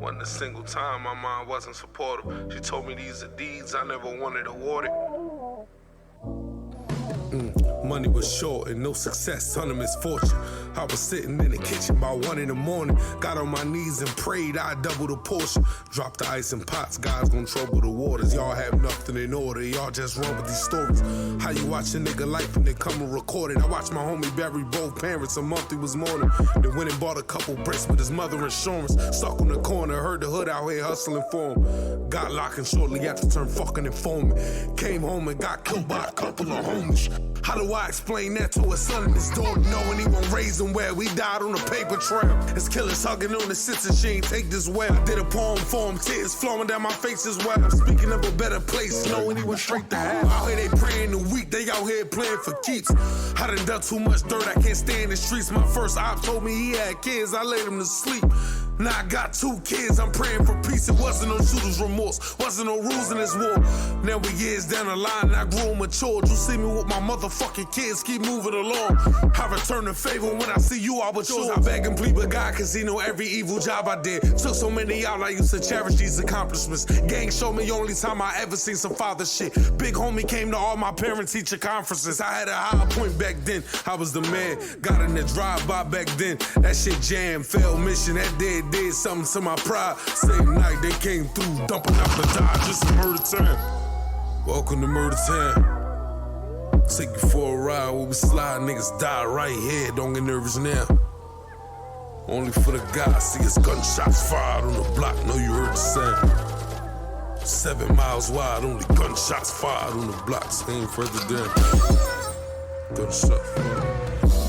Wasn't a single time my mom wasn't supportive. She told me these are deeds I never wanted awarded. Money was short and no success, ton of misfortune. I was sitting in the kitchen by 1 in the morning. Got on my knees and prayed I'd double the portion. Drop the ice in pots, God's gonna trouble the waters. Y'all have nothing in order, y'all just run with these stories. How you watch a nigga life and they come and record it? I watched my homie bury both parents a month he was mourning. Then went and bought a couple bricks with his mother insurance. Stuck on the corner, heard the hood out here hustling for him. Got locked and shortly after turned fucking informant. Came home and got killed by a couple of homies. How do I explain that to a son and his daughter, knowing he won't raise him well? We died on a paper trail. His killers hugging on his sister, she ain't take this well. I did a poem for him, tears flowing down my face as well. I'm speaking of a better place, knowing he went straight to hell. Out here they praying the week, they out here playing for keeps. I done done too much dirt, I can't stay in the streets. My first op told me he had kids, I laid him to sleep. Now I got 2 kids, I'm praying for peace. It wasn't no shooter's remorse, wasn't no rules in this war. Now we years down the line and I grew and matured. You see me with my motherfucking kids, keep moving along. I return the favor when I see you, I was yours. I beg and plead with God, cause he know every evil job I did. Took so many out, I used to cherish these accomplishments. Gang showed me only time I ever seen some father shit. Big homie came to all my parent-teacher conferences. I had a high point back then, I was the man. Got in the drive-by back then, that shit jammed. Failed mission, that did something to my pride. Same night they came through, dumping out the Dodge, just a murder town. Welcome to murder town. Take you for a ride where we slide, niggas die right here, don't get nervous now. Only for the guys, see us gunshots fired on the block, know you heard the sound. 7 miles wide, only gunshots fired on the block, staying further down. Gunshots.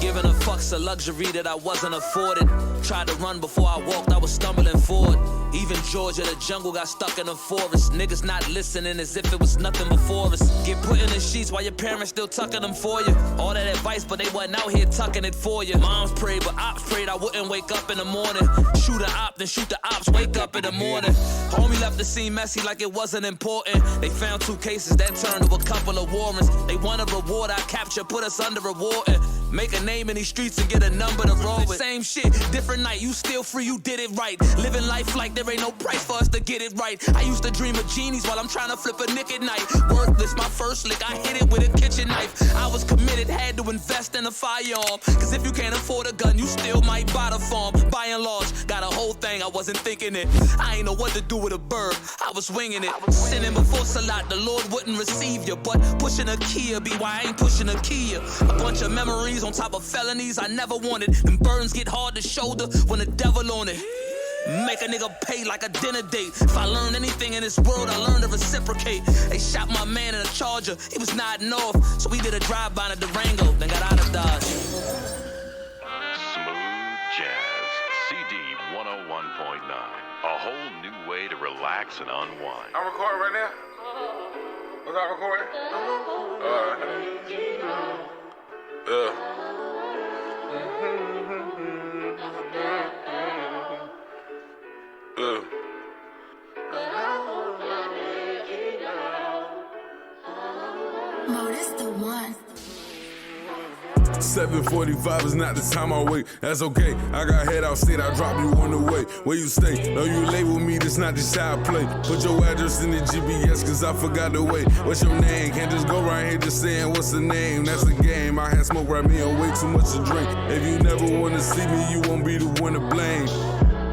Giving a fuck's a luxury that I wasn't afforded. Tried to run before I walked, I was stumbling forward. Even Georgia, the jungle got stuck in the forest. Niggas not listening as if it was nothing before us. Get put in the sheets while your parents still tucking them for you. All that advice, but they wasn't out here tucking it for you. Moms prayed, but ops prayed I wouldn't wake up in the morning. Shoot a op, then shoot the ops, wake up in the morning. Homie left the scene messy like it wasn't important. They found 2 cases that turned to a couple of warrants. They want a reward I capture, put us under reward. Make a name in these streets and get a number to roll with. Same shit, different night, you still free, you did it right. Living life like there ain't no price for us to get it right. I used to dream of genies while I'm trying to flip a nick at night. Worthless, my first lick, I hit it with a kitchen knife. I was committed, had to invest in a firearm. Cause if you can't afford a gun, you still might buy the farm. By and large, got a whole thing, I wasn't thinking it. I ain't know what to do with a bird, I was winging it. Sinning before Salat, the Lord wouldn't receive you. But pushing a Kia be why I ain't pushing a Kia. A bunch of memories on top of felonies I never wanted. Them burdens get hard to shoulder when the devil on it. Make a nigga pay like a dinner date. If I learned anything in this world, I learned to reciprocate. They shot my man in a Charger, he was nodding off. So we did a drive-by in a Durango, then got out of Dodge. Smooth Jazz, CD 101.9. A whole new way to relax and unwind. I'm recording right now? Was I recording? Mo, this the one. 7:45 is not the time I wait, that's okay. I got head out state, I drop you on the way. Where you stay? No, you late with me, this not just how I play. Put your address in the GPS, cause I forgot the way. What's your name? Can't just go right here just saying what's the name. That's the game, I had smoke right me and way too much to drink. If you never wanna see me, you won't be the one to blame.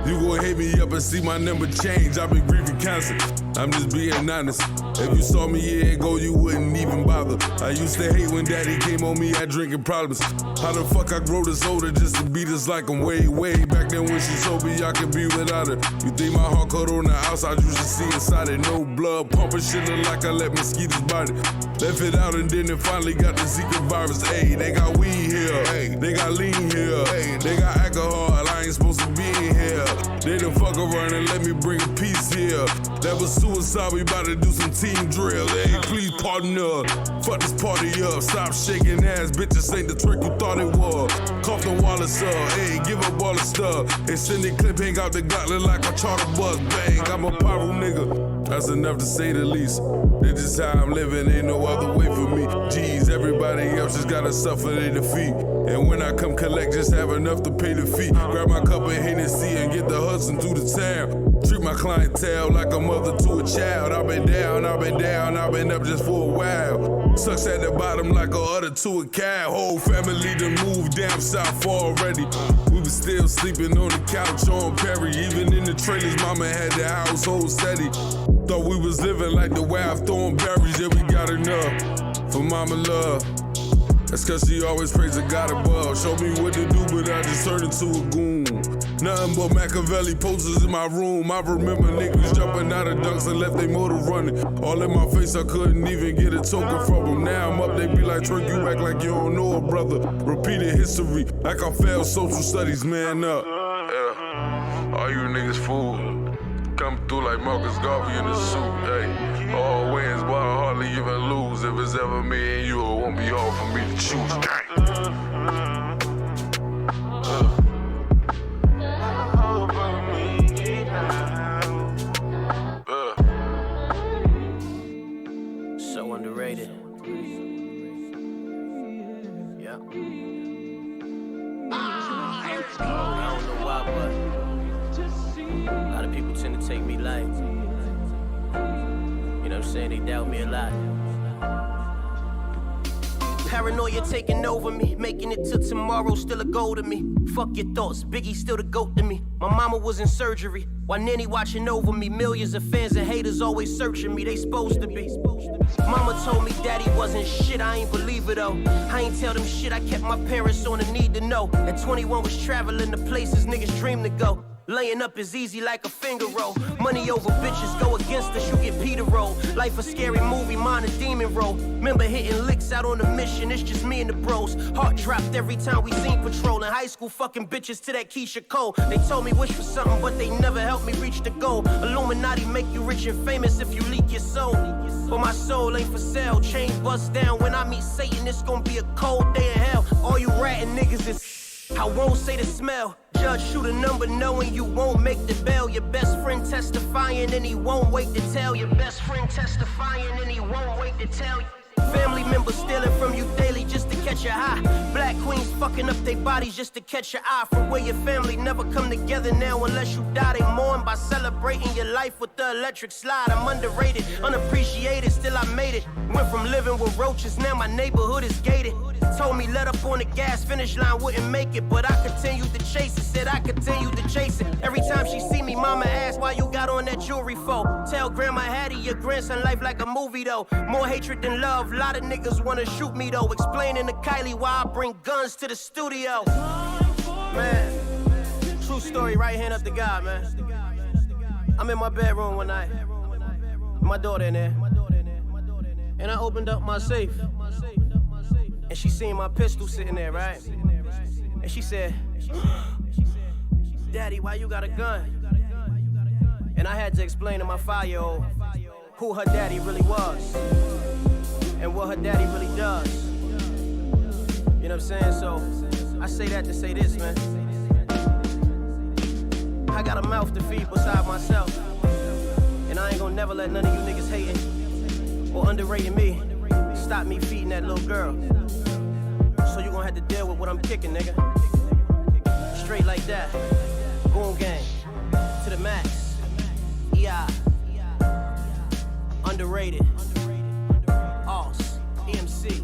You gon' hit me up and see my number change. I've been grieving cancer, I'm just being honest. If you saw me a year ago, you wouldn't even bother. I used to hate when daddy came on me, had drinking problems. How the fuck I grow this older just to be this like I'm way, way back then when she told me I could be without her. You think my heart cut on the outside, you should see inside it. No blood pumping, shit look like I let mosquitoes bite it. Left it out and then it finally got the Zika virus. Hey, they got weed here, hey, they got lean here, hey, they got alcohol, I ain't supposed to be in here. They done fuck around and let me bring peace here. That was suicide, we about to do some team drill. Hey, please pardon up, fuck this party up. Stop shaking ass, bitches ain't the trick you thought it was. Cuff the Wallace up, hey, give up all the stuff. They send the clip, hang out the gauntlet like a charter bus. Bang, I'm a pyro nigga, that's enough to say the least. This is how I'm living, ain't no other way for me. Jeez, everybody else just gotta suffer their defeat. And when I come collect, just have enough to pay the fee. Grab my cup of Hennessy and get the Hudson through the town. Treat clientele like a mother to a child. I've been down, I've been up just for a while. Sucks at the bottom like a udder to a cow. Whole family done moved down south already. We was still sleeping on the couch on Perry. Even in the trailers, mama had the household steady. Thought we was living like the wild throwing berries. Yeah, we got enough for mama love. That's cause she always prays to God above. Show me what to do, but I just turned into a goon. Nothing but Machiavelli posters in my room. I remember niggas jumping out of ducks and left they motor running. All in my face, I couldn't even get a token from them. Now I'm up, they be like, Twork, you act like you don't know a brother. Repeated history, like I failed social studies, man up. Yeah, all you niggas fool. Come through like Marcus Garvey in a suit, hey. All wins, but I hardly even lose. If it's ever me and you, it won't be hard for me to choose. So underrated. Yeah. I don't know why, but a lot of people tend to take me light. You know what I'm saying? They doubt me a lot. Paranoia taking over me, making it till tomorrow still a goal to me. Fuck your thoughts, Biggie still the GOAT to me. My mama was in surgery, while Nanny watching over me. Millions of fans and haters always searching me, they supposed to be. Mama told me daddy wasn't shit, I ain't believe it though. I ain't tell them shit, I kept my parents on the need to know. At 21 was traveling to places niggas dream to go. Laying up is easy like a finger roll. Money over bitches go against us, you get Peter roll. Life a scary movie, mine a demon roll. Remember hitting licks out on a mission, it's just me and the bros. Heart dropped every time we seen patrol. In high school, fucking bitches to that Keisha Cole. They told me wish for something, but they never helped me reach the goal. Illuminati make you rich and famous if you leak your soul. But my soul ain't for sale, chain bust down. When I meet Satan, it's gonna be a cold day in hell. All you ratting niggas is I won't say the smell. Judge shoot a number knowing you won't make the bail. Your best friend testifying and he won't wait to tell. Your best friend testifying and he won't wait to tell you. Family members stealing from you daily just to catch your eye. Black queens fucking up their bodies just to catch your eye. From where your family never come together now unless you die. They mourn by celebrating your life with the electric slide. I'm underrated, unappreciated, still I made it. Went from living with roaches, now my neighborhood is gated. Told me let up on the gas, finish line wouldn't make it, but I continued to chase it. Said I continued to chase it. Every time she see me, mama asks why you got on that jewelry for. Tell grandma Hattie your grandson life like a movie though. More hatred than love, lot of niggas wanna shoot me though. Explaining to Kylie why I bring guns to the studio. Man, true story, right hand up to God, man. I'm in my bedroom one night, my daughter in there, and I opened up my safe. And she seen my pistol sitting there, right? And she said, Daddy, why you got a gun? And I had to explain to my 5-year-old who her daddy really was and what her daddy really does. You know what I'm saying? So I say that to say this, man. I got a mouth to feed beside myself, and I ain't gonna never let none of you niggas hating or underrating me stop me feeding that little girl. So you gonna have to deal with what I'm kicking, nigga. Straight like that. Boom gang. To the max. EI. Underrated. Ars. EMC.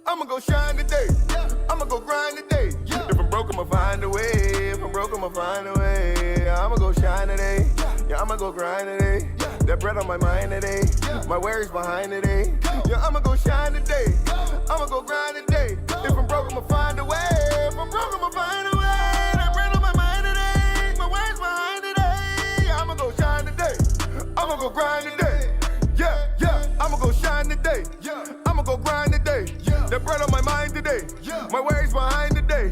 I'ma go shine today. I'ma go grind today. If I'm broke, I'ma find a way. If I'm broke, I'ma find a way. I'ma go shine today. Yeah, I'ma go grind today. That bread on my mind today. My worries behind today. Yeah, I'ma go shine today. I'ma go grind today. If I'm broke, I'ma find a way. If I'm broke, I'ma find a way. That bread on my mind today. My worries behind today. Yeah, I'ma go shine today. I'ma go grind today. Yeah, yeah, I'ma go shine today. Yeah, I'ma go grind today. That bread on my mind today. My worries behind today.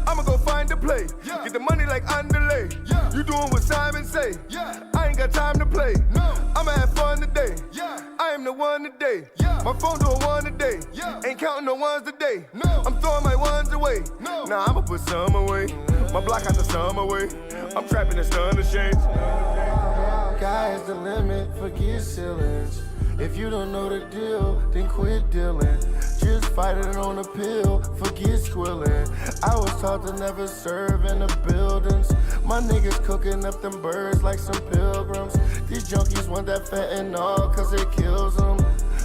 I'ma go find a play. Get the money like underlay. You doing what Simon say. I ain't got time to play. I'ma have fun today. I am the one today. My phone doing one today. Ain't counting no ones today. I'm throwing my ones away. Nah, I'ma put some away. My block got the summer way. I'm trapping the sun to change. Sky's the limit, forget ceilings. If you don't know the deal, then quit dealing. Just fight it on a pill, forget squilling. I was taught to never serve in the buildings. My niggas cooking up them birds like some pilgrims. These junkies want that fentanyl cause it kills them.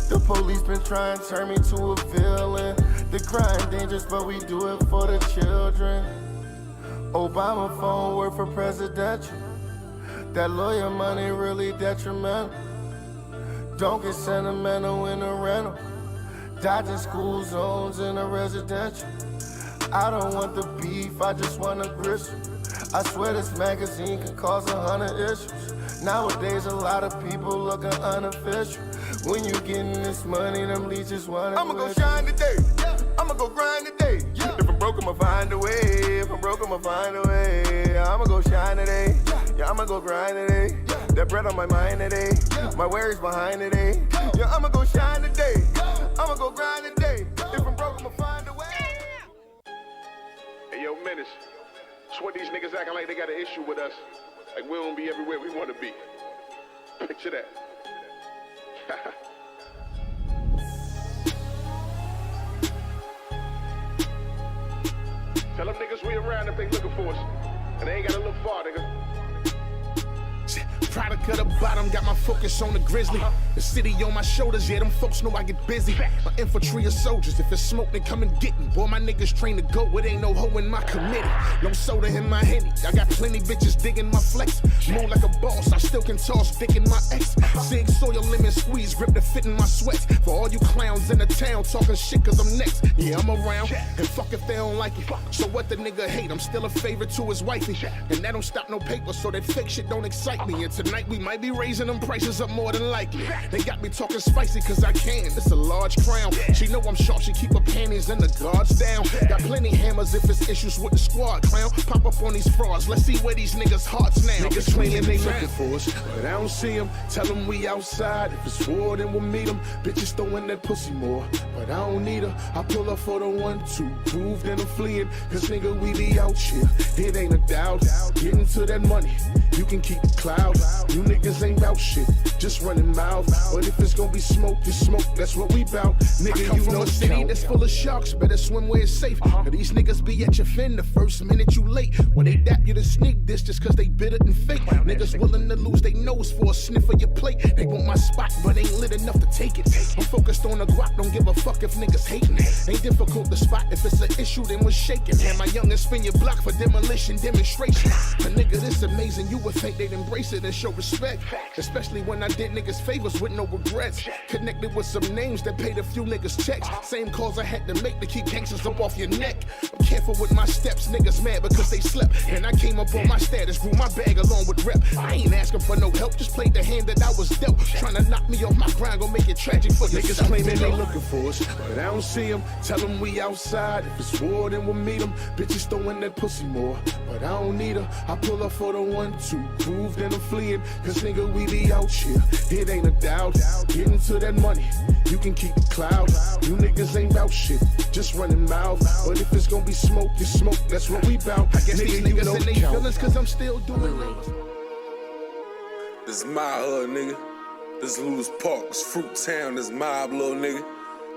The police been trying to turn me to a villain. The grind dangerous, but we do it for the children. Obama phone work for presidential. That lawyer money really detrimental. Don't get sentimental in a rental. Dodging school zones in a residential. I don't want the beef, I just want a gristle. I swear this magazine could cause 100 issues. Nowadays a lot of people looking unofficial. When you getting this money, them leeches want it. I'ma go shine today. I'ma go grind today. If I'm broke, I'ma find a way. If I'm broke, I'ma find a way. I'ma go shine today. Yeah, I'ma go grind today. That bread on my mind today. My worries behind today. Yeah, I'ma go shine today. I'ma go grind today. If I'm broke, I'ma find a way. Hey, yo, Menace. Swear these niggas acting like they got an issue with us. Like we don't be everywhere we want to be. Picture that. Tell them niggas we around if they looking for us. And they ain't gotta look far, nigga. Product of the bottom, got my focus on the grizzly. The city on my shoulders, yeah, them folks know I get busy. My infantry of soldiers, if it's smoke, they come and get me. Boy, my niggas trained to go, it ain't no hoe in my committee. No soda in my henny, I got plenty bitches digging my flex. More like a boss, I still can toss dick in my ex. Sig soil lemon squeeze, grip to fit in my sweats. For all you clowns in the town talking shit cause I'm next. Yeah, I'm around, and fuck if they don't like it. So what the nigga hate, I'm still a favorite to his wifey. And that don't stop no paper, so that fake shit don't excite me. And tonight we might be raising them prices up more than likely. They got me talking spicy cause I can, it's a large crown. She know I'm sharp, she keep her panties and the guards down. Got plenty hammers if it's issues with the squad, clown. Pop up on these frauds, let's see where these niggas' hearts now. Niggas claiming they looking for us, but I don't see them. Tell them we outside, if it's war then we'll meet them. Bitches throwing that pussy more, but I don't need her. I pull up for the 1-2, prove then I'm fleeing. Cause nigga we be out here, it ain't a doubt. Getting to that money, you can keep the cloud. You niggas ain't bout shit, just running mouth. But if it's gonna be smoke, it's smoke, that's what we bout. Nigga, you know a city that's full of sharks, better swim where it's safe. Cause these niggas be at your fin the first minute you late. When they dap you to sneak this just cause they bitter and fake. Niggas willing to lose they nose for a sniff of your plate. They want my spot, but ain't lit enough to take it. I'm focused on the guap, don't give a fuck if niggas hating. Ain't difficult to spot, if it's an issue, then we're shaking. And my youngins spin your block for demolition demonstration. But nigga, this amazing, you would think they'd embrace it and show respect. Especially when I did niggas favors with no regrets. Connected with some names that paid a few niggas checks. Same calls I had to make to keep gangsters up off your neck. I'm careful with my steps, niggas mad because they slept. And I came up on my status, grew my bag along with rep. I ain't asking for no help, just played the hand that I was dealt. Trying to knock me off my grind, gon' make it tragic for niggas claiming they looking for us, but I don't see them. Tell them we outside, if it's war then we'll meet them. Bitches throwing that pussy more, but I don't need her. I pull up for the 1-2, prove then I'm fleeing. Cause nigga we be out here, it ain't a doubt. Getting to that money, you can keep the cloud. You niggas ain't bout shit, just running mouth. But if it's gonna be smoke, it's smoke, that's what we bout. I guess these niggas in they feelings cause I'm still doing it. This is my hood, nigga. This Lewis Park, this Fruit Town, this mob, little nigga.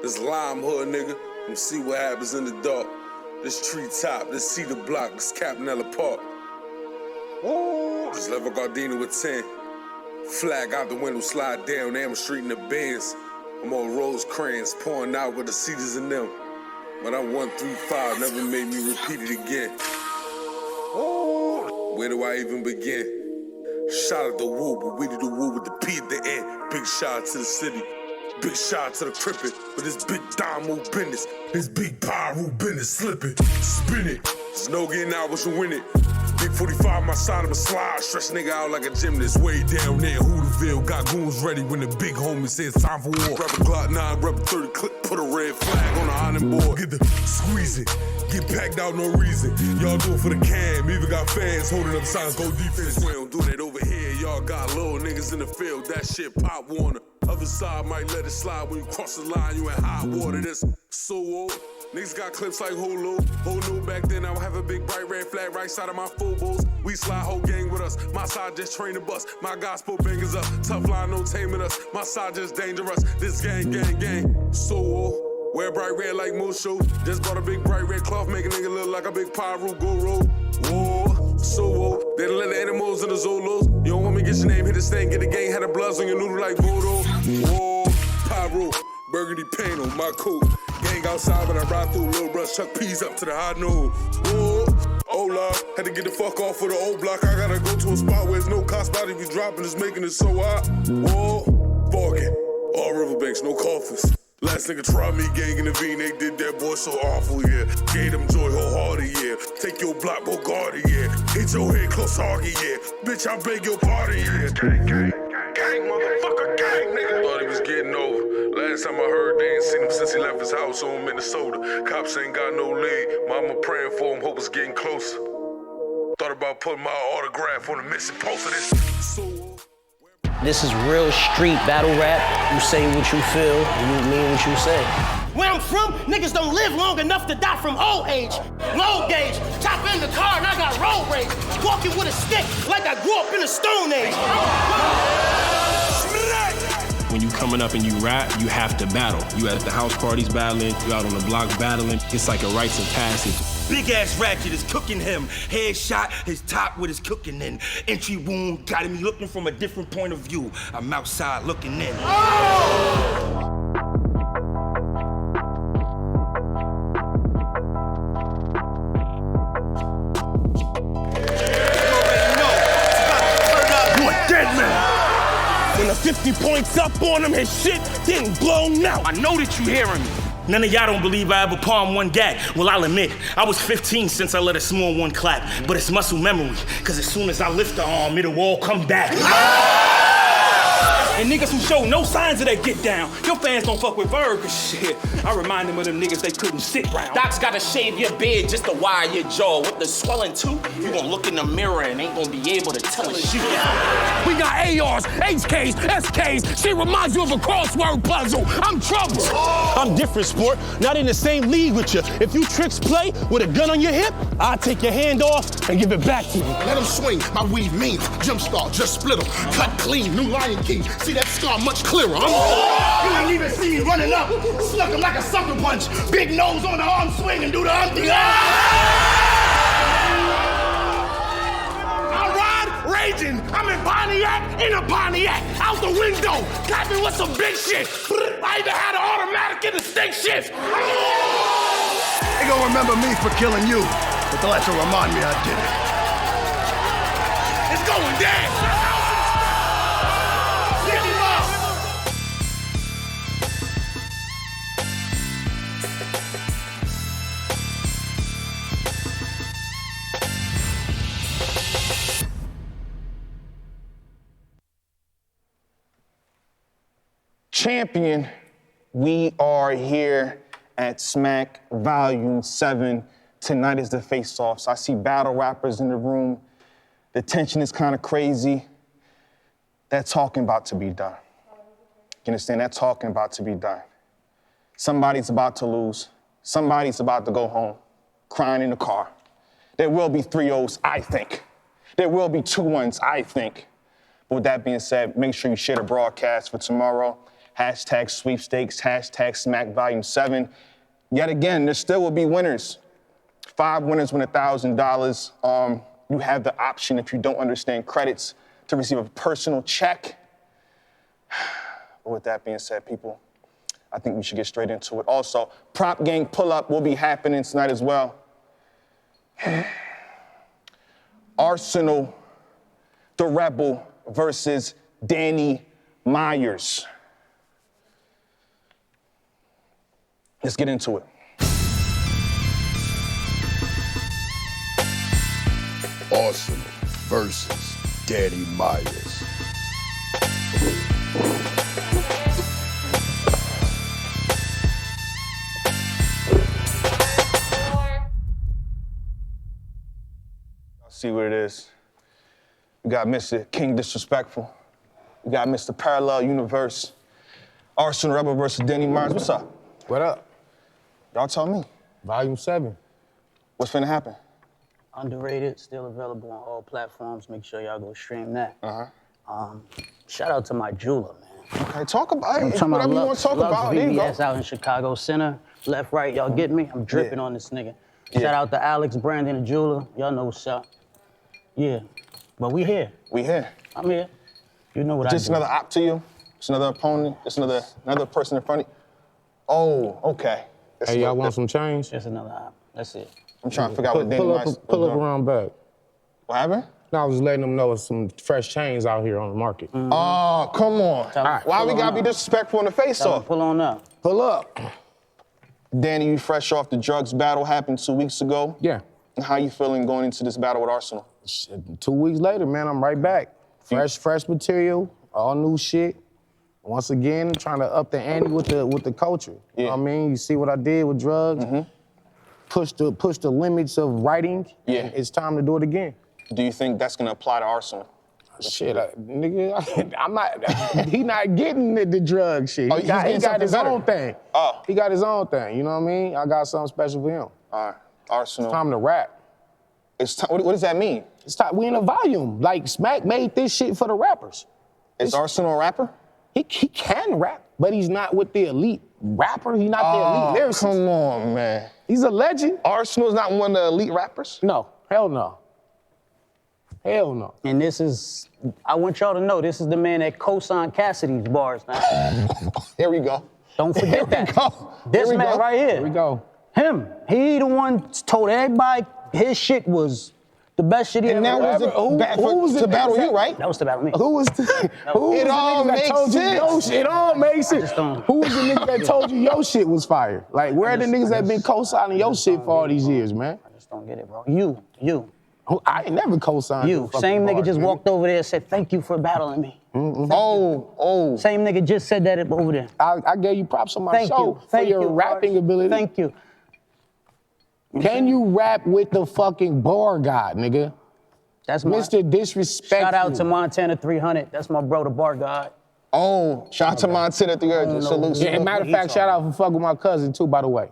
This Lime Hood, nigga. We'll see what happens in the dark. This Treetop, this Cedar Block, this Capinella Park. This Level Gardena with 10. Flag out the window, slide down Amber Street in the Benz. I'm on Rosecrans, pouring out with the Cedars in them. But I'm 135, never made me repeat it again. Where do I even begin? Shout out the woo, but we do the woo with the P at the end. Big shout out to the city, big shout out to the Crippin'. But this big dime move business, this big pyro business, slip it, spin it. There's no getting out, but you win it. Big 45, my side of a slide, stretch nigga out like a gymnast. Way down there, Hooterville, got goons ready when the big homie says time for war. Grab a Glock 9, grab a 30 clip, put a red flag on the ironing board. Get the squeeze it, get packed out no reason. Y'all do it for the cam, even got fans holding up signs, go defense. We don't do that over here, y'all got little niggas in the field, that shit Pop Warner. Other side might let it slide when you cross the line, you in hot water. This so old. Niggas got clips like Hulu. Who knew back then I would have a big bright red flag right side of my full bulls. We slide whole gang with us. My side just train the bus. My gospel bangers up. Tough line, no taming us. My side just dangerous. This gang, gang, gang. So old. Wear bright red like Mushu. Just bought a big bright red cloth, make a nigga look like a big pyro guru. Whoa, so old. They done let the animals in the Zulus. You don't want me to get your name, hit the stain, get the gang, had the bloods on your noodle like voodoo. Whoa, pyro, burgundy paint on my coat. Gang outside when I ride through, little brush, chuck peas up to the high nose. Whoa, hola, had to get the fuck off of the old block. I gotta go to a spot where there's no cost body be dropping, it's making it so hot. Whoa, bargain, all riverbanks, no coffins. Last nigga tried me, gang in the V, they did that boy so awful, yeah. Gave them joy wholehearted, yeah. Take your block, Bogart, yeah. Hit your head close, Hoggy, yeah. Bitch, I beg your pardon, yeah. Gang, gang, gang, motherfucker, gang, nigga. Thought he was getting over. Last time I heard, they ain't seen him since he left his house on Minnesota. Cops ain't got no lead. Mama praying for him, hope it's getting closer. Thought about putting my autograph on the missing post of this. This is real street battle rap. You say what you feel, and you mean what you say. Where I'm from, niggas don't live long enough to die from old age. Low gauge, chop in the car and I got road rage. Walking with a stick like I grew up in the Stone Age. When you coming up and you rap, you have to battle. You at the house parties battling, you out on the block battling. It's like a rites of passage. Big ass ratchet is cooking him. Headshot, his top with his cooking in. Entry wound got me looking from a different point of view. I'm outside looking in. Oh! When the 50 points up on him, his shit getting blown out. I know that you hearing me. None of y'all don't believe I ever palmed one gag. Well, I'll admit, I was 15 since I let a small one clap. But it's muscle memory, cause as soon as I lift the arm, it'll all come back. And niggas who show no signs of that get down. Your fans don't fuck with Verb, cause shit, I remind them of them niggas they couldn't sit round. Doc's gotta shave your beard just to wire your jaw. With the swelling too, you gonna look in the mirror and ain't gonna be able to tell a shit. We got ARs, HKs, SKs. She reminds you of a crossword puzzle. I'm trouble. I'm different, sport. Not in the same league with you. If you tricks play with a gun on your hip, I'll take your hand off and give it back to you. Let him swing, my weave mean. Jump start, just split him. Cut clean, new Lion King. See that scar much clearer. You ain't even see me running up. Snuck him like a sucker punch. Big nose on the arm swing and do the umpty. I ride raging. I'm in Pontiac, in a Pontiac. Out the window, clapping with some big shit. I even had an automatic in the stick shift. They gonna remember me for killing you, but they'll have to remind me I did it. It's going down. Champion, we are here at Smack Volume 7. Tonight is the Faceoffs. I see battle rappers in the room. The tension is kind of crazy. That talking about to be done. You understand? That talking about to be done. Somebody's about to lose. Somebody's about to go home, crying in the car. There will be 3-0s, I think. There will be 2-1s, I think. But with that being said, make sure you share the broadcast for tomorrow. Hashtag sweepstakes, hashtag Smack Volume 7. Yet again, there still will be winners. 5 winners win $1,000. You have the option, if you don't understand credits, to receive a personal check. But with that being said, people, I think we should get straight into it. Also, Prop Gang Pull-Up will be happening tonight as well. Arsonal, the Rebel versus Danny Myers. Let's get into it. Arsonal versus Danny Myers. See what it is. We got Mr. King Disrespectful. We got Mr. Parallel Universe. Arsonal Rebel versus Danny Myers. What's up? What up? Y'all tell me. Volume 7. What's finna happen? Underrated, still available on all platforms. Make sure y'all go stream that. Shout out to my jeweler, man. Okay, talk about it. Whatever Whatever you want to talk about. There you go. VVS out in Chicago Center. Left, right, y'all get me? I'm dripping on this nigga. Shout out to Alex, Brandon, the jeweler. Y'all know what's up. Yeah, but we here. We here. I'm here. You know what I do. Just another op to you? Just another opponent? Just another person in front of you? Oh, okay. Hey, y'all want some change? Just another op. That's it. I'm trying to figure out what Danny Myers Pull up around back. What happened? No, I was letting them know there's some fresh chains out here on the market. Oh, come on. Why we gotta be disrespectful in the face-off? Pull on up. Pull up. Danny, you fresh off the drugs battle happened 2 weeks ago. Yeah. How you feeling going into this battle with Arsonal? 2 weeks later, man, I'm right back. Fresh material, all new shit. Once again, trying to up the ante with the culture. You know what I mean? You see what I did with drugs? Push the limits of writing. Yeah. It's time to do it again. Do you think that's gonna apply to Arsonal? Shit, nigga, I'm not. He not getting the drug shit. Oh, He got his better. own thing. Oh. He got his own thing. You know what I mean? I got something special for him. All right, Arsonal. It's time to rap. It's time. What does that mean? It's time. We in a volume. Like Smack made this shit for the rappers. Is Arsonal a rapper? He can rap, but he's not with the elite rapper. He's not the elite lyricist. Come on, man. He's a legend. Arsonal's not one of the elite rappers? No, hell no. Hell no. And this is, I want y'all to know, this is the man that co-signed Cassidy's bars now. Here we go. Don't forget that. Go. This Here we man go. right here. Here we go. Him. He the one told everybody his shit was the best shit he And ever that was Who was to battle you, right? That was to battle me. Who was the It all nigga that makes told you your sense. shit? It all makes sense. just don't- Who was the nigga that told you your shit was fire? Like, where are the niggas that been co-signing your shit for all these years, man? I just don't get it, bro. You. I ain't never co-signed You. no Same fucking nigga just bars, walked over there and said, thank you for battling me. Oh. Same nigga just said that over there. I gave you props on my Thank show you. for Thank your you, rapping Arch. ability. Thank you. Can you rap with the fucking bar god, nigga? That's my Mr. Disrespectful. shout out to Montana 300. That's my bro, the bar god. Oh, shout out to Montana 300. Salute. Yeah, matter of fact, shout out for fucking with my cousin too, by the way.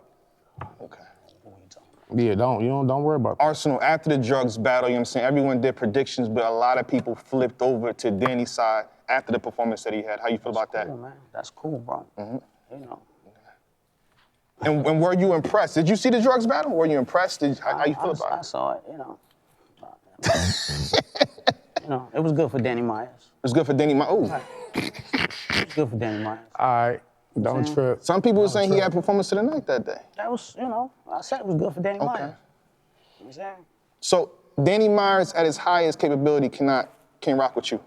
Okay. Yeah, don't worry about that. Arsonal, after the drugs battle, you know what I'm saying? Everyone did predictions, but a lot of people flipped over to Danny's side after the performance that he had. How you feel about that? Cool, man. That's cool, bro. You know. And were you impressed? Did you see the drugs battle? Were you impressed? How you feel about I saw it, you know. You know, it was good for Danny Myers. It was good for Danny Myers. Ooh. It was good for Danny Myers. All right, don't trip. Some people were saying he had performance of the night that day. That was, you know, I said it was good for Danny Myers. You know what I'm saying? So Danny Myers at his highest capability can't rock with you.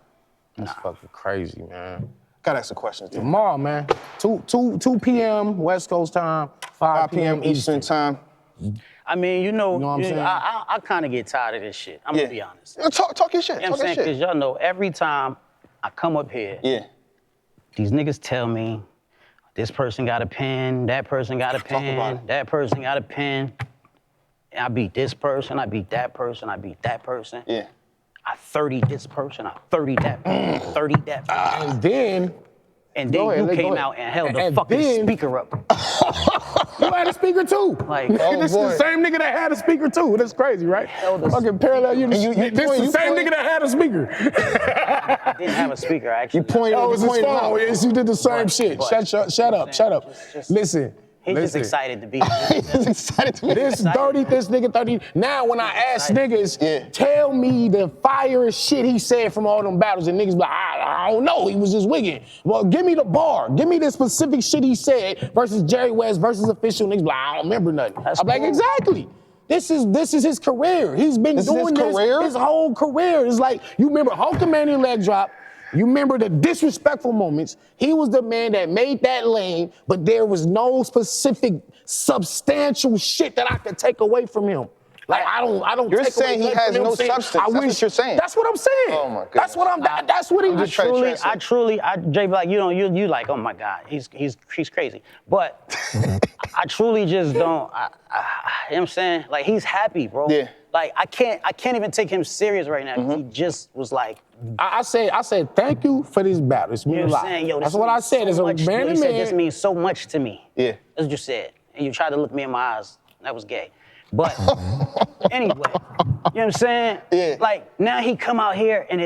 That's fucking crazy, man. Gotta ask some questions. Dude. Tomorrow, man. 2 p.m. West Coast time, 5 p.m. Eastern time. I mean, you know what I'm saying? I kind of get tired of this shit. I'm gonna be honest. Talk your shit. You know what I'm saying? Because y'all know every time I come up here, these niggas tell me this person got a pen, that person got a pen, that person got a pen. And I beat this person, I beat that person, I beat that person. Yeah. I 30 this person, I 30 that person, 30 that person. And then you came out and held the fucking speaker up. You had a speaker too. Like, this is the same nigga that had a speaker too. That's crazy, right? Fucking parallel units. This is the same nigga that had a speaker. I didn't have a speaker, actually. You pointed. Oh, it was his phone. Yes, you did the same shit. Shut up. Listen. He's just excited to be He's excited to be This 30. Now, when I ask niggas, tell me the fire shit he said from all them battles, and niggas be like, I don't know, he was just wigging. Well, give me the bar. Give me the specific shit he said versus Jerry West versus Official. Niggas be like, I don't remember nothing. I'm like, exactly. This is his career. He's been doing this his whole career. It's like, you remember Hulkamania leg drop. You remember the disrespectful moments. He was the man that made that lane, but there was no specific substantial shit that I could take away from him. Like I don't. You're take saying away he has from him no saying, substance. That's what you're saying. That's what I'm saying. Oh my That's what I'm. That's what he. Jay Black, you like, oh my God, he's crazy. But I truly just don't. You know what I'm saying? Like he's happy, bro. Yeah. Like I can't even take him serious right now. He just was like. I said thank you for this battle. It's You know what I'm saying? Yo, That's what I said. As a man to man. You said this means so much to me. Yeah. That's what you said. And you tried to look me in my eyes. That was gay. But anyway, you know what I'm saying? Yeah. Like now he come out here and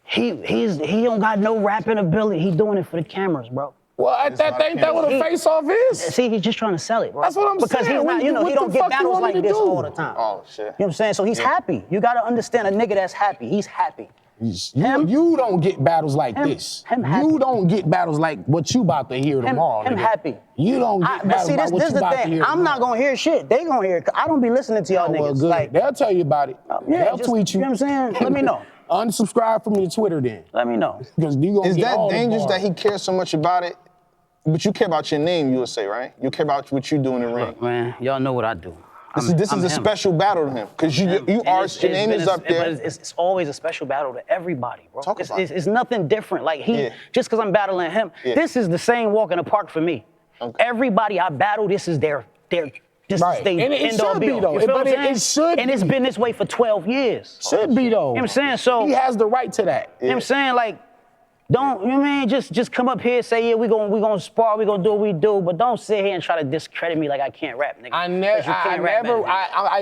he don't got no rapping ability. He doing it for the cameras, bro. Well, ain't that what a face-off is? See, he's just trying to sell it, bro. That's what I'm because saying. He's not, you know, he don't get battles like this all the time. Oh shit. You know what I'm saying? So he's happy. You gotta understand a nigga that's happy. He's happy. You don't get battles like this. You don't get battles like what you about to hear tomorrow. Him nigga. happy. You don't get battles like what you about to hear tomorrow. I'm not gonna hear shit. They gonna hear it. I don't be listening to y'all niggas. Good. Like, they'll tell you about it. They'll tweet you. You know what I'm saying? Let me know. Unsubscribe from your Twitter then. Let me know. Because you gonna Is get that all dangerous the that he cares so much about it? But you care about your name, you would say, right? You care about what you do in the ring. Man, y'all know what I do. This is a special battle to him because your name is up there. But it's always a special battle to everybody, bro. Talk about it. It's nothing different. Like just because I'm battling him, this is the same walk in the park for me. Okay. Everybody I battle, this is their end all be all. But it should. And it's been this way for 12 years. Should be though. You know what I'm saying? So he has the right to that. You know what I'm saying? Like, don't, you know what I mean? Just come up here, say, yeah, we gonna spar, we gonna do what we do, but don't sit here and try to discredit me like I can't rap, nigga. I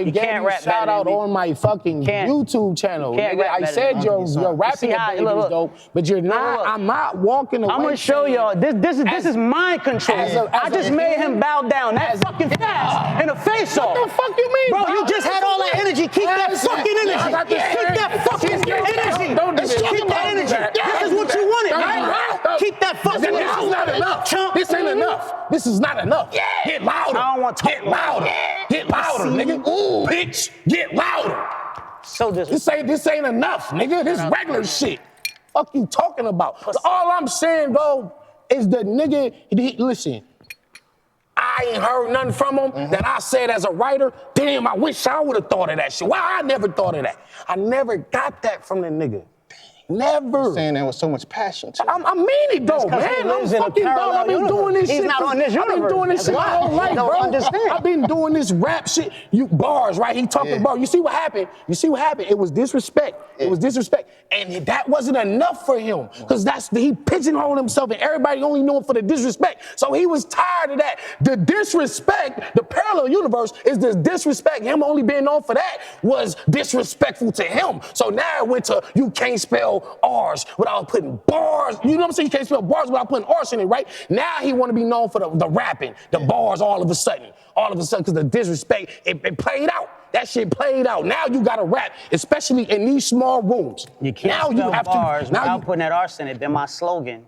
gave you a shout out on my fucking YouTube channel. Nigga. I said your rapping ability was dope, but you're not. I'm not walking away. I'm gonna show y'all. This is mind control. I just made him bow down that fucking fast in a face-off. What the fuck you mean? Bro, you just had all that energy. Keep that fucking energy. Keep that fucking energy. Keep that energy. This is what you wanted, right? Keep that fucking energy. This is not enough. This ain't enough. This is not enough. Get louder. I don't want to get louder. Get louder, nigga. Ooh, bitch. Get louder. So this ain't enough, nigga. This regular shit. Fuck you talking about? All I'm saying though is the nigga. Listen. I ain't heard nothing from him that I said as a writer. Damn, I wish I would have thought of that shit. Why I never thought of that? I never got that from the nigga. Never. You're saying that with so much passion. Too. I mean it though, man. I'm fucking dog. I've been doing this shit. He's not on this universe. I've been doing this shit my whole life, bro. I've been doing this rap shit. You bars, right? He talking about. You see what happened? It was disrespect. It was disrespect, and that wasn't enough for him because he pigeonholed himself, and everybody only knew him for the disrespect. So he was tired of that. The disrespect, the parallel universe is this disrespect. Him only being known for that was disrespectful to him. So now it went to you can't spell R's without putting bars. You know what I'm saying? You can't spell bars without putting R's in it, right? Now he want to be known for the rapping, the bars all of a sudden, because the disrespect, it played out. That shit played out. Now you gotta rap, especially in these small rooms. You can't now spell you have bars to, now without putting that arse in it. Been my slogan.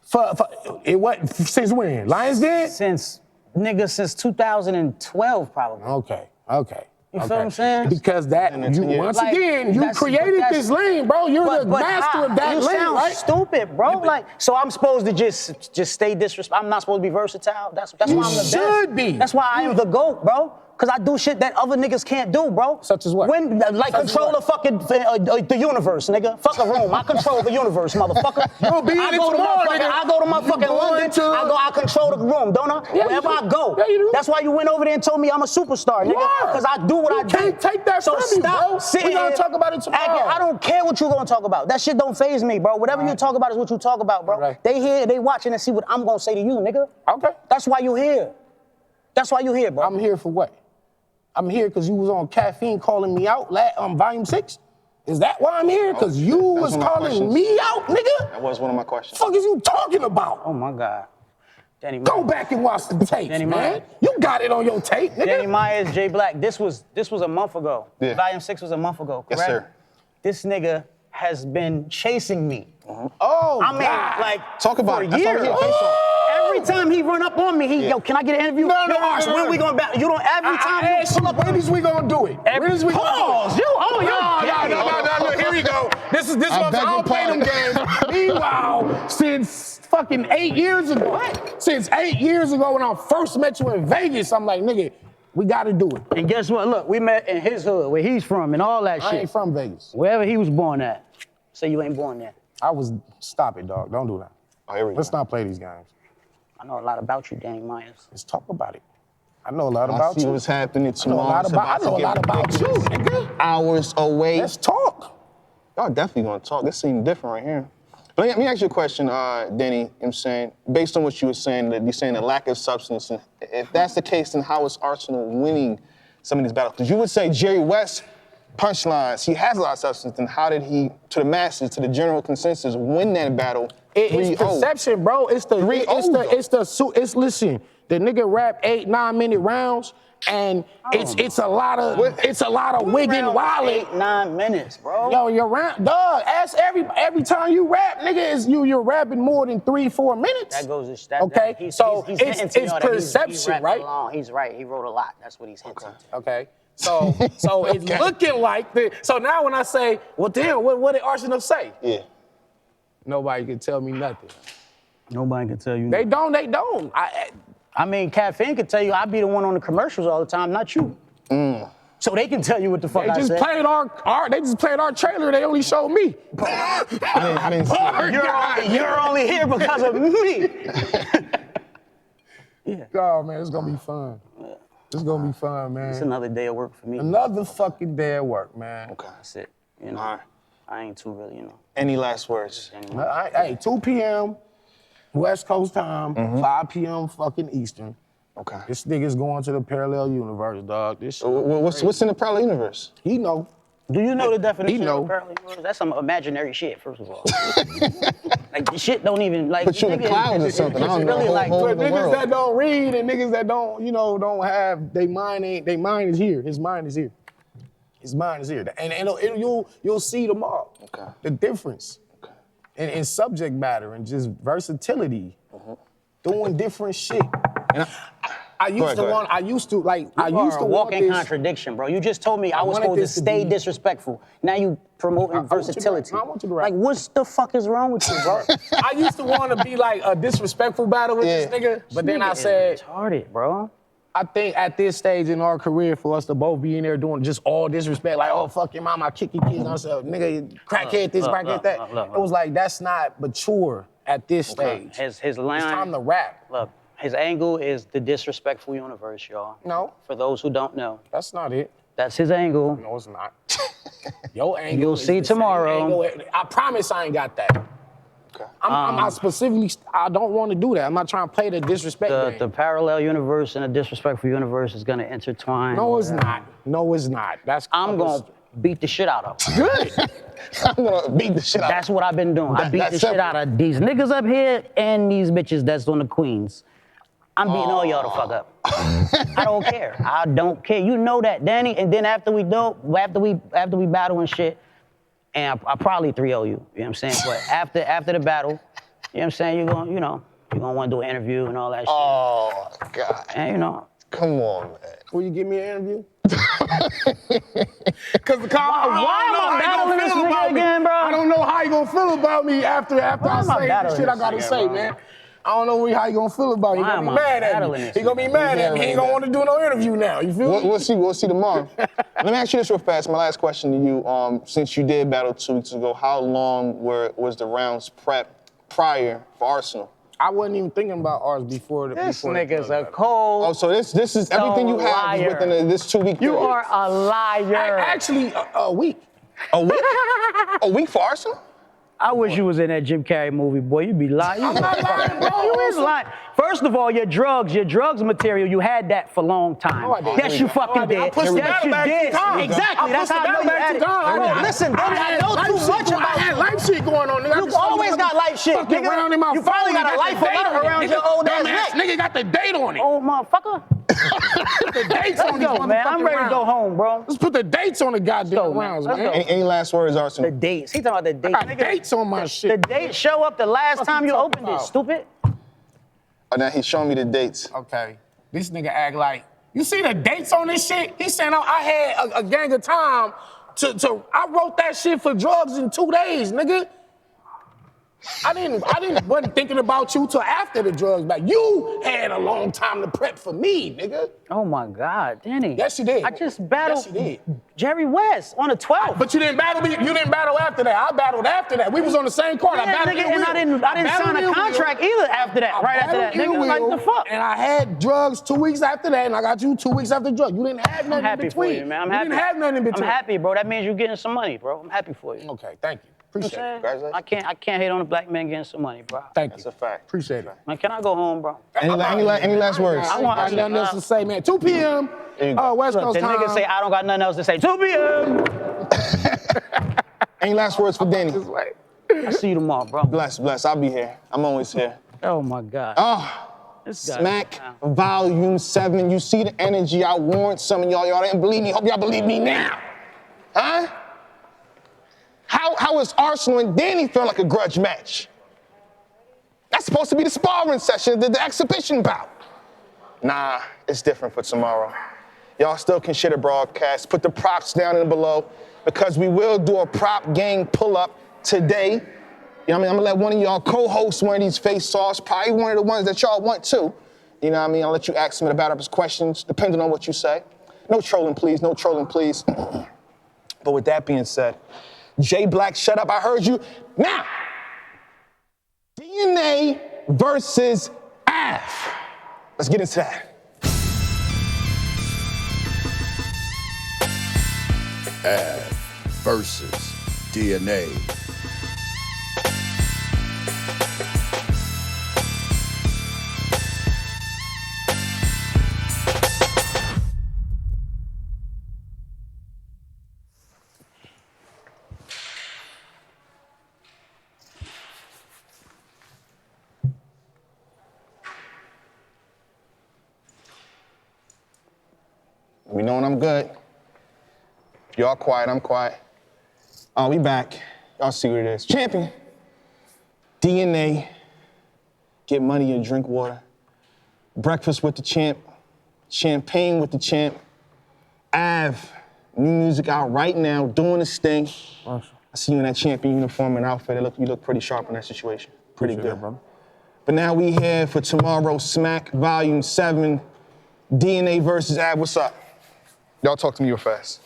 Since when? Lions Den? Since 2012 probably. Okay. You feel what I'm saying? Because you created this lane, bro. You're the master of that lane, sound right? Stupid, bro. Like, so I'm supposed to just stay disrespectful. I'm not supposed to be versatile. That's why I'm the best. You should be. That's why I am the GOAT, bro. Because I do shit that other niggas can't do, bro. Such as what? Control the fucking the universe, nigga. Fuck a room. I control the universe, motherfucker. You'll be in it tomorrow, nigga. I go to motherfucking London. I control the room, don't I? Yeah, wherever I go. Yeah, you do. That's why you went over there and told me I'm a superstar, nigga. Because I do what I do. You can't take that from me, bro. We're gonna talk about it tomorrow. I don't care what you're gonna talk about. That shit don't faze me, bro. Whatever you talk about is what you talk about, bro. Right. They watching and see what I'm gonna say to you, nigga. Okay. That's why you here. That's why you here, bro. I'm here for what? I'm here because you was on caffeine calling me out on volume 6? Is that why I'm here? Because you was calling me out, nigga? That was one of my questions. What the fuck is you talking about? Oh my God. Go back and watch the tapes, man. You got it on your tape, nigga. Danny Myers, J Black, this was a month ago. Yeah. Volume 6 was a month ago, correct? Yes, sir. This nigga has been chasing me. Oh, I mean, God. like, Talk about for it. years. Every time he run up on me, yo, can I get an interview? No, when we gonna battle? You don't, every time you pull up. When is we gonna do it? When is we gonna do it? No, here we go. This is I don't play them games. Meanwhile, since fucking 8 years ago, when I first met you in Vegas, I'm like, nigga, We gotta do it. And guess what? Look, we met in his hood, where he's from, and all that shit. I ain't from Vegas. Wherever he was born at. Say you ain't born there. Stop it, dog. Don't do that. Oh, here we go. Let's not play these games. I know a lot about you, Danny Myers. Let's talk about it. I know a lot about I see you. what's happening tomorrow. I know a lot about you, nigga. Hours away. Let's talk. Y'all definitely gonna talk. This seems different right here. But let me ask you a question, Denny. I'm saying, based on what you were saying, that you're saying the lack of substance. And if that's the case, then how is Arsonal winning some of these battles? Because you would say Jerry West punchlines, he has a lot of substance. Then how did he, to the masses, to the general consensus, win that battle? It's perception, bro. Listen, the nigga rap 8-9 minute rounds. And it's a lot of wigging, wilding. 8-9 minutes, bro. Yo, you're rap, dog. Ask every time you rap, nigga, you're rapping more than 3-4 minutes. That goes. Okay, he's it's perception, right? He's right. He wrote a lot. That's what he's hinting. Okay. So it's looking like so now when I say, well, damn, what did Arsonal say? Yeah. Nobody can tell me nothing. Nobody can tell you. They don't. I mean, Caffeine can tell you I be the one on the commercials all the time, not you. So they can tell you what the fuck they just played they just played our trailer. They only showed me. I didn't see it. You're only here because of me. Yeah. Oh man, it's gonna be fun. It's gonna be fun, man. It's another day of work for me. Another fucking day of work, man. Okay. That's it. You know, I ain't too really, Any last words? Hey, 2 p.m. West Coast time, 5 p.m. fucking Eastern. Okay. This nigga's going to the parallel universe, dog. This shit what's in the parallel universe? He know. Do you know the definition of parallel universe? That's some imaginary shit, first of all. Like, the shit don't even, like... Put you in the clouds or something. I don't know. Really like, niggas that don't read and niggas that don't, don't have, they mind is here. His mind is here. His mind is here. And you'll see tomorrow. Okay. The difference. In subject matter and just versatility, doing different shit. And I used to want walking contradiction, bro. You just told me I was supposed to stay disrespectful. Now you promoting versatility. I want you to rap. Like, what the fuck is wrong with you, bro? I used to want to be like a disrespectful battle with this nigga, but then I said, retarded, bro. I think at this stage in our career, for us to both be in there doing just all disrespect, like, oh, fuck your mama, I kick your kids, myself, nigga, crackhead this, crackhead that. It was like, that's not mature at this stage. His line. It's time to rap. Look, his angle is the disrespectful universe, y'all. No. For those who don't know. That's not it. That's his angle. No, it's not. Your angle. You'll see tomorrow. I promise I ain't got that. Okay. I specifically, I don't want to do that. I'm not trying to play the disrespect game. The parallel universe and the disrespectful universe is gonna intertwine. No, it's not. No, it's not. I'm gonna beat the shit out of him. Good. I'm gonna beat the shit out of That's what I've been doing. I beat the shit out of these niggas up here and these bitches that's on the Queens. I'm beating all y'all the fuck up. I don't care. I don't care. You know that, Danny. And then after we battle and shit, and I probably 3-0 you. You know what I'm saying? But after the battle, you know what I'm saying? You're gonna want to do an interview and all that shit. Oh God. And come on, man. Will you give me an interview? Cause why am I battling this nigga again, bro? I don't know how you gonna feel about me after I say the shit I gotta say, man. I don't know how you gonna feel about me. He gonna be mad at me. He gonna be mad at me. He ain't gonna want to do no interview now. You feel me? We'll see tomorrow. Let me ask you this real fast. My last question to you. Since you did battle 2 weeks ago, how long was the rounds prep prior for Arsonal? I wasn't even thinking about ours before the. This nigga's a cold. Oh, so this is everything you have is within this 2 week period. You are a liar. Actually, a week. A week? A week for Arsonal? I wish you was in that Jim Carrey movie, boy. You be lying. I'm not lying, bro. You is lying. First of all, your drugs material, you had that for a long time. No, I didn't. Yes, you fucking did. I pushed the battle back 2 times. Exactly. That's how I know you had it. Listen, baby, I know too much about I had life shit going on, nigga. You always got life shit, nigga. Around in my You probably phone, got a life around your old ass neck. Nigga got the date on it. Oh, motherfucker. The dates on these Let's go, man. I'm ready to go home, bro. Let's put the dates on the goddamn rounds, man. Any last words, Arsonal? The dates. He talking about the dates. I got dates on my shit. The dates show up the last time you opened it, stupid. Oh, now he's showing me the dates. Okay. This nigga act like, you see the dates on this shit? He's saying I had a gang of time to I wrote that shit for drugs in 2 days, nigga. Wasn't thinking about you till after the drugs back. You had a long time to prep for me, nigga. Oh my God, Danny. Yes, you did. I just battled Yes, you did. Jerry West on the 12th. But you didn't battle me. You didn't battle after that. I battled after that. We was on the same card. Yeah, I battled nigga, and I didn't sign a contract either after that. Right after that, nigga. Like the fuck. And I had drugs 2 weeks after that, and I got you 2 weeks after drugs. You didn't have nothing in between. For you, man. I'm happy. You didn't have nothing in between. I'm happy, bro. That means you're getting some money, bro. I'm happy for you. Okay, thank you. Appreciate it. Congratulations. I can't hate on a black man getting some money, bro. Thank you. That's a fact. Appreciate it. Man, can I go home, bro? Any last words? I got nothing else to say, man. 2 p.m. West Look, Coast the time. nigga say I don't got nothing else to say. 2 p.m. Any last words for Danny? I see you tomorrow, bro. Bless. I'll be here. I'm always here. Oh my God. This guy. Smack Volume 7. You see the energy. I warned some of y'all. Y'all didn't believe me. Hope y'all believe me now. Huh? How is Arsonal and Danny feeling like a grudge match? That's supposed to be the sparring session, the exhibition bout. Nah, it's different for tomorrow. Y'all still can share the broadcast. Put the props down in below because we will do a prop gang pull-up today. You know what I mean? I'm gonna let one of y'all co-host one of these face-offs, probably one of the ones that y'all want too. You know what I mean? I'll let you ask some of the battle rappers questions, depending on what you say. No trolling, please. No trolling, please. But with that being said, J Black, shut up. I heard you. Now, DNA versus Av. Let's get into that. Av versus DNA. We knowing I'm good. Y'all quiet, I'm quiet. We back. Y'all see what it is. Champion. DNA. Get money and drink water. Breakfast with the champ. Champagne with the champ. Av. New music out right now, doing this thing. Awesome. I see you in that champion uniform and outfit. You look pretty sharp in that situation. Pretty Appreciate good. That, brother. But now we here for tomorrow's Smack Volume 7. DNA versus Av. What's up? Y'all talk to me real fast.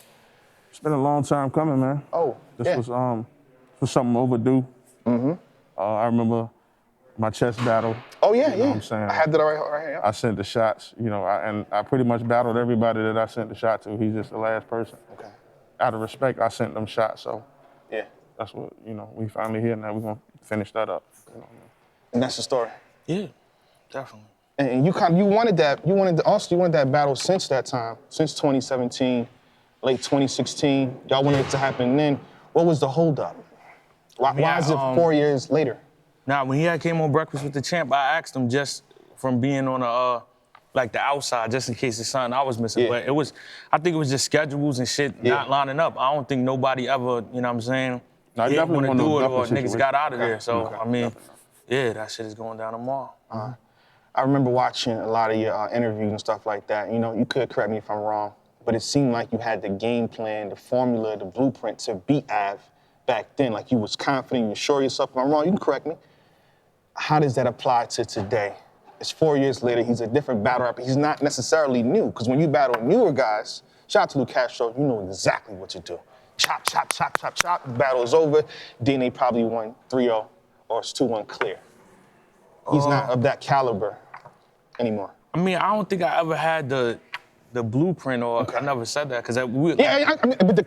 It's been a long time coming, man. Oh, this was something overdue. Mm-hmm. I remember my chess battle. Oh yeah, you know what I'm saying? I had that right here. I sent the shots, you know, and I pretty much battled everybody that I sent the shot to. He's just the last person. Okay. Out of respect, I sent them shots, so yeah, that's what, you know, we finally here now. We're gonna finish that up. You know what I mean? And that's the story. Yeah, definitely. And you wanted that battle since that time, since 2017, late 2016. Y'all wanted it to happen then. What was the holdup? Why is it 4 years later? Nah, when he had came on Breakfast with the Champ, I asked him just from being on the outside, just in case it's something I was missing. Yeah. But I think it was just schedules and shit not lining up. I don't think nobody ever, you know what I'm saying, didn't want to do it or niggas got out of there. So, I mean, yeah, that shit is going down tomorrow. I remember watching a lot of your interviews and stuff like that. You know, you could correct me if I'm wrong, but it seemed like you had the game plan, the formula, the blueprint to beat Av back then. Like you was confident, you sure yourself. If I'm wrong, you can correct me. How does that apply to today? It's 4 years later, he's a different battle rapper. He's not necessarily new, because when you battle newer guys, shout out to Luke Castro, you know exactly what to do. Chop, chop, chop, chop, chop, the battle is over. DNA probably won 3-0 or it's 2-1 clear. He's not of that caliber anymore. I mean, I don't think I ever had the blueprint, or I never said that, because but the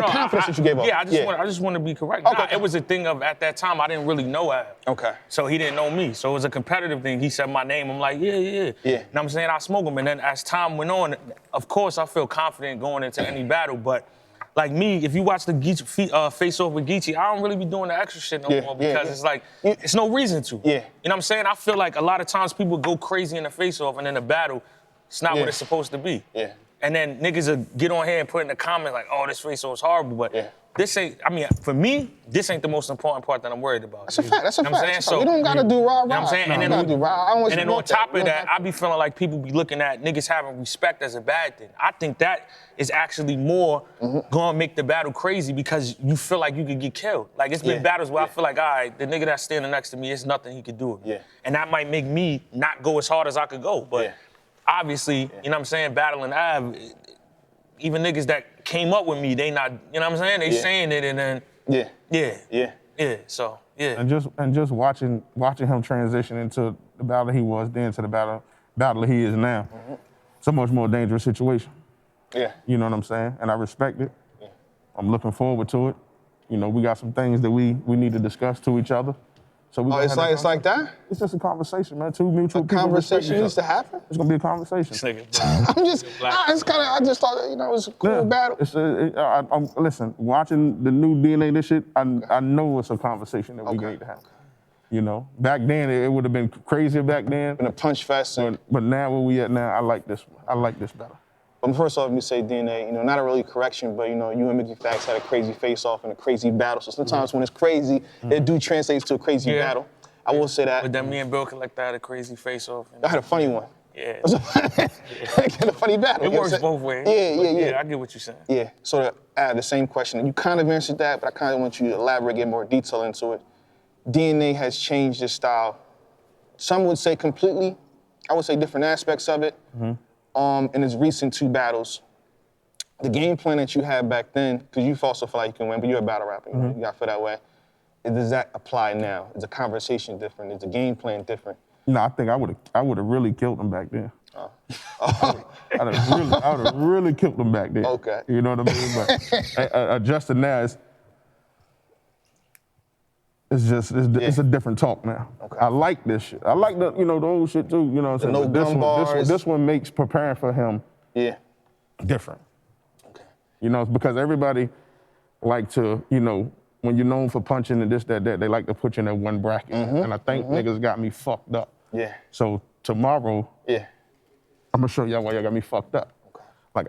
confidence that you gave up. Yeah, I just want to be correct. Okay. Nah, it was a thing of, at that time, I didn't really know Av. Okay. So he didn't know me. So it was a competitive thing. He said my name. I'm like, yeah. You know what I'm saying? I smoke him. And then as time went on, of course, I feel confident going into any battle. But like me, if you watch the Face-Off with Geechee, I don't really be doing the extra shit no more, because it's like, it's no reason to. Yeah. You know what I'm saying? I feel like a lot of times people go crazy in the Face-Off, and then the battle, it's not what it's supposed to be. Yeah. And then niggas will get on here and put in the comments like, oh, this Face-Off's horrible. But this ain't, I mean, for me, this ain't the most important part that I'm worried about. That's a fact. That's a You know what I'm fact. saying? We don't gotta do rah-rah. You know what I'm saying? No, And we then, gotta do rah-rah. I always and then on want that. top We of don't that, have I be feeling like people be looking at niggas having respect as a bad thing. I think that is actually more gonna make the battle crazy because you feel like you could get killed. Like it's been battles where I feel like, all right, the nigga that's standing next to me, it's nothing he could do with me. Yeah. And that might make me not go as hard as I could go. But obviously, you know what I'm saying, battling Av, even niggas that came up with me, they not, you know what I'm saying? They saying it and then, so, yeah. And just watching him transition into the battle he was then to the battle he is now. It's a much more dangerous situation. Yeah. You know what I'm saying? And I respect it. Yeah. I'm looking forward to it. You know, we got some things that we need to discuss to each other. So we it's like that? It's just a conversation, man. Two mutual people. Conversation needs to happen? It's gonna be a conversation. I just thought, you know, it was a cool battle. Listen, watching the new DNA, this shit, I know it's a conversation that we need to have. You know, back then it would have been crazier back then. Been a punch fest. But now where we at now, I like this one. I like this battle. But first off, let me say DNA, you know, not a really correction, but you know, you and Mickey Fax had a crazy face-off and a crazy battle. So sometimes when it's crazy, it do translates to a crazy battle. I will say that. But then me and Bill collected had a crazy face-off. I had a funny one. Yeah. Had a funny battle. It works both ways. Yeah. I get what you're saying. Yeah. So I have the same question. You kind of answered that, but I kind of want you to elaborate, get more detail into it. DNA has changed its style. Some would say completely. I would say different aspects of it. In his recent two battles, the game plan that you had back then, because you also feel like you can win, but you're a battle rapper, you got to feel that way. Does that apply now? Is the conversation different? Is the game plan different? No, I think I would have really killed him back then. I would have really killed him back then. Okay. You know what I mean? But adjusting now, it's a different talk now. Okay. I like this shit. I like the old shit too. You know what I'm saying? No this one makes preparing for him different. Okay. You know, because everybody like to, you know, when you're known for punching and this, that, they like to put you in that one bracket. And I think niggas got me fucked up. Yeah. So tomorrow, I'm gonna show y'all why y'all got me fucked up. Okay. Like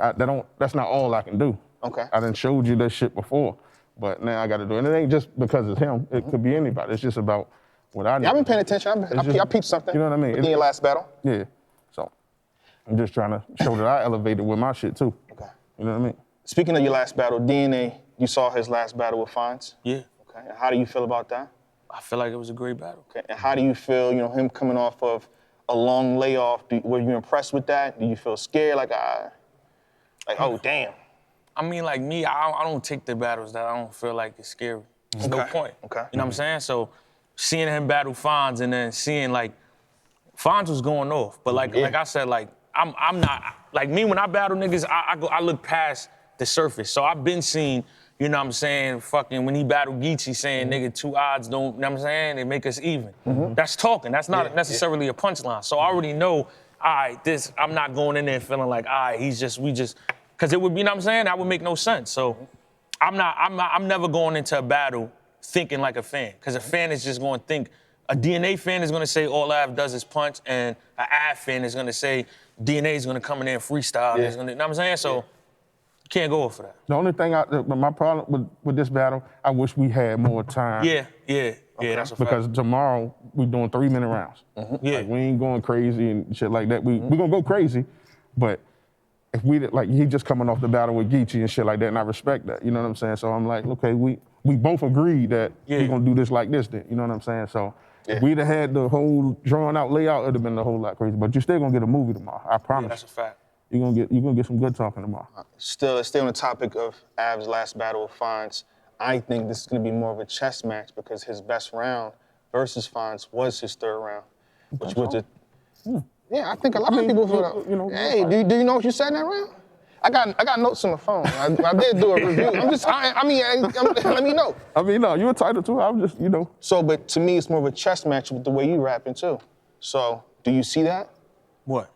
that's not all I can do. Okay. I done showed you that shit before. But now I got to do it. And it ain't just because it's him. It could be anybody. It's just about what I need. Yeah, I've been paying attention. I peeped something. You know what I mean? In your last battle. Yeah. So I'm just trying to show that I elevated with my shit too. Okay. You know what I mean? Speaking of your last battle, DNA, you saw his last battle with Fonz? Yeah. Okay. And how do you feel about that? I feel like it was a great battle. Okay. And how do you feel, you know, him coming off of a long layoff? Were you impressed with that? Do you feel scared? Like oh, damn. I mean, like me, I don't take the battles that I don't feel like it's scary. There's no point. Okay. You know what I'm saying? So seeing him battle Fonz and then seeing like Fonz was going off, but like I said, like I'm not like me when I battle niggas, I look past the surface. So I've been seeing, you know what I'm saying, fucking when he battled Geechee saying nigga 2 odds don't, you know what I'm saying, they make us even. That's talking. That's not necessarily a punchline. So I already know, all right, I'm not going in there feeling like, all right, we just. Because it would, you know what I'm saying? That would make no sense. So I'm never going into a battle thinking like a fan. Because a fan is just going to think, a DNA fan is going to say all Av does is punch, and an Av fan is going to say DNA is going to come in there and freestyle. You know what I'm saying? So you can't go for that. The only thing, my problem with this battle, I wish we had more time. Yeah, that's a fact. Because tomorrow we doing 3-minute rounds. Like, we ain't going crazy and shit like that. We gonna go crazy, but if we he just coming off the battle with Geechee and shit like that, and I respect that, you know what I'm saying? So I'm like, okay, we both agreed that we gonna do this like this then, you know what I'm saying? So if we'd have had the whole drawn out layout, it'd have been a whole lot crazy. But you're still gonna get a movie tomorrow, I promise. Yeah, that's a fact. You're gonna get some good talking tomorrow. Still on the topic of Av's last battle with Fonz, I think this is gonna be more of a chess match because his best round versus Fonz was his third round, which was a. Yeah, I think a lot of people feel that. You know, hey, do you know what you said in that round? I got notes on the phone. I did do a review. Let me know. I mean, no, you're entitled to. I'm just, you know. So, but to me, it's more of a chess match with the way you rapping too. So, do you see that? What?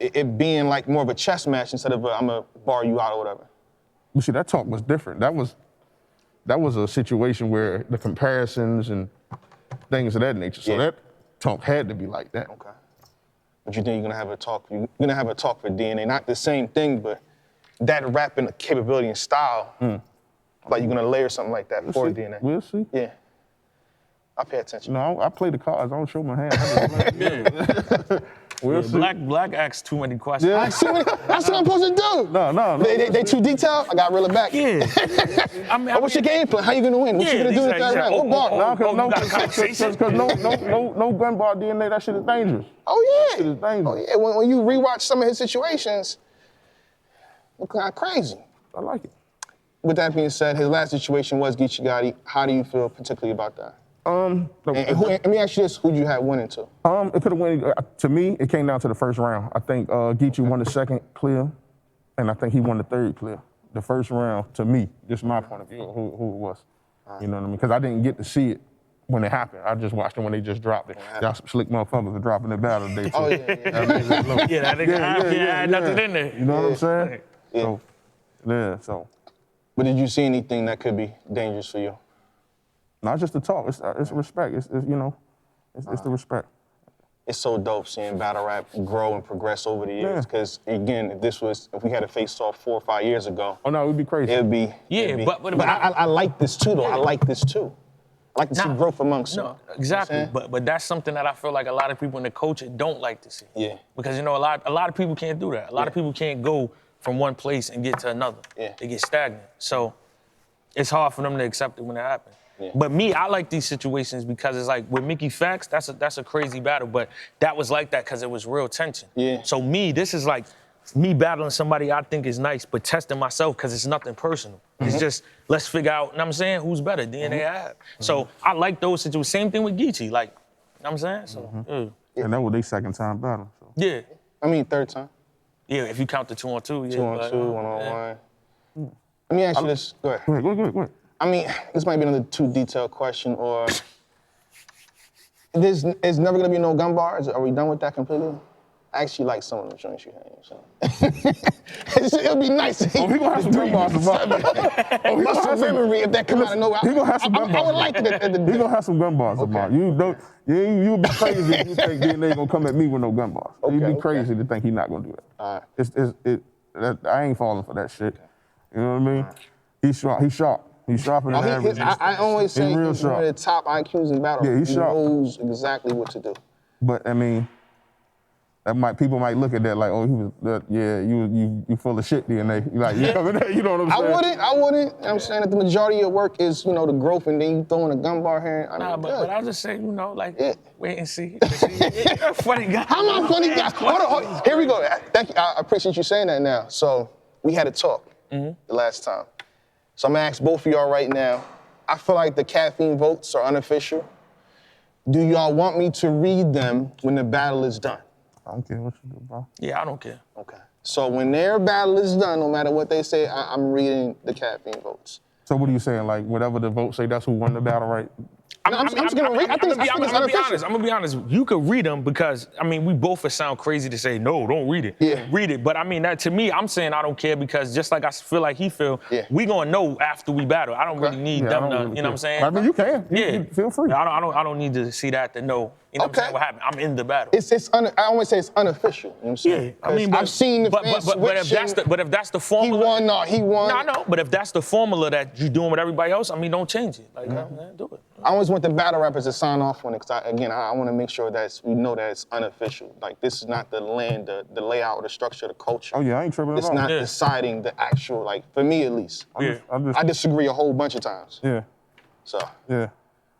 It being like more of a chess match instead of I'm gonna bar you out or whatever. You see, that talk was different. That was a situation where the comparisons and things of that nature. So that talk had to be like that. Okay. But you think you're gonna have a talk? You're gonna have a talk for DNA, not the same thing, but that rapping capability and style. Like you're gonna layer something like that for DNA. We'll see. Yeah. I pay attention. No, I play the cards. I don't show my hand. I just play. We'll see. Black asks too many questions. Yeah. That's what I'm supposed to do. No. They too detailed. I got to reel it back. Yeah. What's your game plan? How you gonna win? What you gonna do in the third round? What bar? Because no gun bar DNA. That shit is dangerous. Oh yeah. That shit is dangerous. Oh yeah. When you rewatch some of his situations, look kind of crazy. I like it. With that being said, his last situation was Geechee Gotti. How do you feel particularly about that? Let me ask you this: who'd you have winning to? It could have won. To me, it came down to the first round. I think Geechee won the second clear, and I think he won the third clear. The first round, to me, just my point of view, who it was. You know what I mean? Because I didn't get to see it when it happened. I just watched it when they just dropped it. Y'all some slick motherfuckers are dropping the battle today too. Oh yeah. That nigga had nothing in there. You know what I'm saying? Yeah. So. But did you see anything that could be dangerous for you? Not just the talk. It's respect. It's the respect. It's so dope seeing battle rap grow and progress over the years. Because again, if we had a face-off 4 or 5 years ago. Oh no, it would be crazy. It'd be. But I like this too, though. I like this too. I like to see growth amongst them. Exactly. But that's something that I feel like a lot of people in the culture don't like to see. Yeah. Because a lot of people can't do that. A lot of people can't go from one place and get to another. Yeah. They get stagnant. So it's hard for them to accept it when it happens. Yeah. But me, I like these situations because it's like with Mickey Fax, that's a crazy battle, but that was like that because it was real tension. Yeah. So this is like me battling somebody I think is nice, but testing myself because it's nothing personal. It's just, let's figure out, you know what I'm saying, who's better, DNA I have. So I like those situations. Same thing with Geechee, like, you know what I'm saying? So, And that was their second time battle. So. Yeah. I mean, third time. Yeah, if you count the 2-on-2, yeah. 2-on-2, 1-on-1. Let me ask you this. Go ahead. Go ahead. I mean, this might be another too detailed question, or there's never gonna be no gun bars. Are we done with that completely? I actually like some of them joints you had. So. It'll be nice. He gonna have some gun bars tomorrow. Muscle memory if that come out of nowhere. He gonna have some gun bars. I would like it at the He gonna have some gun bars tomorrow. You would be crazy if you think DNA gonna come at me with no gun bars. You'd be crazy to think he's not gonna do that. All right. I ain't falling for that shit. You know what I mean? He's sharp. He's sharper than average. I always say he's one of the top IQs in battle. Yeah, he's sharp. He knows exactly what to do. But I mean, people might look at that like, oh, you full of shit, DNA. Like, you coming there, you know what I'm saying? I wouldn't. I'm saying that the majority of your work is, the growth, and then you throwing a gun bar here. But I'll just say, wait and see. Funny guy. How am I funny guy? Hold on. Here we go. Thank you. I appreciate you saying that now. So we had a talk the last time. So I'm gonna ask both of y'all right now. I feel like the caffeine votes are unofficial. Do y'all want me to read them when the battle is done? I don't care what you do, bro. Yeah, I don't care. Okay. So when their battle is done, no matter what they say, I'm reading the caffeine votes. So what are you saying? Like, whatever the votes say, that's who won the battle, right? I'm gonna be honest. You could read them because we both sound crazy to say no, don't read it. Yeah. Read it. But that to me, I'm saying I don't care because just like I feel like he feel, we gonna know after we battle. I don't really need them to, you know what I'm saying? I mean, you can. You feel free. I don't need to see that to know. You know what I'm saying? What happened? I'm in the battle. I always say it's unofficial. You know what I'm saying? Yeah. I've seen the fans but if that's the formula, he won. No, I know. But if that's the formula that you're doing with everybody else, don't change it. Like, do it. I always want the battle rappers to sign off on it because I want to make sure that we know that it's unofficial. Like, this is not the the layout or the structure of the culture. Oh yeah, I ain't tripping at all. It's not deciding the actual, like, for me at least. I disagree a whole bunch of times. Yeah. So. Yeah.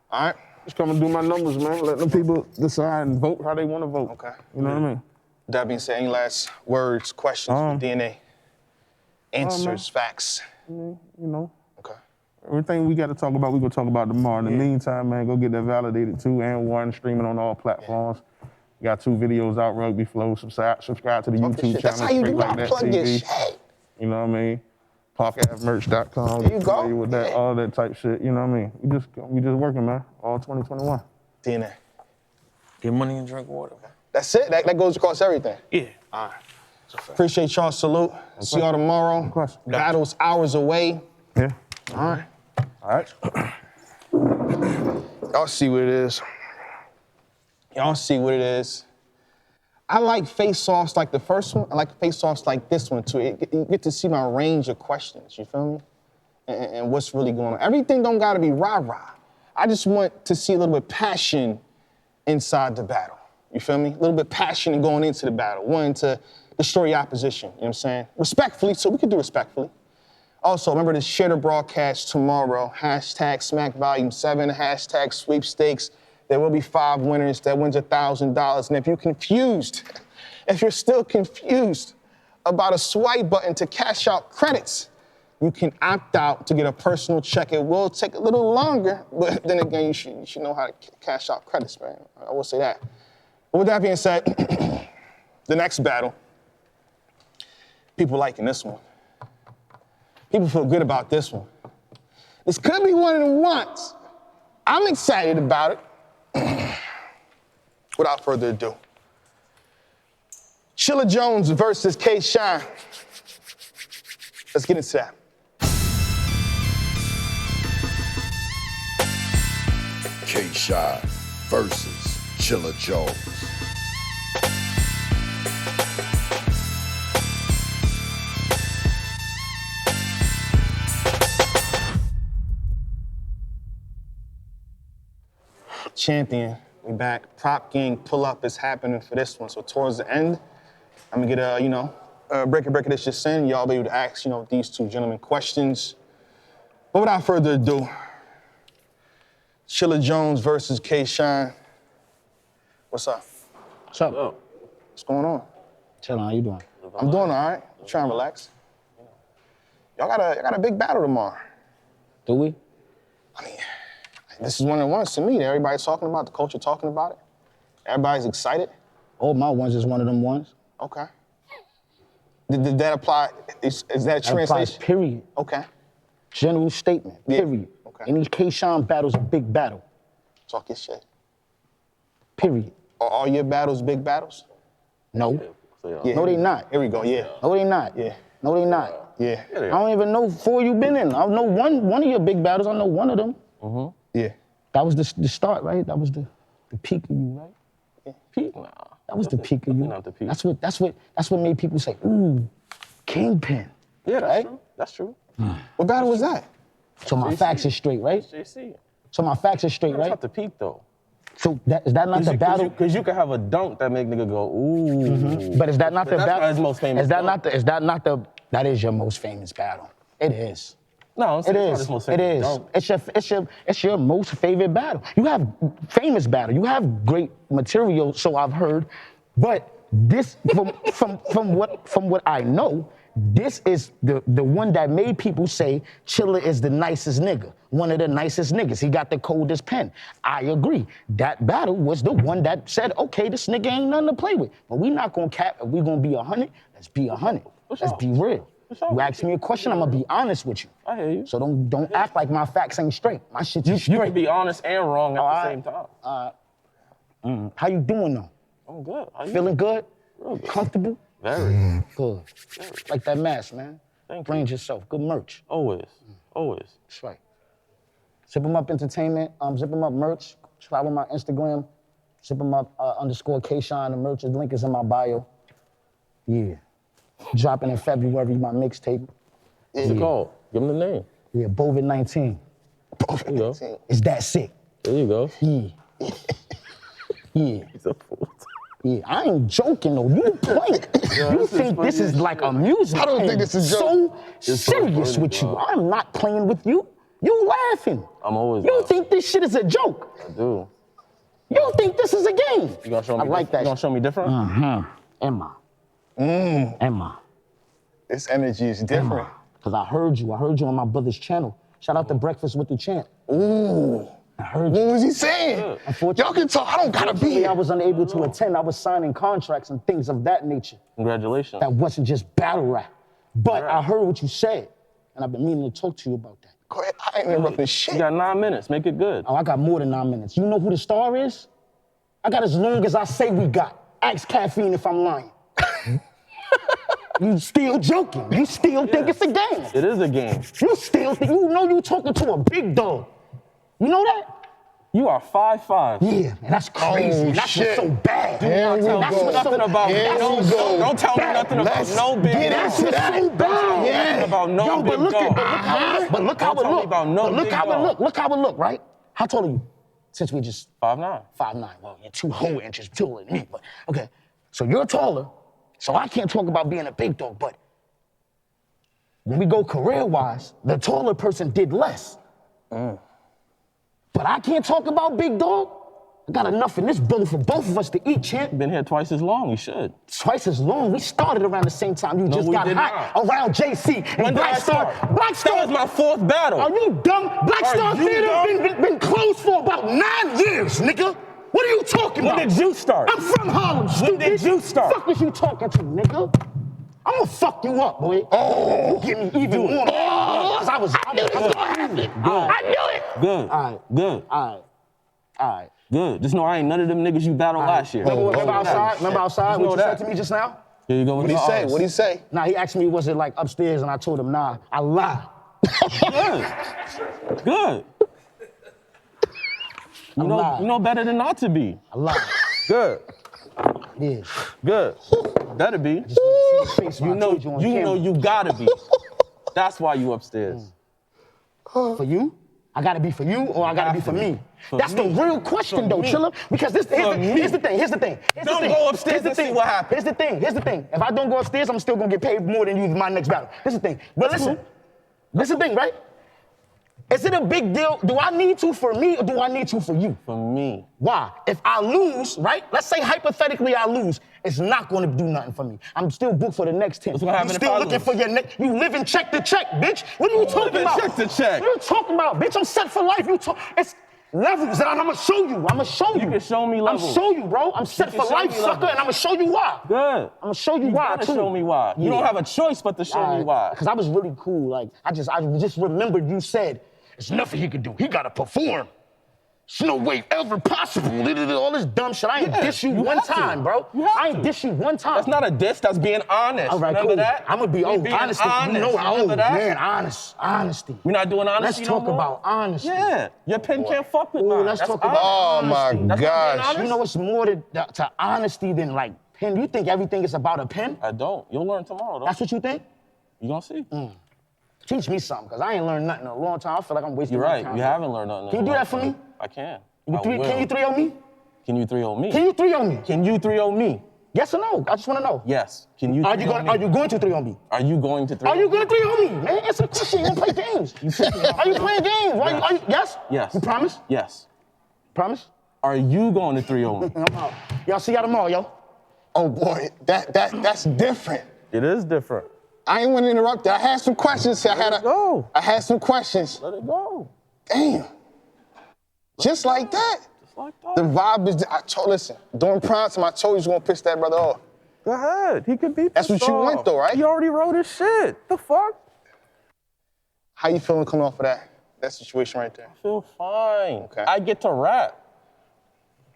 All right. Just come and do my numbers, man. Let them people decide and vote how they want to vote. Okay. You know what I mean? That being said, any last words, questions for DNA? Answers, facts? You know. Okay. Everything we got to talk about, we're going to talk about tomorrow. In the meantime, man, go get that validated 2 and 1, streaming on all platforms. We got 2 videos out, Rugby Flow. Subscribe to the YouTube channel. That's how you do like that plug your shit. You know what I mean? PopAveMerch.com. There you go. With that, all that type shit. You know what I mean? We just working, man. All 2021. DNA. Get money and drink water. That's it. That goes across everything. Yeah. All right. Appreciate y'all. Salute. See y'all tomorrow. Battle's hours away. Yeah. All right. All right. Y'all see what it is. Y'all see what it is. I like face-offs like the first one. I like face-offs like this one too. You get to see my range of questions, you feel me? and what's really going on. Everything don't gotta be rah-rah. I just want to see a little bit of passion inside the battle. You feel me? A little bit of passion in going into the battle, wanting to destroy your opposition, you know what I'm saying? Respectfully, so we can do respectfully. Also, remember to share the broadcast tomorrow. Hashtag Smack Volume 7, hashtag sweepstakes. There will be 5 winners. That wins $1,000. And if you're confused, if you're still confused about a swipe button to cash out credits, you can opt out to get a personal check. It will take a little longer, but then again, you should know how to cash out credits, man. I will say that. But with that being said, the next battle, people liking this one. People feel good about this one. This could be one of the ones. I'm excited about it. Without further ado, Chilla Jones versus K Shine. Let's get into that. K Shine versus Chilla Jones. Champion, we back. Prop Gang pull-up is happening for this one. So towards the end, I'm gonna get a breaker that's just in. Y'all be able to ask, these two gentlemen questions. But without further ado, Chilla Jones versus K Shine. What's up? What's up? What's going on? Chilla, how you doing? I'm doing all right. I'm trying to relax. Y'all got a big battle tomorrow. Do we? I mean, this is one of the ones to me that everybody's talking about, the culture talking about it. Everybody's excited. All my ones is one of them ones. Okay. Did that apply? Is that a That applies, translation? period. Okay. General statement, period. Okay. Any K-Shine battle's a big battle. Talk your shit. Period. Are all your battles big battles? No. Yeah. No, they not. Here we go, yeah. No, they not. Yeah. No, they not. Yeah. I don't even know 4 you been in. I know one of your big battles. I know one of them. Mm-hmm. Yeah. That was the start, right? That was the peak of you, right? Yeah. Peak. Nah, that was the peak of you. Not the peak. That's what made people say, ooh, Kingpin. Yeah, that's right? true. That's true. What battle was that? So my facts are straight, right? JC. So my facts are straight, That's right? not the peak though. So is that not the battle? Because you can have a dunk that make nigga go ooh. Mm-hmm. But is that not the that's battle? not his most famous. That is your most famous battle. It is. No, It is. It is. It's your most favorite battle. You have famous battle. You have great material, so I've heard. But this, from what I know, this is the one that made people say Chilla is the nicest nigga, one of the nicest niggas. He got the coldest pen. I agree. That battle was the one that said, okay, this nigga ain't nothing to play with. But we not gonna cap. If we gonna be 100, let's be 100. Let's be real. You ask me a question, I'm gonna be honest with you. I hear you. So don't act like my facts ain't straight. My shit's straight. You can be honest and wrong at the same time. How you doing though? I'm good. How you Feeling good? Real good. Comfortable? Very. Good. Like that mask, man. Thank Brand yourself. Good merch. Always. Always. That's right. Zip 'em up entertainment. Zip 'em up merch. Follow my Instagram. Zip 'em up _ K-Shine. The merch link is in my bio. Yeah. Dropping in February, my mixtape. What's it called? Give him the name. Yeah, Bovid-19. Bovid-19. It's that sick. There you go. Yeah. Yeah. He's a fool. Yeah, I ain't joking though. You playing. You think this is like a music? I don't think this is a joke. So serious with you. I'm not playing with you. You laughing. I'm always You laughing. think this shit is a joke. I do. You think this is a game. You gonna show me I like that. You gonna show me different? Emma. Mm. Emma. This energy is different. Because I heard you on my brother's channel. Shout out to Breakfast with the Champ. Ooh. I heard you. What was he saying? Y'all can talk. I don't gotta be here. I was unable to attend. I was signing contracts and things of that nature. Congratulations. That wasn't just battle rap. But I heard what you said, and I've been meaning to talk to you about that. Go ahead. I ain't interrupting shit. You got 9 minutes. Make it good. Oh, I got more than 9 minutes. You know who the star is? I got as long as I say we got. Ask Caffeine if I'm lying. You still joking. You still think it's a game. It is a game. You still think, you know you talking to a big dog. You know that? You are 5'5". Yeah, and that's crazy. Oh, that's shit. what's so bad. That's what's nothing about Don't tell me nothing about no big dog. That's what's so bad. Yeah. About no big dog. But look how it look. Look how it look, right? How tall are you? Since we just 5'9". 5'9". Well, you're 2 whole inches taller than me, but okay. So you're taller. So I can't talk about being a big dog, but when we go career-wise, the taller person did less. But I can't talk about big dog. I got enough in this bowl for both of us to eat, champ. Been here twice as long, you should. Twice as long? We started around the same time. You just got hot around JC. And When did I start? That was my 4th battle. Are you dumb? Black Star Theater been closed for about 9 years, nigga. What are you talking about? When did you start? I'm from Harlem, stupid. When did you start? Fuck was you talking to, nigga? I'm gonna fuck you up, boy. Oh, you get me even more. Cause I knew it. Good. All right. Good. All right. Good. Just know I ain't none of them niggas you battled last year. Remember outside? What you said to me just now? Here you go with What'd he say? Nah, he asked me, was it like upstairs? And I told him, nah, I lied. Good. You know better than not to be. I lied. Good. Yeah. Good. Better be. You know you gotta be. That's why you upstairs. For you? I gotta be for you or I gotta be for me? That's the real question though, Chilla. Because here's the thing. Don't go upstairs and see what happens. Here's the thing. If I don't go upstairs, I'm still gonna get paid more than you in my next battle. This is the thing. But listen, this is the thing, right? Is it a big deal? Do I need to for me or do I need to for you? For me. Why? If I lose, right? Let's say hypothetically I lose, it's not gonna do nothing for me. I'm still booked for the next 10. What's gonna happen you if still I looking lose? for your next. You living check to check, bitch. What are you talking about? Check to check. What are you talking about, bitch? I'm set for life. It's levels that I'm gonna show you. You can show me levels. I'm show you, bro. I'm set for life, sucker, and I'm gonna show you why. Good. I'm gonna show you why, gotta too. show me why. You don't have a choice but to show me why. Because I was really cool. Like, I just remembered you said, there's nothing he can do. He gotta perform. There's no way ever possible. All this dumb shit. I ain't diss you one time, bro. I ain't diss you one time. That's not a diss, that's being honest. All right, Remember cool. that? I'm gonna be honest. You know, man, honesty. We're not doing honesty Let's talk about honesty. Yeah, your pen can't fuck with mine. Let's talk about honesty. my gosh. You know, it's more to honesty than like pen. You think everything is about a pen? I don't. You'll learn tomorrow, though. That's what you think? You gonna see. Teach me something, because I ain't learned nothing in a long time. I feel like I'm wasting You're my right. time. You haven't learned nothing. Can you do that for me? I can. Can you 3-0 me? Can you 3-0 me? Can you 3-0 me? Can you 3-0 me? Yes or no? I just want to know. Yes. Can you? Are you going to 3-0 me? Are you going to 3-0? Are you going to 3-0 me? Man, answer the question. You don't play games. Are you playing games? Yes. Yes. You promise? Yes. Promise? Are you going to 3-0 me? I'm out. Y'all see y'all tomorrow, yo. Oh boy, that's different. It is different. I ain't want to interrupt that. I had some questions. I had some questions. Let it go. Damn. Just like that. The vibe is. Listen. During prime time, I told you was gonna piss that brother off. Go ahead. He could be. That's what you want, though, right? He already wrote his shit. The fuck? How you feeling coming off of that situation right there? I feel fine. Okay. I get to rap.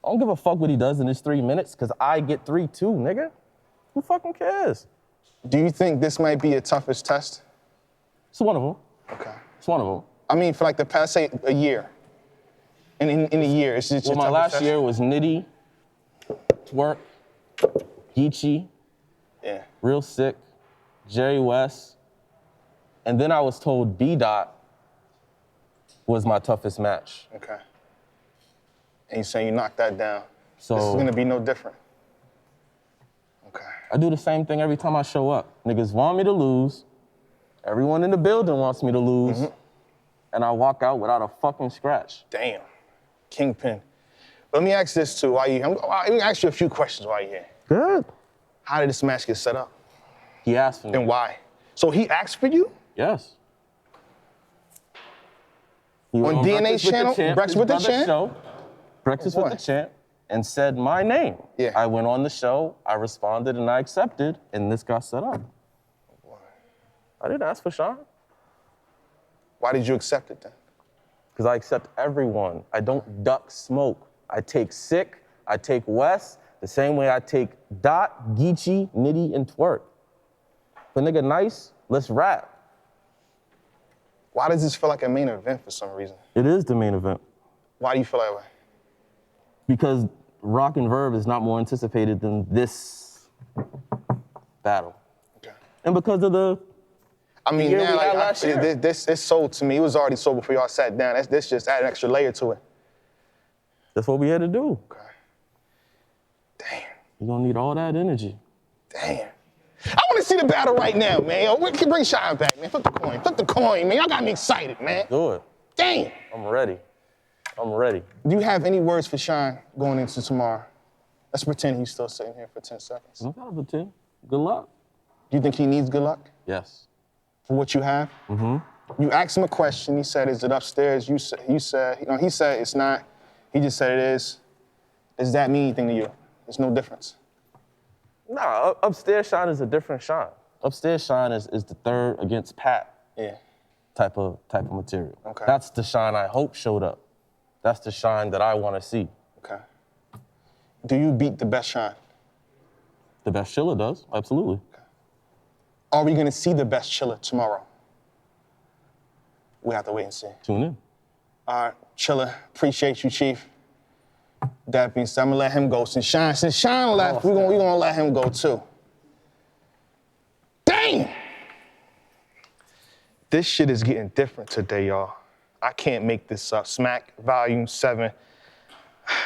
I don't give a fuck what he does in his 3 minutes, because I get 3 too, nigga. Who fucking cares? Do you think this might be your toughest test? It's one of them. Okay. It's one of them. I mean, for like the past, say, a year. In a year, it's just your my toughest last test? year was Nitty, Twork, Geechee, Real Sick, Jerry West, and then I was told B-Dot was my toughest match. Okay. And you're saying you knocked that down. So this is gonna be no different. Okay. I do the same thing every time I show up. Niggas want me to lose. Everyone in the building wants me to lose. And I walk out without a fucking scratch. Damn. Kingpin. Let me ask this too. Let me ask you a few questions while you're here. Good. How did this match get set up? He asked for me. And why? So he asked for you? Yes. On DNA's channel? Breakfast with the Champ? Breakfast with the Champ, and said my name. Yeah. I went on the show, I responded, and I accepted, and this got set up. I didn't ask for Sean. Why did you accept it then? Because I accept everyone. I don't duck smoke. I take Sick, I take Wes, the same way I take Dot, Geechee, Nitty, and Twork. If a nigga nice, let's rap. Why does this feel like a main event for some reason? It is the main event. Why do you feel that way? Because Roc and Verb is not more anticipated than this battle. Okay. And because of the year we had last year. This is sold to me. It was already sold before y'all sat down. This just add an extra layer to it. That's what we had to do. Okay. Damn. You're gonna need all that energy. Damn. I want to see the battle right now, man. Yo, we can bring Shine back, man. Flip the coin. Flip the coin, man. Y'all got me excited, man. Do it. Damn. I'm ready. I'm ready. Do you have any words for Shine going into tomorrow? Let's pretend he's still sitting here for 10 seconds. No gotta pretend. Good luck. Do you think he needs good luck? Yes. For what you have? Mm-hmm. You asked him a question. He said, "Is it upstairs?" You said, he said it's not. He just said it is. Does that mean anything to you? There's no difference. Nah, upstairs Shine is a different Shine. Upstairs Shine is the third against Pat. Yeah. Type of material. Okay. That's the Shine I hope showed up. That's the Shine that I want to see. Okay. Do you beat the best Shine? The best Chilla does, absolutely. Okay. Are we gonna see the best Chilla tomorrow? We have to wait and see. Tune in. All right, Chilla, appreciate you, Chief. That being said, I'm gonna let him go. Since Shine left, we're gonna let him go too. Dang! This shit is getting different today, y'all. I can't make this up. Smack Volume 7.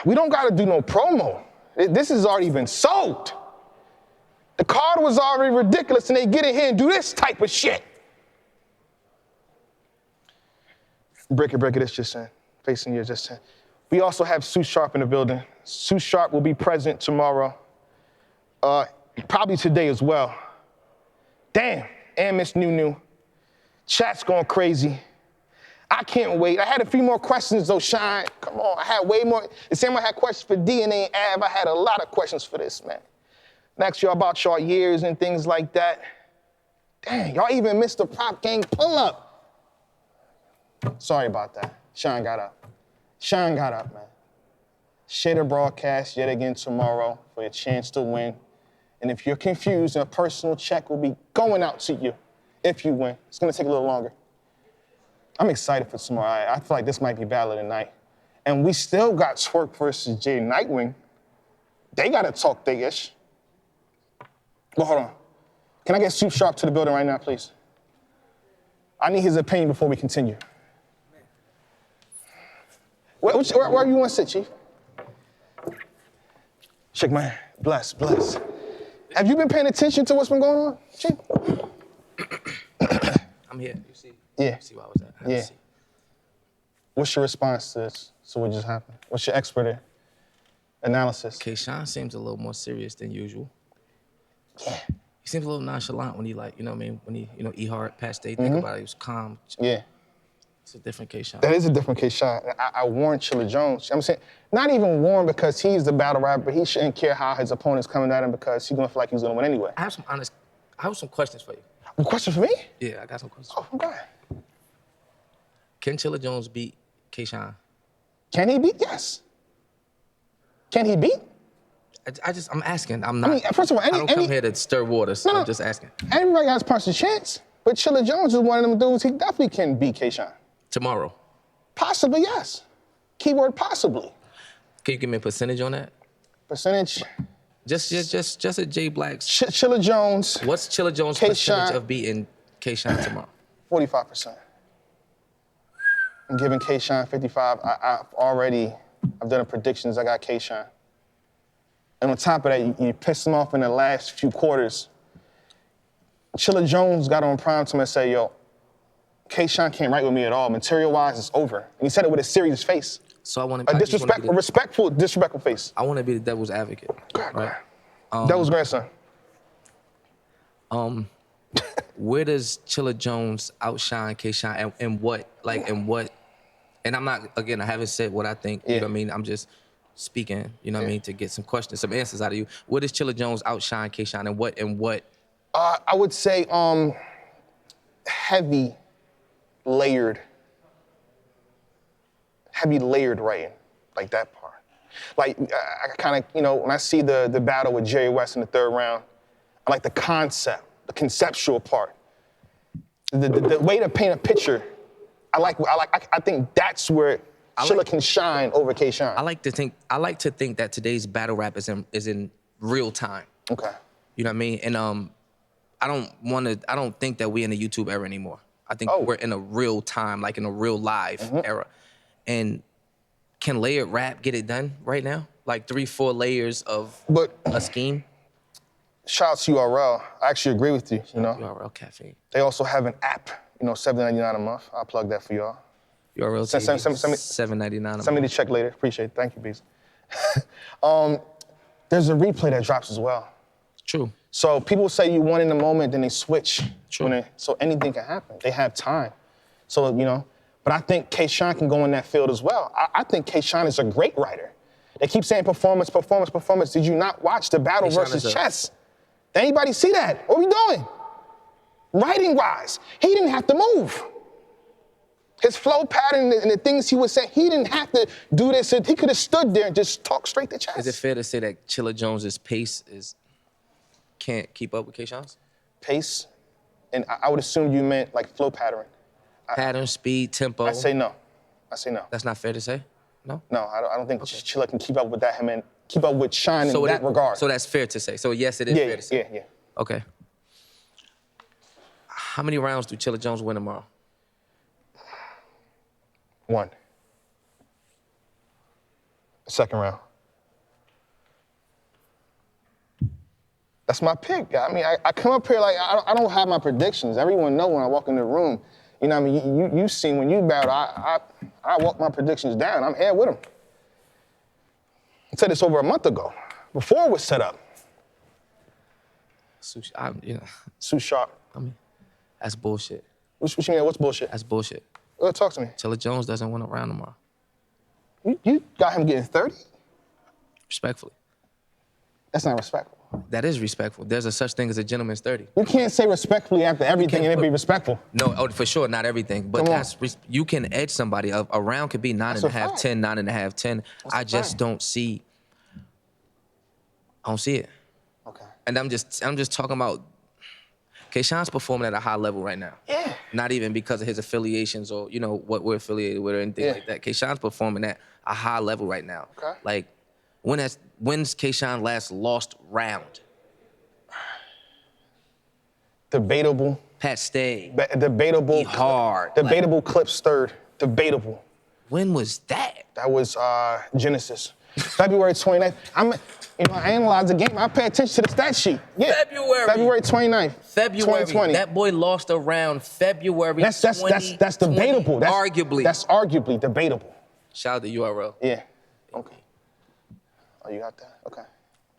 We don't gotta do no promo. This has already been sold. The card was already ridiculous, and they get in here and do this type of shit. Break it, it's just in. Facing you, just in. We also have Sue Sharp in the building. Sue Sharp will be present tomorrow. Probably today as well. Damn, and Miss New. Chat's going crazy. I can't wait. I had a few more questions though, Shine. Come on, I had way more. The same I had questions for DNA and Av. I had a lot of questions for this, man. Next y'all about y'all years and things like that. Dang, y'all even missed the Prop Gang pull-up. Sorry about that. Shine got up. Shine got up, man. Share the broadcast yet again tomorrow for a chance to win. And if you're confused, a personal check will be going out to you if you win. It's gonna take a little longer. I'm excited for tomorrow. I feel like this might be battle of the night. And we still got Twork versus Nitewing. They gotta talk their ish. Well, hold on. Can I get Sue Sharp to the building right now, please? I need his opinion before we continue. Where you want to sit, Chief? Shake my hand. Bless. Have you been paying attention to what's been going on, Chief? I'm here. You see? Yeah. You see where I was at? Yeah. What's your response to this? So what just happened? What's your expert analysis? K-Shine seems a little more serious than usual. Yeah. He seems a little nonchalant when he when he, E-Hard, Pat Stay, think about it, he was calm. Yeah. It's a different K-Shine. That is a different K-Shine. I warned Chilla Jones. I'm saying, not even warned because he's the battle rapper. He shouldn't care how his opponent's coming at him because he's gonna feel like he's gonna win anyway. I have some questions for you. Questions for me? Yeah, I got some questions. Oh, okay. Can Chilla Jones beat K-Shine? Can he beat? Yes. Can he beat? I'm asking. I'm not. I mean, first of all, I don't come here to stir waters. I'm just asking. Everybody has a chance, but Chilla Jones is one of them dudes. He definitely can beat K-Shine. Tomorrow? Possibly, yes. Keyword possibly. Can you give me a percentage on that? Percentage? Just a J Black's. Chilla Jones. What's Chilla Jones' percentage of beating K-Shine tomorrow? 45%. I'm giving K-Shine 55. I've done predictions. I got K-Shine. And on top of that, you pissed him off in the last few quarters. Chilla Jones got on prime time and said, yo, K-Shine can't write with me at all. Material-wise, it's over. And he said it with a serious face. So I want to a respectful face. I want to be the devil's advocate. Right? Devil's grandson. Where does Chilla Jones outshine K-Shine and what? And I'm not, again, I haven't said what I think, you know what I mean? I'm just speaking, you know what I mean, to get some questions, some answers out of you. Where does Chilla Jones outshine K-Shine and what? I would say heavy layered writing, like that part. Like, I kind of, when I see the battle with Jerry West in the third round, I like the conceptual part. The way to paint a picture, I think that's where Chilla can shine over K-Shine. I like to think that today's battle rap is in real time. Okay. You know what I mean? And I don't think that we're in the YouTube era anymore. I think we're in a real time, like in a real live era. And can layered rap get it done right now? Like 3-4 layers of a scheme? Shout out to URL. I actually agree with you, you know. URL Cafe. They also have an app, you know, $7.99 a month. I'll plug that for y'all. Urltv, $7.99 a month. Send me the check later. Appreciate it. Thank you, Beast. There's a replay that drops as well. True. So people say you won in the moment, then they switch. True. So anything can happen. They have time. So, you know, but I think K-Shine can go in that field as well. I think K-Shine is a great writer. They keep saying performance, performance, performance. Did you not watch the battle versus chess? Did anybody see that? What are we doing? Writing-wise, he didn't have to move. His flow pattern and the things he would say, he didn't have to do this. He could have stood there and just talked straight to chess. Is it fair to say that Chilla Jones's pace can't keep up with K-Shine's? Pace? And I would assume you meant like flow pattern. Pattern, speed, tempo. I say no. I say no. That's not fair to say? No? No, I don't think Chilla can keep up with that, and keep up with Shine in that regard. So that's fair to say. So yes, it is fair to say. Yeah. Okay. How many rounds do Chilla Jones win tomorrow? 1. Second round. That's my pick. I mean, I come up here like, I don't have my predictions. Everyone know when I walk in the room. You know what I mean? You've seen when you battle, I walk my predictions down. I'm here with them. I said this over a month ago, before it was set up. Sue Sharp. I mean, that's bullshit. What you mean, what's bullshit? That's bullshit. Talk to me. Chilla Jones doesn't win a round tomorrow. You got him getting 30? Respectfully. That's not respectful. That is respectful. There's a such thing as a gentleman's 30. You can't say respectfully after everything and it be respectful. No, for sure, not everything. But you can edge somebody. A round could be 9.5, 10, 9.5, 10. I just don't see. I don't see it. Okay. And I'm just talking about K-Shine's performing at a high level right now. Yeah. Not even because of his affiliations or, you know, what we're affiliated with or anything like that. K-Shine's performing at a high level right now. Okay. Like, when's K-Shine last lost round? Debatable. Pat Stay. Debatable. Hard. Debatable clips third. Debatable. When was that? That was Genesis. February 29th. I analyze the game. I pay attention to the stat sheet. Yeah. February 29th. February 2020. That boy lost a round February. That's debatable. Arguably. That's arguably debatable. Shout out to URL. Yeah. Okay. Oh, you got that? Okay.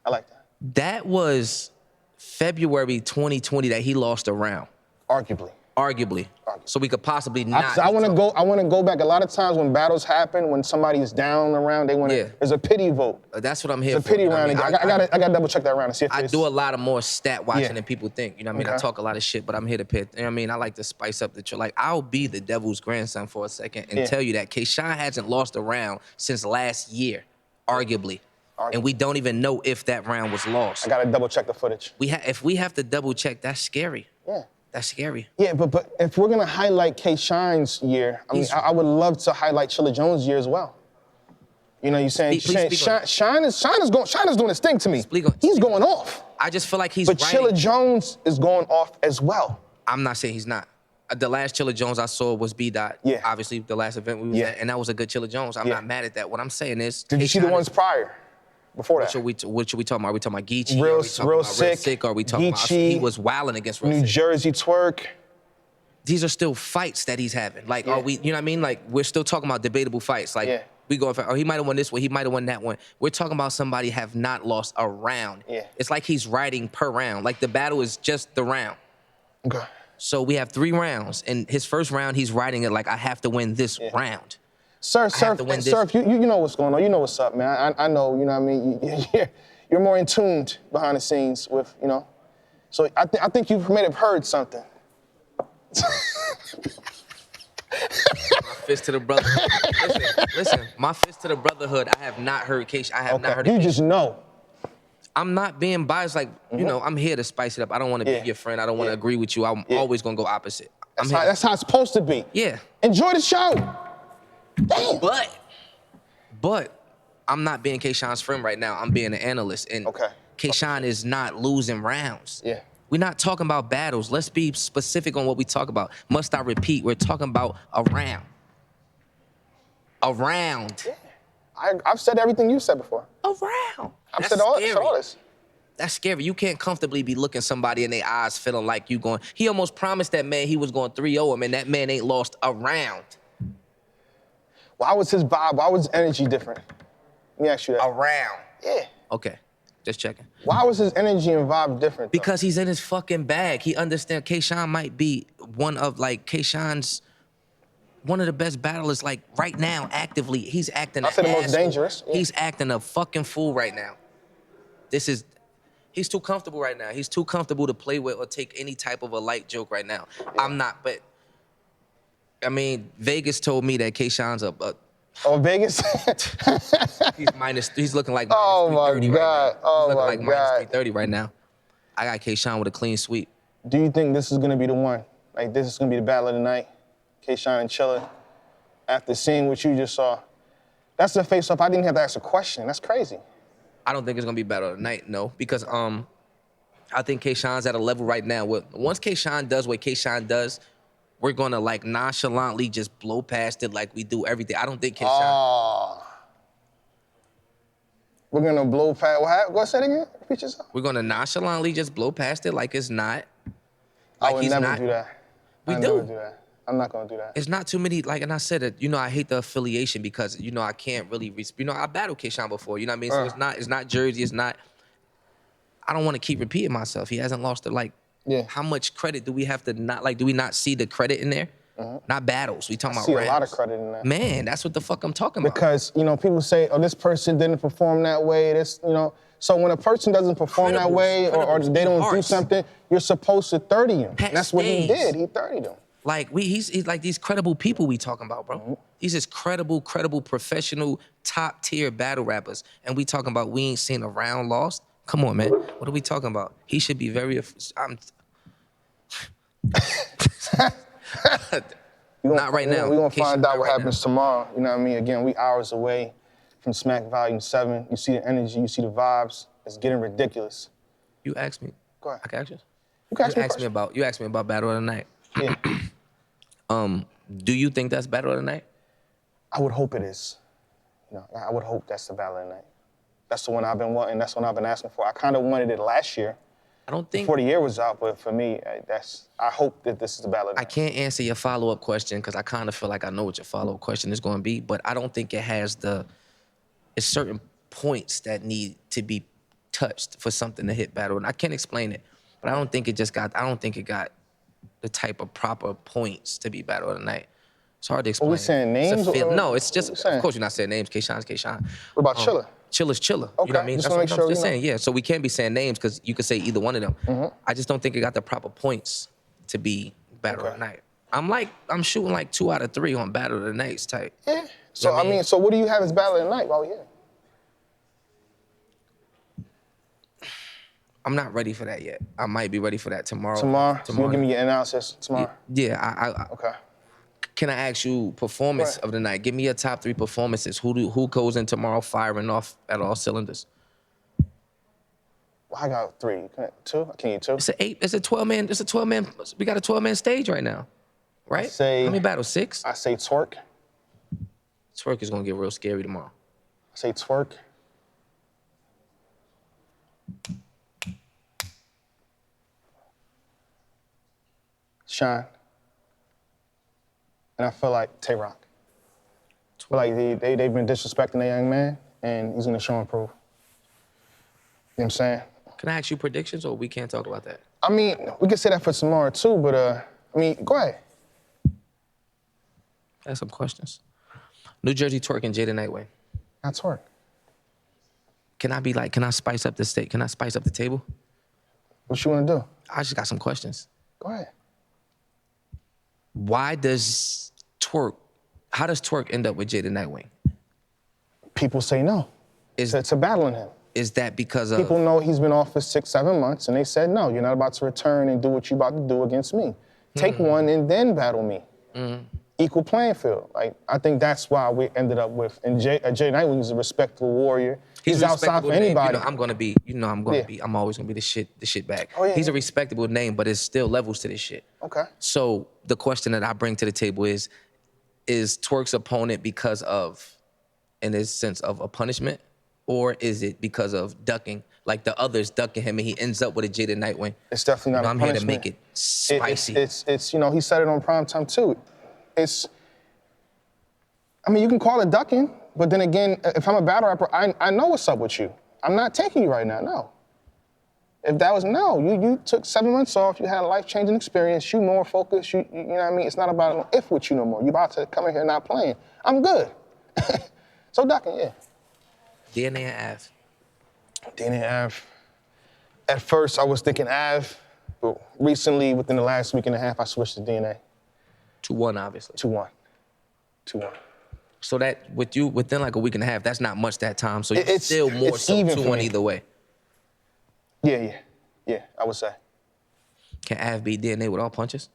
I like that. That was February 2020 that he lost a round. Arguably. So we could possibly not. I want to go back. A lot of times when battles happen, when somebody is down around, they want to. There's a pity vote. That's what I'm here for. It's a pity round. I gotta double check that round and see if I do a lot of more stat watching than people think. You know what I mean? Okay. I talk a lot of shit, but I'm here to pit. You know what I mean? I like to spice up the show. Like, I'll be the devil's grandson for a second and tell you that K-Shine hasn't lost a round since last year, arguably. And we don't even know if that round was lost. I gotta double check the footage. If we have to double check, that's scary. Yeah. That's scary. Yeah, but if we're gonna highlight K-Shine's year, I would love to highlight Chilla Jones' year as well. You know, you're saying Shine is doing his thing to me. He's going off. I just feel like he's. But Chilla Jones is going off as well. I'm not saying he's not. The last Chilla Jones I saw was B. Yeah. Obviously, the last event we was at, and that was a good Chilla Jones. I'm not mad at that. What I'm saying is, did you see the ones prior? Before that. What should we talk about? Are we talking about Geechee? Real sick. Or are we talking about he was wilding against Real New Jersey Twork. These are still fights that he's having. Like, are we, you know what I mean? Like, we're still talking about debatable fights. Like, we go, he might have won this one, he might have won that one. We're talking about somebody have not lost a round. Yeah. It's like he's riding per round. Like, the battle is just the round. Okay. So we have 3 rounds. And his first round, he's riding it like, I have to win this round. Surf, you know what's going on. You know what's up, man. I know, you know what I mean? You're more in tuned behind the scenes with, you know. So I think you may have heard something. My fist to the brotherhood. Listen, my fist to the brotherhood. I have not heard K-Shine. I have not heard it. You just know. I'm not being biased. Like, you know, I'm here to spice it up. I don't want to be your friend. I don't want to agree with you. I'm always going to go opposite. That's how it's supposed to be. Yeah. Enjoy the show. Damn. But But I'm not being K-Shon's friend right now. I'm being an analyst. And K-Shon is not losing rounds. Yeah. We're not talking about battles. Let's be specific on what we talk about. Must I repeat? We're talking about a round. A round. Yeah. I've said everything you said before. A round. I've said all this. That's scary. You can't comfortably be looking somebody in their eyes feeling like you going. He almost promised that man he was going 3-0 him, and that man ain't lost a round. Why was his vibe, why was his energy different? Let me ask you that. A round. Yeah. Okay, just checking. Why was his energy and vibe different? Because he's in his fucking bag. He understands K-Shon might be one of K-Shon's one of the best battlers like right now actively. He's acting I said the most dangerous. Yeah. He's acting a fucking fool right now. He's too comfortable right now. He's too comfortable to play with or take any type of a light joke right now. Yeah. I'm not, but I mean, Vegas told me that K-Shon's a Vegas? He's looking like minus 330 God. right now. Oh he's looking my like God. minus 330 right now. I got K-Shon with a clean sweep. Do you think this is gonna be the one? Like this is gonna be the battle of the night? K-Shon and Chilla? After seeing what you just saw. That's the face-off. I didn't have to ask a question. That's crazy. I don't think it's gonna be battle of the night, no. Because I think K-Shon's at a level right now where once K-Shon does what K-Shon does, we're gonna like nonchalantly just blow past it like we do everything. I don't think K-Shon. We're gonna blow past, what's that again? Repeat yourself. We're gonna nonchalantly just blow past it like it's not. I would never do that. We do. Never do that. I'm not gonna do that. It's not too many, like, and I said it, I hate the affiliation because, I can't really, I battled K-Shon before, you know what I mean? So it's not Jerzey, it's not, I don't want to keep repeating myself. He hasn't lost it, like, how much credit do we have to not, like, do we not see the credit in there? Not battles, we talking about see rounds. a lot of credit in that. Man, that's what the fuck I'm talking about. Because, people say, oh, this person didn't perform that way, so when a person doesn't perform that way or they don't do something, you're supposed to 30 him. And that's what he did, he 30'd him. Like he's like these credible people we talking about, bro. These is credible, professional, top tier battle rappers, and we talking about we ain't seen a round lost. Come on, man. What are we talking about? He should be very. Not right now. We're gonna find out what happens tomorrow. You know what I mean? Again, we hours away from Smack Volume 7. You see the energy, you see the vibes. It's getting ridiculous. You asked me. Go ahead. I can ask you. You asked me about battle of the night. Yeah. Do you think that's battle of the night? I would hope it is. I would hope that's the battle of the night. That's the one I've been wanting. That's the one I've been asking for. I kind of wanted it last year. I don't think before the year was out, but for me, I hope that this is the battle of the night. I can't answer your follow-up question because I kind of feel like I know what your follow-up question is going to be, but I don't think it has it's certain points that need to be touched for something to hit battle. And I can't explain it, but I don't think it got the type of proper points to be battle of the night. It's hard to explain. Are we saying names? No, it's just, of course you're not saying names. K-Shon's K-Shon. What about Chilla? Chilla's Chilla. Okay, You know what I mean? just That's wanna what make I'm sure just saying. Yeah, so we can't be saying names because you could say either one of them. I just don't think it got the proper points to be battle of the night. I'm shooting like 2 out of 3 on battle of the nights type. Yeah. So I mean, so what do you have as battle of the night while we're here? I'm not ready for that yet. I might be ready for that tomorrow. Tomorrow? So you'll give me your analysis tomorrow? Yeah, Okay. Can I ask you performance of the night? Give me your top 3 performances. Who goes in tomorrow firing off at all cylinders? Well, I got 3. 2? Can you 2? It's a 12-man. It's a 12-man. We got a 12-man stage right now, right? How many battles? 6? I say Twork. Twork is gonna get real scary tomorrow. I say Twork. Shine. And I feel like Tay Roc. I feel like they've been disrespecting the young man, and he's gonna show and prove. You know what I'm saying? Can I ask you predictions, or we can't talk about that? I mean, we can say that for tomorrow too, but I mean, go ahead. I have some questions. New Jerzey Twork and Jada Nitewing. Not Twork. Can I spice up the state? Can I spice up the table? What you wanna do? I just got some questions. Go ahead. How does Twork end up with Jada Nitewing? People say no. It's a battling him. Is that because of... People know he's been off for 6-7 months, and they said, no, you're not about to return and do what you're about to do against me. Take one and then battle me. equal playing field. Like, I think that's why we ended up with, and Jay Nitewing is a respectable warrior. He's outside for anybody. I'm gonna be, I'm always gonna be the shit back. Oh, yeah, He's a respectable name, but there's still levels to this shit. Okay. So the question that I bring to the table is Twork's opponent because of, in this sense of a punishment, or is it because of ducking? Like the others ducking him and he ends up with a Jada Nitewing. It's definitely not a I'm punishment. here to make it spicy. It's he said it on primetime too. You can call it ducking, but then again, if I'm a battle rapper, I know what's up with you. I'm not taking you right now, no. If that was you took 7 months off, you had a life-changing experience, you more focused, you know what I mean? It's not about an if with you no more. You about to come in here not playing. I'm good. So ducking, yeah. DNA and Av. DNA and Av. At first, I was thinking Av, but recently, within the last week and a half, I switched to DNA. 2-1, obviously. 2-1. So that, with you, within like a week and a half, that's not much that time, so It's still more so even 2-1 either way. Yeah, I would say. Can Av beat DNA with all punches?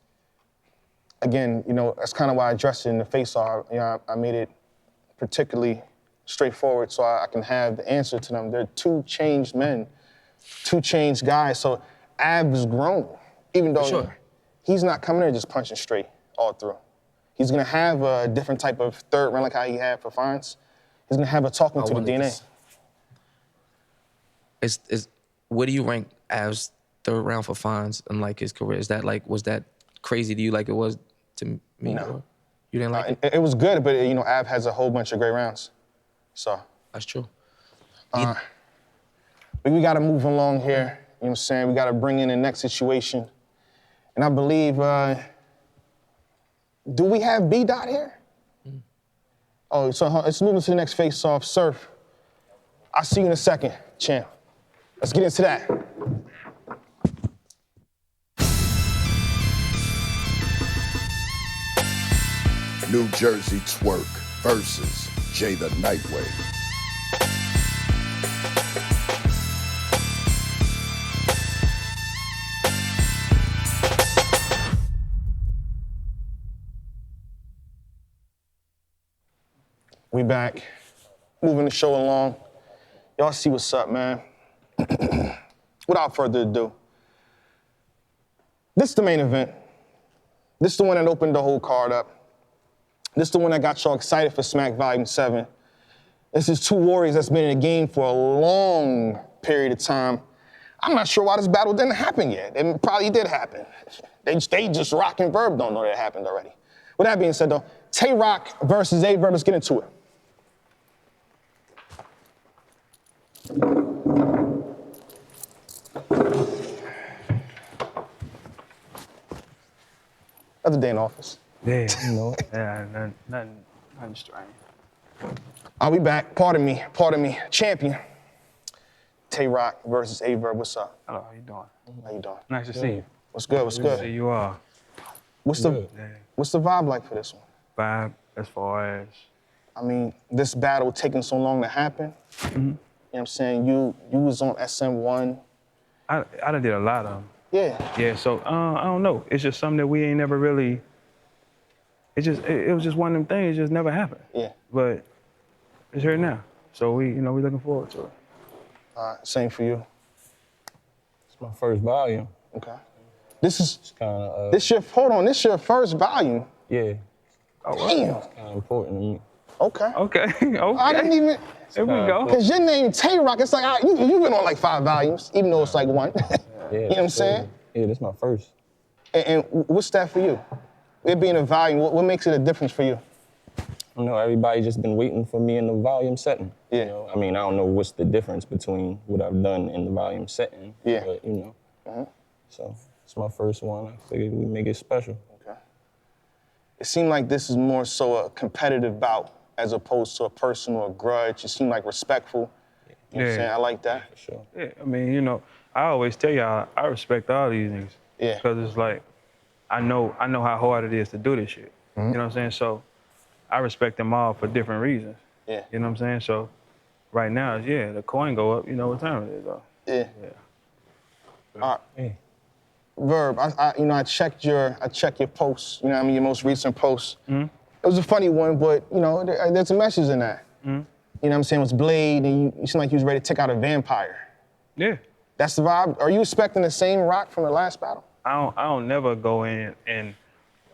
Again, that's kind of why I addressed it in the face-off. I made it particularly straightforward so I can have the answer to them. They're two changed men, two changed guys. So Av is grown, even though he's not coming there just punching straight all through. He's gonna have a different type of third round like how he had for Fines. He's gonna have a talking to the DNA. Where do you rank Av's third round for Fines in like his career? Is that like, was that crazy to you like it was to me? No. You didn't like it? It was good, but Av has a whole bunch of great rounds. So. That's true. We gotta move along here. You know what I'm saying? We gotta bring in the next situation. And I believe, do we have B Dot here? Oh, so let's move into the next face-off. Surf. I'll see you in a second, champ. Let's get into that. New Jersey Twork versus Jay the Nitewing. We back, moving the show along. Y'all see what's up, man. Without further ado, this is the main event. This is the one that opened the whole card up. This is the one that got y'all excited for Smack Volume 7. This is two warriors that's been in the game for a long period of time. I'm not sure why this battle didn't happen yet. It probably did happen. They just Roc and Verb don't know that it happened already. With that being said, though, Tay Roc versus Aye Verb, let's get into it. Other day in office. Yeah, nothing strange. I'll be back. Pardon me. Champion. Tay Roc versus Aye Verb. What's up? Hello, how you doing? How you doing? Nice to see you. What's good? Good to see you all. What's the vibe like for this one? Vibe as far as? This battle taking so long to happen. You know what I'm saying? You was on SM1. I done did a lot of them. Yeah. Yeah, so I don't know. It's just something that we ain't never really, it was just one of them things, it just never happened. Yeah. But it's here now. So we looking forward to it. All right, same for you. It's my first volume. Okay. This is kind of. This your first volume. Yeah. Oh, damn. It's kind of important to me. Okay. Okay. I didn't even. Here we go. Cause your name Tay Roc, it's like you've been on like 5 volumes, even though it's like 1. Yeah, you know what I'm saying? Yeah, this is my first. And what's that for you? It being a volume, what makes it a difference for you? Everybody just been waiting for me in the volume setting. Yeah. I don't know what's the difference between what I've done in the volume setting. Yeah. But, so it's my first one. I figured we make it special. Okay. It seemed like this is more so a competitive bout as opposed to a personal grudge. You seem like respectful. You know what I'm saying? I like that. For sure. Yeah, I always tell y'all, I respect all these niggas. Yeah. Because it's like, I know how hard it is to do this shit. You know what I'm saying? So I respect them all for different reasons. Yeah. You know what I'm saying? So right now, the coin go up, you know what time it is though. Yeah. Yeah. All right. Verb, I checked your posts. You know what I mean, your most recent post. Mm-hmm. It was a funny one, but you know, there's a message in that. Mm-hmm. You know what I'm saying? It was Blade, and you seem like you was ready to take out a vampire. Yeah. That's the vibe. Are you expecting the same Roc from the last battle? I don't never go in and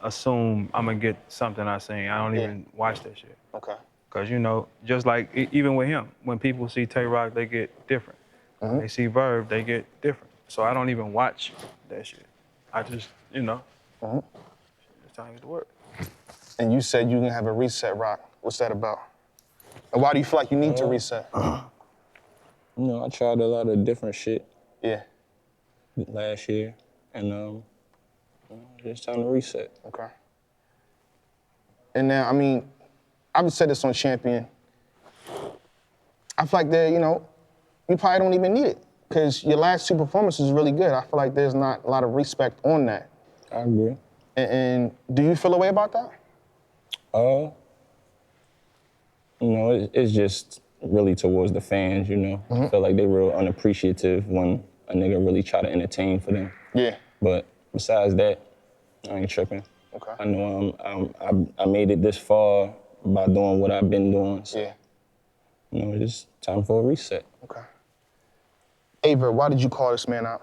assume I'm gonna get something I seen. I don't even watch that shit. Okay. Cause you know, just like even with him, when people see Tay Roc, they get different. Mm-hmm. They see Verb, they get different. So I don't even watch that shit. I just, you know, it's time to get to work. And you said you're gonna have a reset, Roc. What's that about? And why do you feel like you need to reset? You know, I tried a lot of different shit. Yeah. Last year, and it's time to reset. Okay. And now, I mean, I've said this on Champion. I feel like you probably don't even need it because your last two performances is really good. I feel like there's not a lot of respect on that. I agree. And do you feel a way about that? You know, it's just really towards the fans, you know. I feel like they real unappreciative when a nigga really try to entertain for them. Yeah. But besides that, I ain't tripping. Okay. I know I made it this far by doing what I've been doing. So, Yeah. you know, it's just time for a reset. Okay. Aye Verb, why did you call this man out?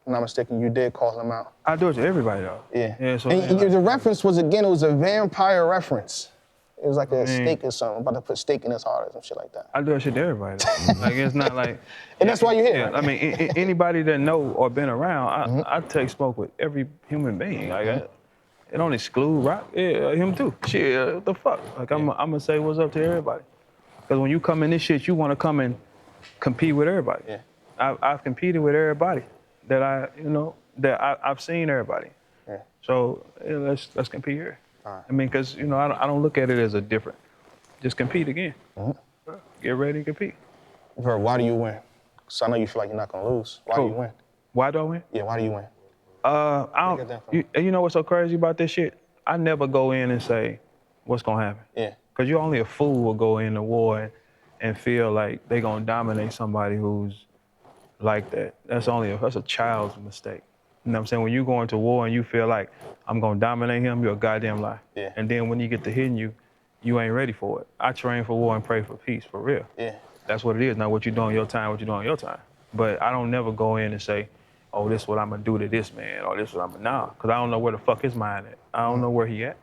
If I'm not mistaken, you did call him out. I do it to everybody though. Yeah. So And the reference was, again, it was a vampire reference. It was like a steak or something. I'm about to put steak in his heart or some shit like that. I do that shit to everybody though. Like it's not like. And that's why you're here. Yeah, I mean, anybody that know or been around, I take smoke with every human being. Like it don't exclude Roc. Yeah, him too. Shit, what the fuck? Like I'm gonna say what's up to everybody. Because when you come in this shit, you want to come and compete with everybody. Yeah. I've competed with everybody that I've seen everybody. Yeah. So let's compete here. All right. I mean, because you know I don't look at it as a different. Just compete again. Get ready to compete. Verb, why do you win? So I know you feel like you're not gonna lose. Why do you win? Why do I win? Yeah, why do you win? You know what's so crazy about this shit? I never go in and say what's gonna happen. Yeah. Cause you're only a fool will go into war and feel like they gonna dominate somebody who's like that. That's a child's mistake. You know what I'm saying? When you go into war and you feel like I'm gonna dominate him, you're a goddamn lie. Yeah. And then when you get to hitting you, you ain't ready for it. I train for war and pray for peace, for real. Yeah. That's what it is. Now what you do on your time, what you do on your time. But I don't never go in and say, oh, this is what I'm gonna do to this man, or this is what I'm gonna, nah. Cause I don't know where the fuck his mind at. I don't know where he at.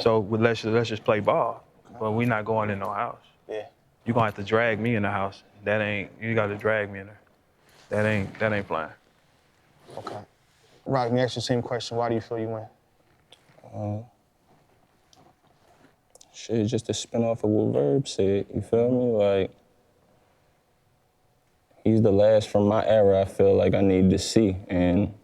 So let's just play ball. But we not going in no house. Yeah. You gonna have to drag me in the house. You gotta drag me in there. That ain't flying. Okay. Roc, let me ask you the same question. Why do you feel you win? Shit, just to spin off of what Verb said, you feel me? Like, he's the last from my era I feel like I need to see, and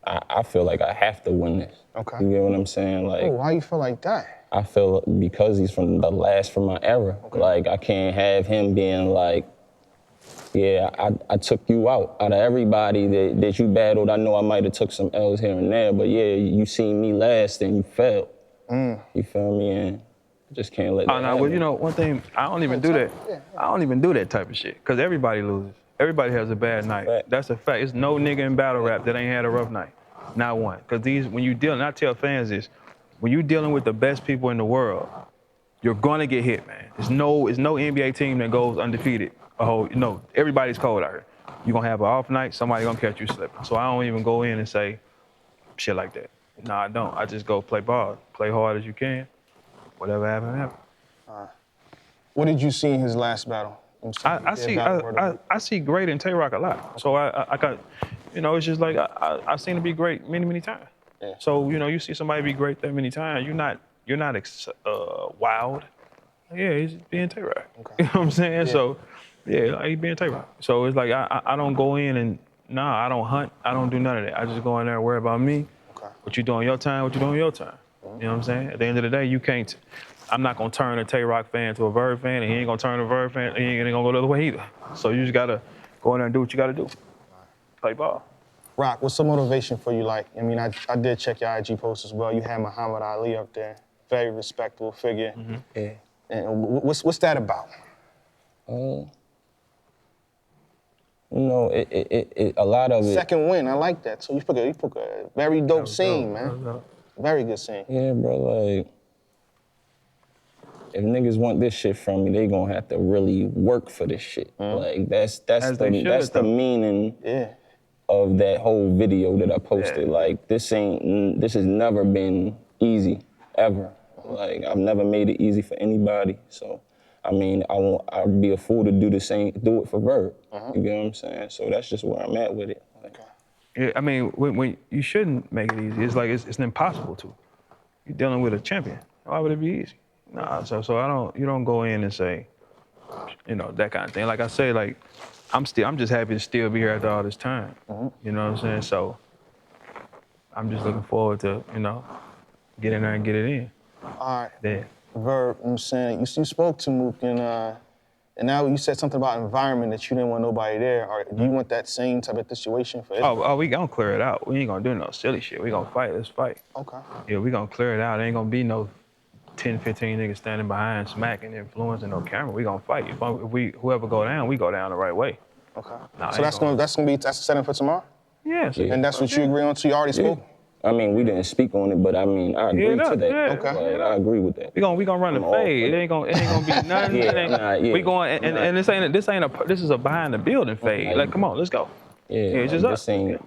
I feel like I have to win this. Okay. You get what I'm saying? Like, Why you feel like that? I feel because he's from the last from my era. Okay. Like, I can't have him being like, yeah, I took you out. Out of everybody that you battled, I know I might have took some L's here and there, but yeah, you seen me last and you failed. You feel me? And I just can't let that happen. Well, you know, one thing, I don't even do that. I don't even do that type of shit, because everybody loses. Everybody has a bad night. Right. That's a fact. It's no nigga in battle rap that ain't had a rough night. Not one. Because when you dealing, I tell fans this, when you dealing with the best people in the world, you're gonna get hit, man. There's no NBA team that goes undefeated. Everybody's cold out here. You're gonna have an off night, somebody gonna catch you slipping. So I don't even go in and say shit like that. No, I don't. I just go play ball. Play hard as you can. Whatever happen, happen. What did you see in his last battle? I see great in Tay Roc a lot. So I got, it's just like I seen him be great many times. Yeah. So you see somebody be great that many times, you're not wild. Yeah, he's being Tay Roc. Okay. You know what I'm saying? Yeah. So yeah, he's being Tay Roc. So it's like I don't go in and I don't hunt. I don't do none of that. I just go in there and worry about me. Okay. What you doing your time? What you doing your time? You know what I'm saying? At the end of the day, you can't. I'm not gonna turn a Tay Roc fan to a Verb fan, and he ain't gonna turn a Verb fan, and he ain't gonna go the other way either. So you just gotta go in there and do what you gotta do. Play ball. Roc, what's the motivation for you like? I mean, I did check your IG post as well. You had Muhammad Ali up there. Very respectable figure. Mm-hmm. Yeah. And what's that about? You You know, a lot of it. Second win, I like that. So you put a very dope scene, man. Very good scene. Yeah, bro, like, if niggas want this shit from me, they gonna have to really work for this shit. Like, that's the meaning of that whole video that I posted. Like, this has never been easy, ever. Like, I've never made it easy for anybody. So, I mean, I'd be a fool to do it for Verb. You get what I'm saying? So that's just where I'm at with it. Like, Yeah, I mean, when you shouldn't make it easy. It's like it's impossible to. You're dealing with a champion. Why would it be easy? Nah. So you don't go in and say, you know, that kind of thing. Like I say, like I'm just happy to still be here after all this time. You know what I'm saying? So I'm just looking forward to, you know, get in there and get it in. All right. Yeah. Verb, I'm saying, you spoke to Mook and now you said something about environment that you didn't want nobody there. Do you want that same type of situation for Israel? Oh, we gonna clear it out. We ain't gonna do no silly shit. We gonna fight. Let's fight. Okay. Yeah, we gonna clear it out. There ain't gonna be no 10, 15 niggas standing behind, smacking, influencing no camera. We gonna fight. If whoever go down, we go down the right way. Okay. Nah, So that's the setting for tomorrow? Yeah. And that's what you agree on too? You already spoke? I mean, we didn't speak on it, but I mean, I agree to that. Yeah. Okay. I agree with that. We gonna run the fade. It ain't gonna be nothing. We going and this is a behind the building fade. Like, come on, let's go. Yeah, it's like, just us.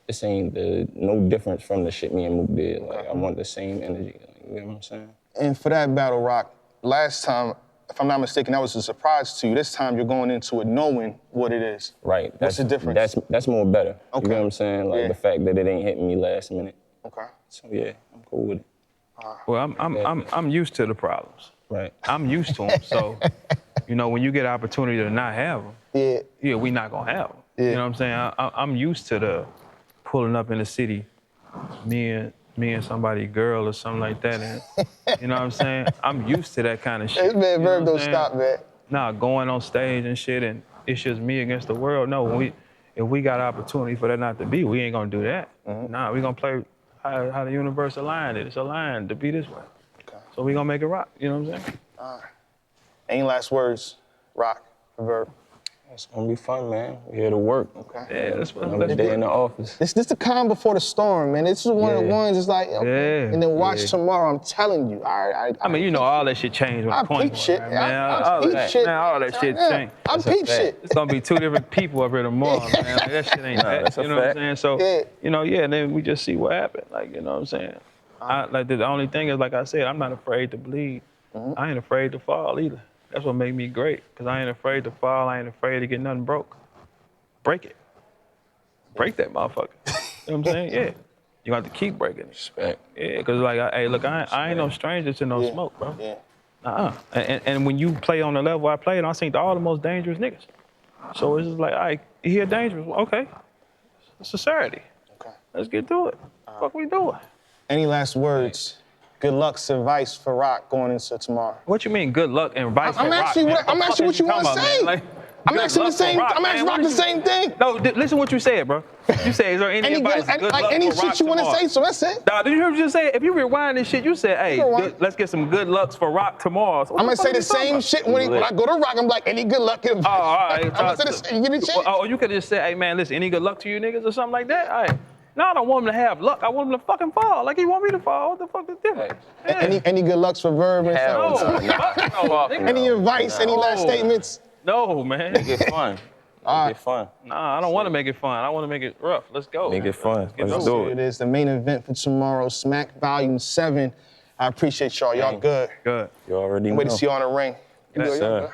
This ain't no difference from the shit me and Mook did. Like, I want the same energy. Like, you know what I'm saying? And for that battle, Roc, last time, if I'm not mistaken, that was a surprise to you. This time you're going into it knowing what it is. Right. What's the difference? That's more better. Okay. You know what I'm saying? Like, the fact that it ain't hitting me last minute. Okay. So yeah, I'm cool with it. Well, I'm used to the problems. Right. I'm used to them. So, you know, when you get an opportunity to not have them, we not gonna have them. You know what I'm saying? I'm used to the pulling up in the city, me and somebody girl or something like that, and you know what I'm saying? I'm used to that kind of shit. Hey, man, You know Verb, what don't I'm saying? stop, man. Nah, going on stage and shit, and it's just me against the world. No, if we got an opportunity for that not to be, we ain't gonna do that. Nah, we gonna play how the universe aligned it. It's aligned to be this way. Okay. So we gonna make it rock. You know what I'm saying? All right. Any last words, Roc, Verb? It's gonna be fun, man. We're here to work. Okay. Yeah, that's what Another day in the office. This the calm before the storm, man. This is one of the ones. It's like, okay. And then watch tomorrow. I'm telling you. I mean, you know, all that shit changed when I the point peep shit. was, man. I peep shit. Man, all that shit changed. I peep shit. It's gonna be two different people up here tomorrow, man. Like, that shit ain't that. that's a You know what I'm fact. saying? So, you know, and then we just see what happened. Like, you know what I'm saying? Like the only thing is, like I said, I'm not afraid to bleed. I ain't afraid to fall either. That's what made me great. Cause I ain't afraid to fall. I ain't afraid to get nothing broke. Break it. Break that motherfucker. You know what I'm saying? Yeah. You got to keep breaking it. Respect. Yeah, cause like, hey, look, I ain't no stranger to no smoke, bro. Yeah. And when you play on the level I played, I seen all the most dangerous niggas. So it's just like, all right, you here dangerous? Okay. It's a Saturday. Okay. Let's get to it. What we doing? Any last words? Good luck, advice for Roc going into tomorrow. What you mean, good luck and advice for Roc? I'm asking what you want to say. Like, I'm asking the same. I'm asking Roc the same thing. No, listen what you said, bro. You said, is there any advice? Good luck any for Roc shit you want to tomorrow? say, so that's it. Nah, did you hear what you said? If you rewind this shit, you said, hey, let's get some good lucks for Roc tomorrow. So I'm gonna say the same shit when I go to Roc. I'm like, any good luck? Oh, all right. I'm gonna say the same. You get a chance. Oh, you could just say, hey, man, listen, any good luck to you niggas or something like that? All right. No, I don't want him to have luck. I want him to fucking fall. Like he want me to fall. What the fuck is different? Any good lucks for Verb and stuff? No. Any advice? Any last statements? No, man. Make it fun. Make it fun. Nah, I don't want to make it fun. I want to make it rough. Let's go. Make it fun. Let's do it. It is the main event for tomorrow, Smack Volume 7. I appreciate y'all. Y'all good. Good. You already know. Wait to see you on the ring. Yes, sir.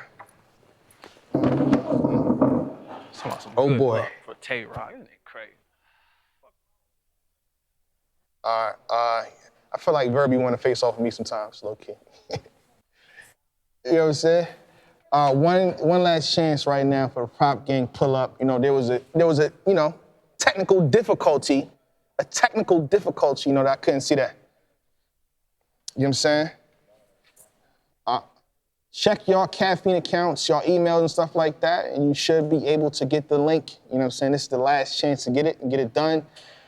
Oh boy. For Tay Roc, isn't it crazy? All right. I feel like Verb, you want to face off with me sometimes, low key. You know what I'm saying? One last chance right now for the prop gang pull up. You know, there was a technical difficulty, you know, that I couldn't see that. You know what I'm saying? Check your caffeine accounts, your emails and stuff like that, and you should be able to get the link. You know what I'm saying? This is the last chance to get it and get it done.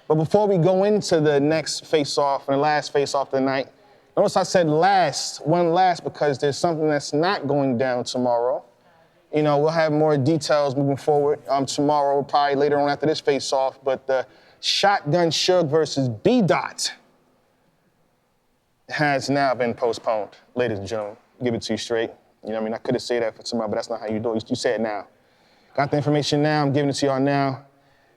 But before we go into the next face-off and the last face-off of the night, notice I said one last, because there's something that's not going down tomorrow. You know You know, we'll have more details moving forward tomorrow, probably later on after this face-off. But the Shotgun Suge versus B-Dot has now been postponed, ladies and gentlemen. Give it to you straight. You know what I mean? I could have said that for tomorrow, but that's not how you do it. You say it now. Got the information now. I'm giving it to y'all now.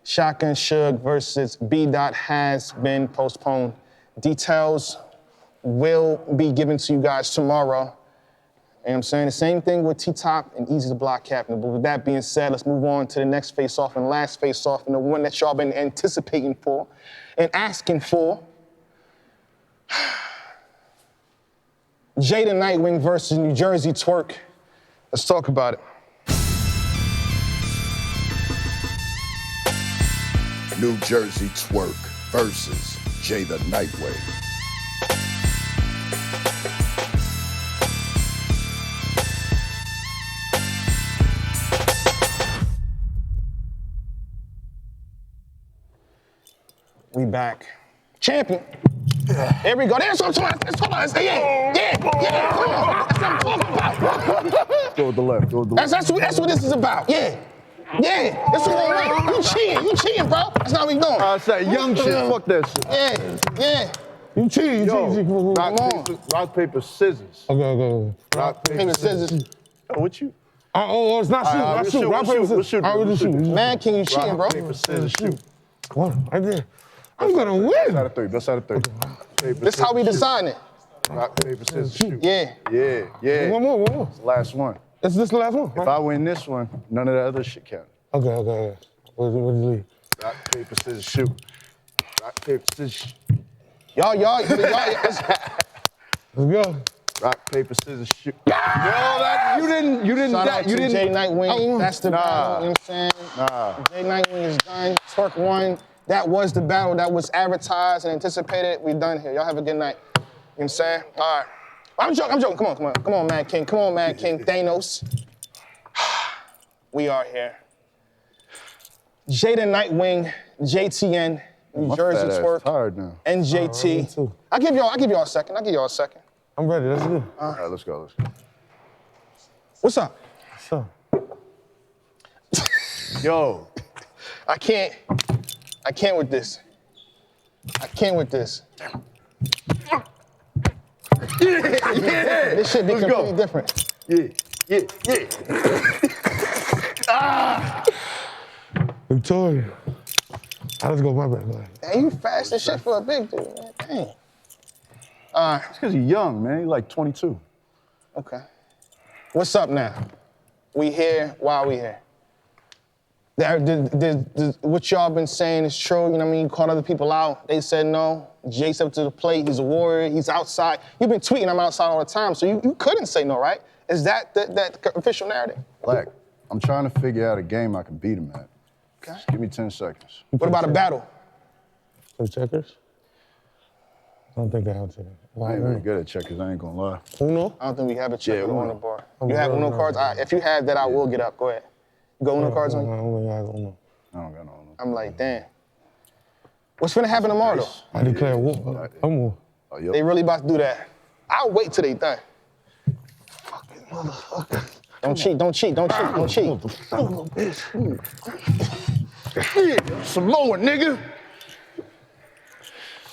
Shotgun Suge versus B-Dot has been postponed. Details will be given to you guys tomorrow. You know what I'm saying? The same thing with T-Top and Easy the Block Captain. But with that being said, let's move on to the next face-off and last face-off, and the one that y'all been anticipating for and asking for. Jada Nitewing versus New Jerzey Twork. Let's talk about it. New Jerzey Twork versus Jada Nitewing. We back. Champion. Here we go. That's what I'm talking about. Yeah. Come on. That's what I'm talking about. Go with the left. Go with the left. That's what this is about. Yeah. That's what we want. You cheating, bro. That's not what we doing. I say young shit. Fuck that shit. Yeah. You cheating. Yo, rock, paper, scissors. Okay. Rock, paper, scissors. Oh, what you? Oh, it's not shoot. Not shoot. Rock, paper, scissors. We'll shoot. Man, can you cheating, bro? Rock, paper, scissors, shoot. One, right there. I'm gonna win. Best out of three. Best out of three. Paper, this how we decide it. Rock, paper, scissors, shoot. Yeah. One more. It's the last one. Is this the last one? If I win this one, none of the other shit counts. Okay. What did you leave? Rock, paper, scissors, shoot. Rock, paper, scissors, shoot. Y'all, let's go. Rock, paper, scissors, shoot. Yo, you didn't. Shout out to Jay Nitewing. That's the battle, you know what I'm saying? Jay Nitewing is done. Twork won. That was the battle that was advertised and anticipated. We done here. Y'all have a good night. You know what I'm saying? All right. I'm joking. Come on, Mad King. Thanos. We are here. Jada Nitewing, JTN, New Jerzey Twork, NJT. I'll give y'all a second. I'm ready. Let's do it. All right, let's go. What's up? Yo. I can't with this. Yeah. This shit be completely different. Yeah. Victoria. Let's go, my bad. Man, you fast as shit for a big dude, man. Dang. It's because you're young, man. You're like 22. Okay. What's up now? We here. Why are we here? What y'all been saying is true. You know what I mean? You called other people out. They said no. Jay stepped to the plate. He's a warrior. He's outside. You've been tweeting I'm outside all the time, so you couldn't say no, right? Is that the official narrative? Black, I'm trying to figure out a game I can beat him at. Okay. Just give me 10 seconds. What about a battle? Play checkers? I don't think they have checkers. I ain't very good at checkers, I ain't gonna lie. Uno? I don't think we have a checker on the board. You have Uno Uno cards? All right, if you have that, I will get up. Go ahead. You got Uno cards on you? I don't got no Uno. I'm like, damn. What's finna happen tomorrow, though? I declare war. They really about to do that. I'll wait till they done. Fucking motherfucker. Don't cheat. Samoa, nigga.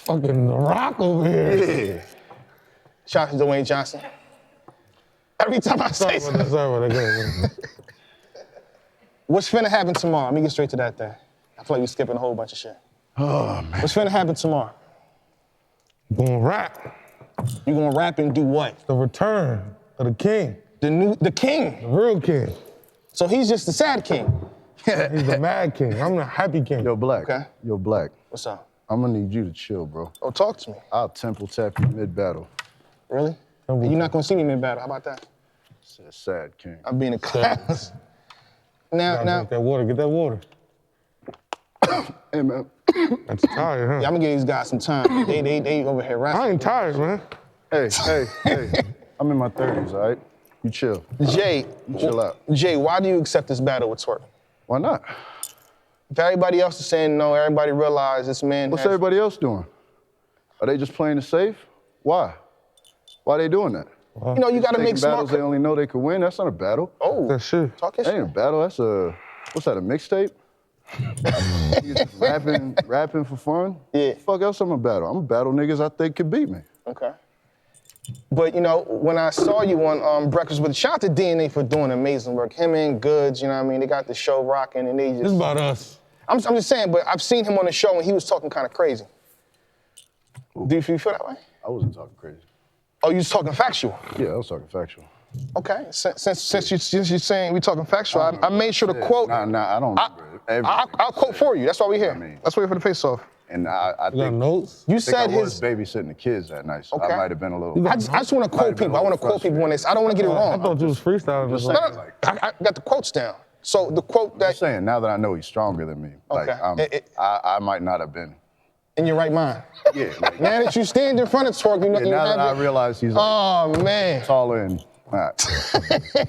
Fucking Rock over here. Yeah. Shout out to Dwayne Johnson. Every time I say something. What's finna happen tomorrow? Let me get straight to that thing. I feel like we're skipping a whole bunch of shit. Oh, man. What's finna happen tomorrow? Gonna rap. You gonna rap and do what? The return of the king. The king? The real king. So he's just the sad king? He's the mad king. I'm the happy king. Yo, Black. Okay. Yo, Black. What's up? I'm gonna need you to chill, bro. Oh, talk to me. I'll temple tap you mid-battle. Really? You're not gonna see me mid-battle. How about that? It's a sad king. I'm being a class. Now. Get that water. Hey, man. That's tired, huh? Yeah, I'm gonna give these guys some time. They over here rapping. I ain't tired, man. Hey. I'm in my 30s, all right? You chill. Jay. You chill out. Jay, why do you accept this battle with Twork? Why not? If everybody else is saying no, everybody realize this man What's everybody else doing? Are they just playing it safe? Why? Why are they doing that? You know, you gotta make Taking smart. battles they only know they could win. That's not a battle. Oh, that shit. Talk That ain't a battle. That's a what's that? A mixtape? You just rapping for fun. Yeah. Fuck else I'm a battle. I'm a battle niggas I think could beat me. Okay. But you know, when I saw you on Breakfast with, shout out to DNA for doing amazing work. Him and Goods, you know what I mean? They got the show rocking and they just. This is about us. I'm just saying, but I've seen him on the show and he was talking kind of crazy. Do you feel that way? I wasn't talking crazy. Oh, you was talking factual? Yeah, I was talking factual. Okay, since you're saying we talking factual, I made sure to quote. Nah, I don't remember. I'll quote for you. That's why we're here. Let's wait for the face-off. And I think notes. You I think said I was babysitting the kids that night, so Okay. I might have been a little. I just want to quote people. I want to quote people when I don't want to get it wrong. I thought you was freestyling. Just or saying, something. I got the quotes down. So the quote that. I'm saying now that I know he's stronger than me, like I might not have been. In your right mind. Yeah. Like, Now that you stand in front of Twork, you know you now have that it. I realize he's Oh man. taller and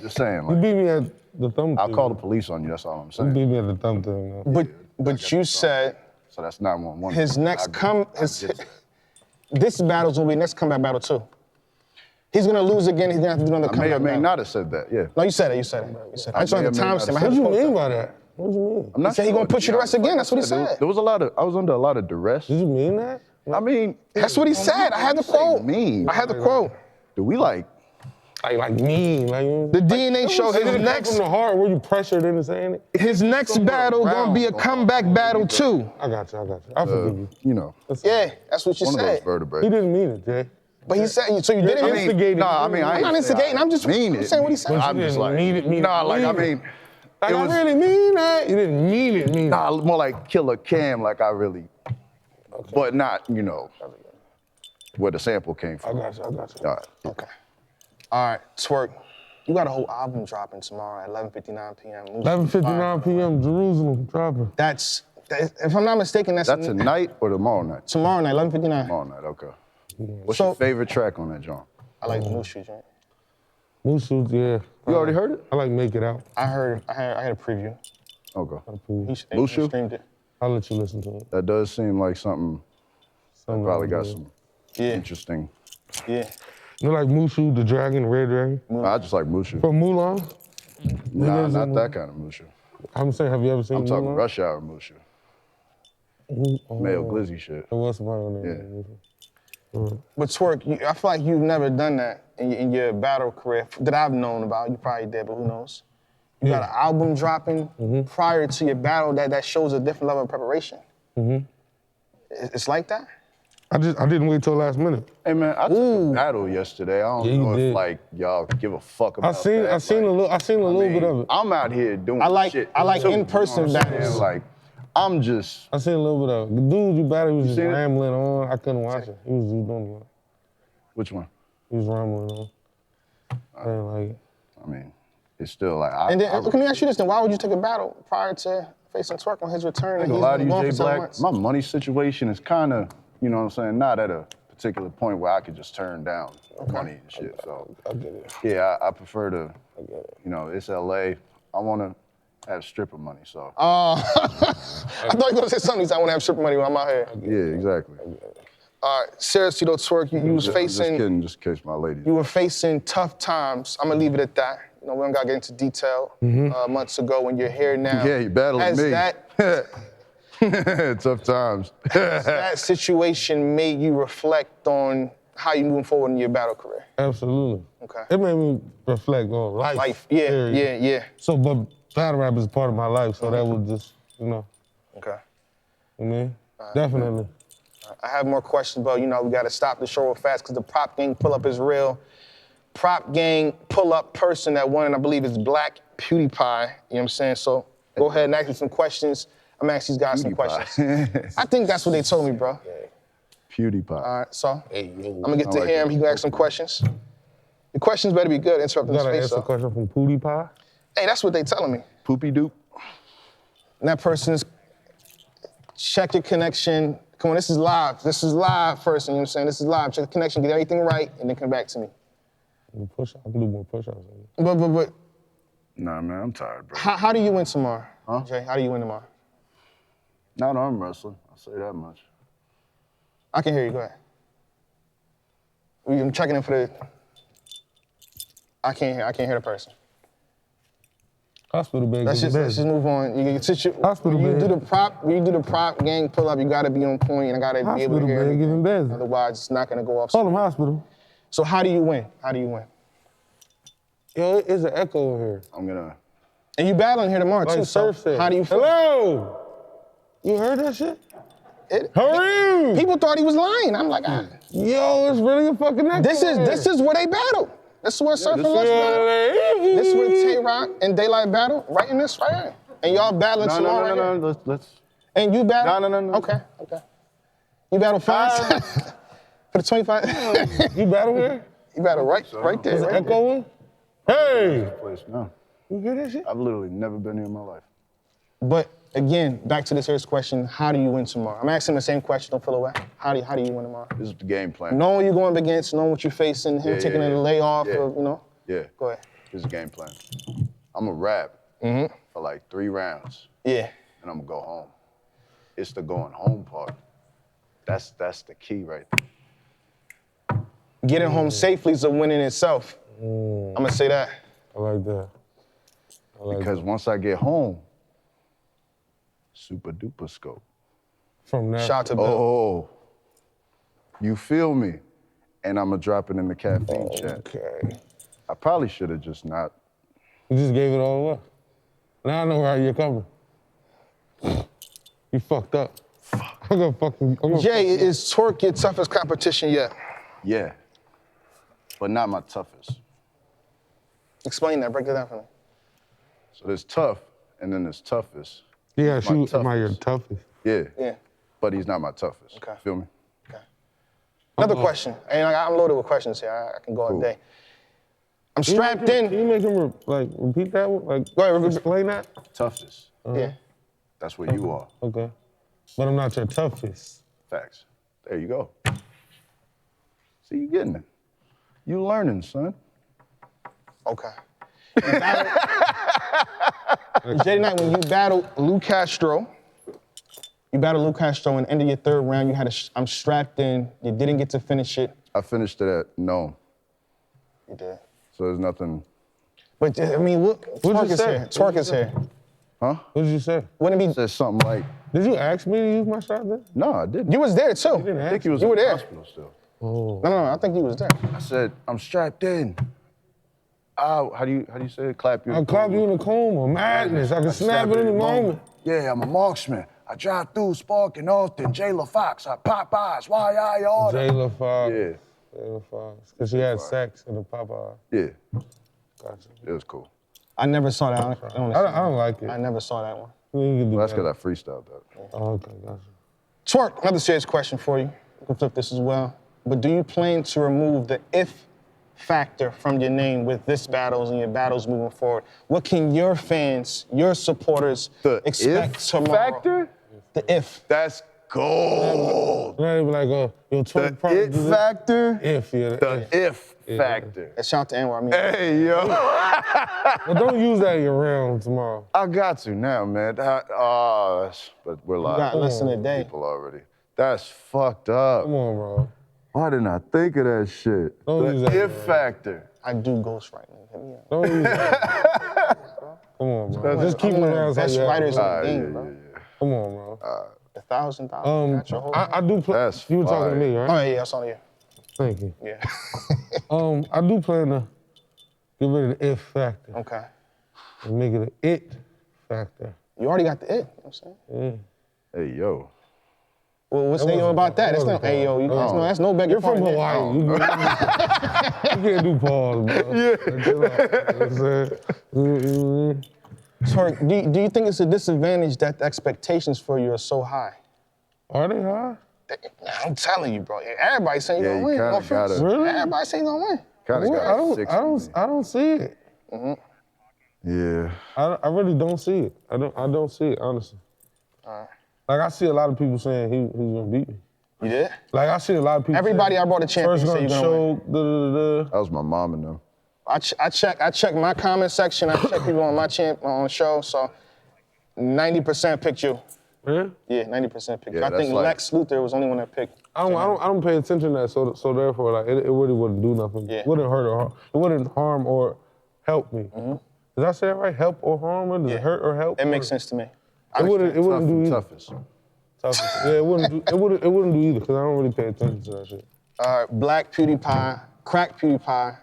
just saying. You Like, beat me at the thumb. I'll call the police on you. That's all I'm You saying. beat me at the thumb thing. Man. But you said So that's 911. his next this battle's gonna be next comeback battle too. He's gonna lose again. He's gonna have to do another I may or comeback may battle. not have said that. Yeah. No, you said it. You said it. I just want the timestamp. What do you mean by that? What do you mean? I'm not He said he sure, gonna put you to rest be honest. again. That's what he said. There was a lot of. I was under a lot of duress. Did you mean that? I mean, That's what he said. I had the quote. Mean. I had the quote. Do we like? Like mean, like The DNA show Is his it next from the heart? Were you pressured into saying it? his next battle gonna be a comeback battle too. I got you. I forgive you. You know, Yeah, that's what you one of those said. vertebrae. He didn't mean it, Jay. But he said so you didn't You're mean it. instigating. No, I mean, I'm not instigating. I'm just mean I'm it. saying what he said. I'm just like, mean it. nah, like I mean, Like, it I was really mean that. You didn't mean it. nah, more like Killer Cam, like I really, but not, you know, where the sample came from. I got you. All right. Okay. All right, Twork. You got a whole album dropping tomorrow at 11:59 p.m. 11:59 p.m. Jerusalem dropping. That's if I'm not mistaken, that's tonight or tomorrow night? Tomorrow night, 11:59. Tomorrow night, okay. What's your favorite track on that joint? I like the Mushu joint. Mushu, yeah. You already heard it? I like Make It Out. I heard. I had a preview. Okay. He Mushu? streamed it. I'll let you listen to it. That does seem like something that probably got some Yeah. interesting. Yeah. You like Mushu, the dragon, the red dragon? I just like Mushu. From Mulan? Nah, not that kind of Mushu. I'm saying, have you ever seen I'm talking Mulan? Rush Hour Mushu. Male Glizzy shit. What's somebody on there? Yeah. But Twork, I feel like you've never done that in your battle career that I've known about. You probably did, but who knows? You got an album dropping prior to your battle that shows a different level of preparation. It's like that? I didn't wait till last minute. Hey man, I took a battle yesterday. I don't know if like y'all give a fuck about that. I seen a little bit of it. I'm out here doing I like shit. in-person you know what I'm saying? battles. Like, I'm just. I seen a little bit of it. The dude you battled, he was just seen it? rambling on. I couldn't watch it. He was doing a lot. Which one? He was rambling on. I didn't like it. I mean, it's still like. And then, let me ask you this then, why would you take a battle prior to facing Twork on his return? I ain't gonna lie to you, Jay Black. My money situation is kind of, you know what I'm saying, not at a particular point where I could just turn down money and shit. So, I get it. yeah, I prefer to, you know, it's LA. I want to have stripper money, so. I thought you were gonna say something. I want to have stripper money when I'm out here. Yeah, exactly. All right, seriously though, Twork, you was facing. Just kidding, just in case my lady. You were facing tough times. I'm gonna leave it at that. You know, we don't gotta get into detail. Months ago, when you're here now. Yeah, you battled has me. That Tough times. has that situation made you reflect on how you moving forward in your battle career? Absolutely. Okay. It made me reflect on life. Yeah, period. yeah. So, but battle rap is part of my life, so that was just, you know. Okay. You mean? Definitely. I have more questions, but you know, we gotta stop the show real fast because the prop gang pull-up is real. Prop gang pull-up person that won, I believe, is Black PewDiePie. You know what I'm saying? So go ahead and ask me some questions. I'm gonna ask these guys some questions. I think that's what they told me, bro. PewDiePie. All right, so I'm gonna get to him. He gonna ask some questions. The questions better be good. Interrupting You his gotta face ask a off. question from PewDiePie? Hey, that's what they telling me. Poopy doop. And that person is, check your connection. Come on, this is live. This is live first, you know what I'm saying? This is live. Check the connection, get everything right, and then come back to me. I can do more push-ups. But, Nah, man, I'm tired, bro. how do you win tomorrow? Huh? Jay, how do you win tomorrow? Not arm wrestling, I'll say that much. I can hear you, go ahead. I'm checking in for the... I can't hear the person. Hospital bed. Let's just move on. You Hospital when you bed. do the prop gang pull up, you gotta be on point and I gotta be able to hear Hospital bed, giving beds. Otherwise, it's not gonna go off. Call them hospital. So how do you win? Yo, it's an echo in here. I'm gonna. And you battling here tomorrow Like too. Surf said. How do you feel? Hello. You heard that shit? Hurry! People thought he was lying. I'm like, Yo, it's really a fucking echo. This is where they battle. This is where Surf and Lush battle. This is where Tay Roc and Daylight battle. Right in this right here. And y'all battling tomorrow. No. Let's. And you battle? No. Okay. You battle fast for the 25. You battle here? You battle right there. Is it echoing? Hey! Place, no. You hear that shit? I've literally never been here in my life. But again, back to this here's question: how do you win tomorrow? I'm asking the same question. Don't feel away. How do you win tomorrow? This is the game plan. Knowing you're going against, knowing what you're facing, him taking a layoff, or, Yeah. Go ahead. This is the game plan. I'm gonna rap for like 3 rounds. Yeah. And I'm gonna go home. It's the going home part. That's the key right there. Getting home safely is a win in itself. I'm gonna say that. I like that. Because once I get home, super duper scope. From that. Shout to Bill. Oh, you feel me? And I'm gonna drop it in the caffeine chat. Okay. I probably should have just not. You just gave it all away. Now I know where you're coming. You fucked up. I'm gonna fucking. Jay, is Twork your toughest competition yet? Yeah, but not my toughest. Explain that. Break it down for me. So there's tough, and then there's toughest. Yeah, My shoot, am I your toughest. toughest? Yeah. But he's not my toughest. Okay. Feel me? Another question. And I'm loaded with questions here. I can go all day. I'm strapped in. Can you make him repeat that one? Like, go ahead, explain that? Toughest. Yeah. That's where you are. Okay. But I'm not your toughest. Facts. There you go. See, you getting it. You learning, son. Okay. Jay Knight, when you battled Lou Castro, and end of your 3rd round, you had I'm strapped in. You didn't get to finish it. I finished it at no. You did. So there's nothing. But I mean, Twork is here. Twork is here. Huh? What did you say? Wouldn't it be? Said something like. Did you ask me to use my shot then? No, I didn't. You was there too. I think you was You in were the there. hospital still. Oh. No, I think you was there. I said, I'm strapped in. How do you say it? Clap you. I'll clap you in the coma. Madness. I can snap at any moment. Yeah, I'm a marksman. I drive through sparking often. Jayla Fox. I pop eyes. Why I order? Jayla Fox. Yeah. Jayla Fox. Because she had sex in the Popeye. Yeah. Gotcha. It was cool. I never saw that. I don't like it. I never saw that one. Well, that's because I freestyled that. Oh, okay, gotcha. Twork, another serious question for you. You can flip this as well. But do you plan to remove the if factor from your name with this battles and your battles moving forward? What can your fans, your supporters expect tomorrow? Factor? The if. That's gold. Not even like, yo, Twork The it factor? If, yeah. The if factor. And shout out to Anwar. I mean, Hey, yo. Well, don't use that in your round tomorrow. I got to now, man. But we're live. You got less than a day. People already. That's fucked up. Come on, bro. Why didn't I think of that shit? Don't use that, The if man. factor. I do ghostwriting. Hit me up. Don't use that. Come on, bro. Just keep it around. Best writers in the game, bro. Come on, bro. $1,000. Got your whole I do play. That's You were talking to fire. me, right? Oh, yeah, that's on you. Thank you. Yeah. I do plan to get rid of the if factor Okay. and make it an it factor. You already got the it. You know what I'm saying? Yeah. Hey, yo. Well, what's Ayo about that? That's not Ayo. That's no begging. You're from Hawaii. You can't do pause, bro. Twork, do you think it's a disadvantage that the expectations for you are so high? Are they high? I'm telling you, bro. Everybody saying you're Yeah, gonna you win. kinda gotta- Really? Everybody saying you're gonna win. Kinda got a 60. I don't see it. Yeah. I really don't see it. I don't see it, honestly. All right. Like, I see a lot of people saying he's gonna beat me. You did? Like, I see a lot of people Everybody saying, I brought a champion first say you're gonna win. choke, That was my mom and them. I check my comment section. I check people on my on the show. So 90% picked you. Yeah? Yeah, 90% picked you. Yeah, I think that's like- Lex Luthor was the only one that picked. I don't pay attention to that, so therefore, like, it really wouldn't do nothing. Yeah. It wouldn't hurt or harm. It wouldn't harm or help me. Did I say that right? Help or harm? Or does it hurt or help? It makes sense to me. It wouldn't do either. Toughest. Yeah, it wouldn't do either, because I don't really pay attention to that shit. All right, Black PewDiePie, Crack PewDiePie.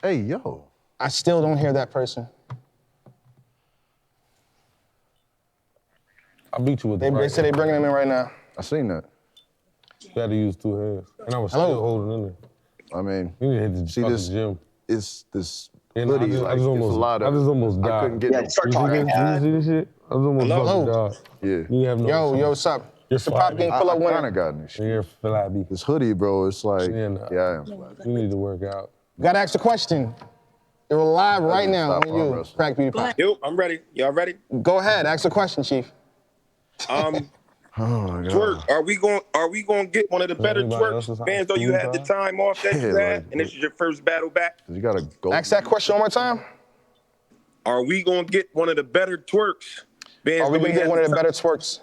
Hey, yo. I still don't hear that person. I beat you with the They say they bringing him in right now. I seen that. You had to use 2 hands. And I was Hello? still holding in there. I mean, You need to hit the see fucking this gym. It's this And I hoodie. just, like, I just it's almost, a lot of. I just almost died. I couldn't get no. You see this shit? I just almost fucking died. Yeah. You have no Yo, what's up? You're It's the Pop Game Pull Up I kind winner. of got new shit. You're flabby. This hoodie, bro, it's like, yeah, I am flabby. You need to work out. Gotta ask the question. You're live right now on stop arm you, wrestling. Crack PewDiePie. Yo, I'm ready. Y'all ready? Go ahead, ask the question, Chief. Oh my God. Twerk, are we going to get one of the better twerks bands though you had the time off that you Yeah, had, like, and this is your first battle back? You gotta go. Ask that question one more time. Are we going to get one of the better twerks bands? Are we that gonna get had one of the time- better twerks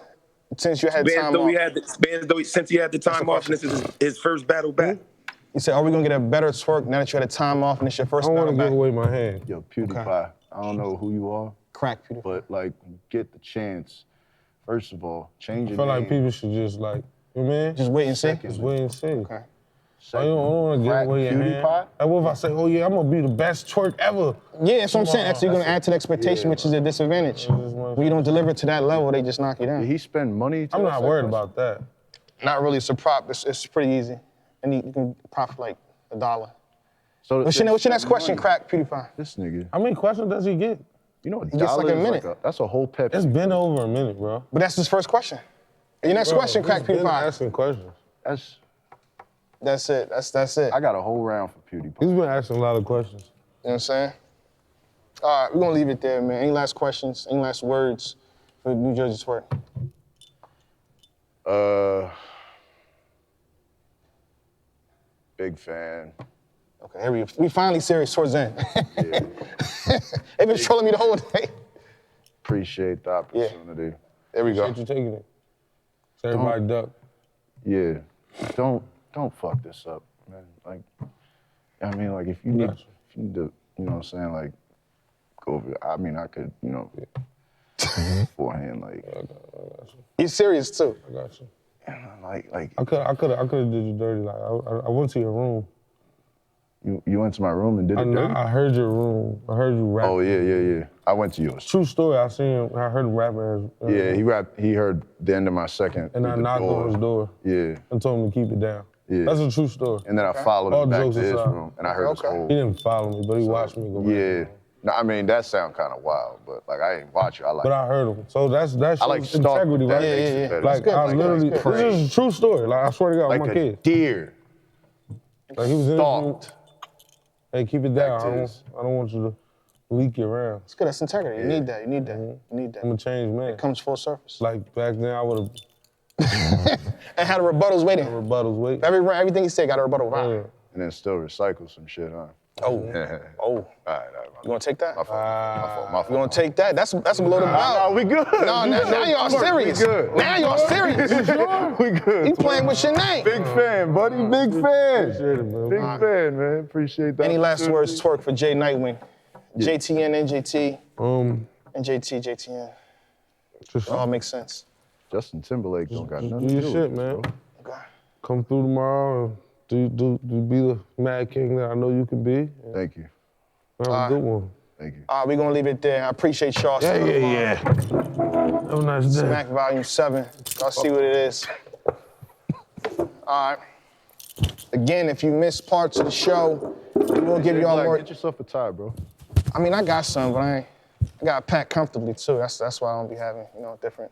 since you had bands time though off? we had bands though since he had the time off, and this is his first battle back? You said, are we gonna get a better twerk now that you had a time off and it's your first I don't battle want to back? give away my hand. Yo, PewDiePie, I don't know who you are. Crack PewDiePie. But, like, you get the chance. First of all, change I your feel name. like people should just, like, you know what I mean? Just wait and see? Just wait and see. Okay. I don't want to give Crack away your hand. PewDiePie? Like, what if I say, oh yeah, I'm going to be the best twerk ever? Yeah, that's what I'm Come saying. on, Actually, you're gonna that's add to the expectation, which is a disadvantage. When you don't deliver to that level, they just knock you down. Did he spend money? I'm not worried about that. Not really. It's a prop. It's pretty easy. And you can profit like $1. So What's your next question, Crack PewDiePie? This nigga. How many questions does he get? You know what He gets like a minute. that's a whole Pepsi. It's been over a minute, bro. But that's his first question. Your next Bro, question, Crack he's been PewDiePie. asking questions. That's it. That's it. I got a whole round for PewDiePie. He's been asking a lot of questions. You know what I'm saying? All right, we're gonna leave it there, man. Any last questions? Any last words for New Jersey Twerk? Big fan. Okay, here we finally serious towards the end. They've been trolling me the whole day. Appreciate the opportunity. There we go. Appreciate you taking it. So everybody duck. Yeah. Don't fuck this up, man. Like, I mean, like, if you need to, you know what I'm saying, like, go over. I mean, I could, you know, beforehand, like. He's serious too. I got you. Like. I could have did you dirty. Like I went to your room. You went to my room and did it dirty? I heard your room. I heard you rap. Oh yeah. I went to yours. True story. I seen him. I heard him rapping. Yeah, he rapped. He heard the end of my second. And I through the knocked on his door. Yeah. And told him to keep it down. Yeah. That's a true story. And then I followed All him back jokes to his aside. room, and I heard his whole. He didn't follow me, but he watched me go back. Yeah. No, I mean that sound kind of wild, but like I ain't watch you. I like. But I heard him. So that's I like shows integrity, that right? makes it better. Like I literally, this is a true story. Like I swear to God, like with my a kids. deer. Like he was in his room. Stalked. Hey, keep it down. I don't want you to leak your round. It's good. That's integrity. You need that. You need that. You need that. I'm a changed man. It comes full surface. Like back then, I would have. And had a rebuttals waiting. Rebuttals waiting. Everything he said got a rebuttal. Yeah. And then still recycle some shit, huh? Oh. Oh. All right. You gonna take that? My fault. You gonna take that? That's below the belt. No, we good. No, now y'all serious. We good. Now y'all serious. We good. You playing with your name. Big fan, buddy. Big fan. Appreciate it, man. Big fan, man. Appreciate that. Any last words, Twork, for Jay Nitewing? JTN, NJT, NJT, JTN. Just It all makes sense. Justin Timberlake don't got nothing do to your do shit, with man. this, bro. Come through tomorrow and do be the Mad King that I know you can be. Thank you. Have a good one. Thank you. We're gonna leave it there. I appreciate y'all. Yeah. Have a nice day. Smack Volume 7. Y'all see what it is. All right. Again, if you missed parts of the show, we're gonna give y'all more. Get yourself a tie, bro. I mean, I got some, but I got to pack comfortably too. That's why I don't be having, different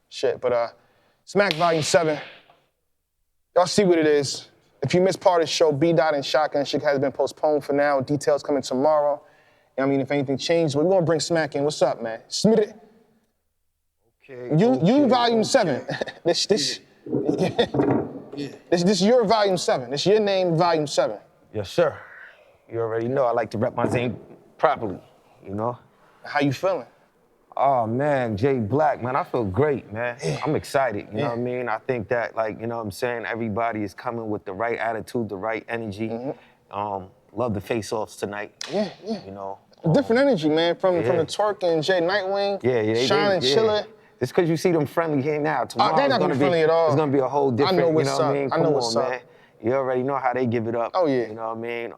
shit. But Smack Volume 7. Y'all see what it is. If you missed part of the show, B-Dot and Shotgun Shit has been postponed for now. Details coming tomorrow. I mean, if anything changes, we're gonna bring Smack in. What's up, man? Submit it. Okay. You Volume 7. This your Volume 7. This your name, Volume 7. Yes, sir. You already know I like to rep my name properly, you know? How you feeling? Oh man, Jay Black, man, I feel great, man. I'm excited, you know what I mean? I think that, like, you know what I'm saying, everybody is coming with the right attitude, the right energy. Love the face-offs tonight. Yeah. You know. Different energy, man, from the Twork and Jay Nitewing, Shine and Chilla. Just because you see them friendly here now, tomorrow they're not it's gonna be friendly at all. It's gonna be a whole different, I know you what's know what I up. mean? I know Come what's on, up. man. You already know how they give it up. Oh, yeah. You know what I mean?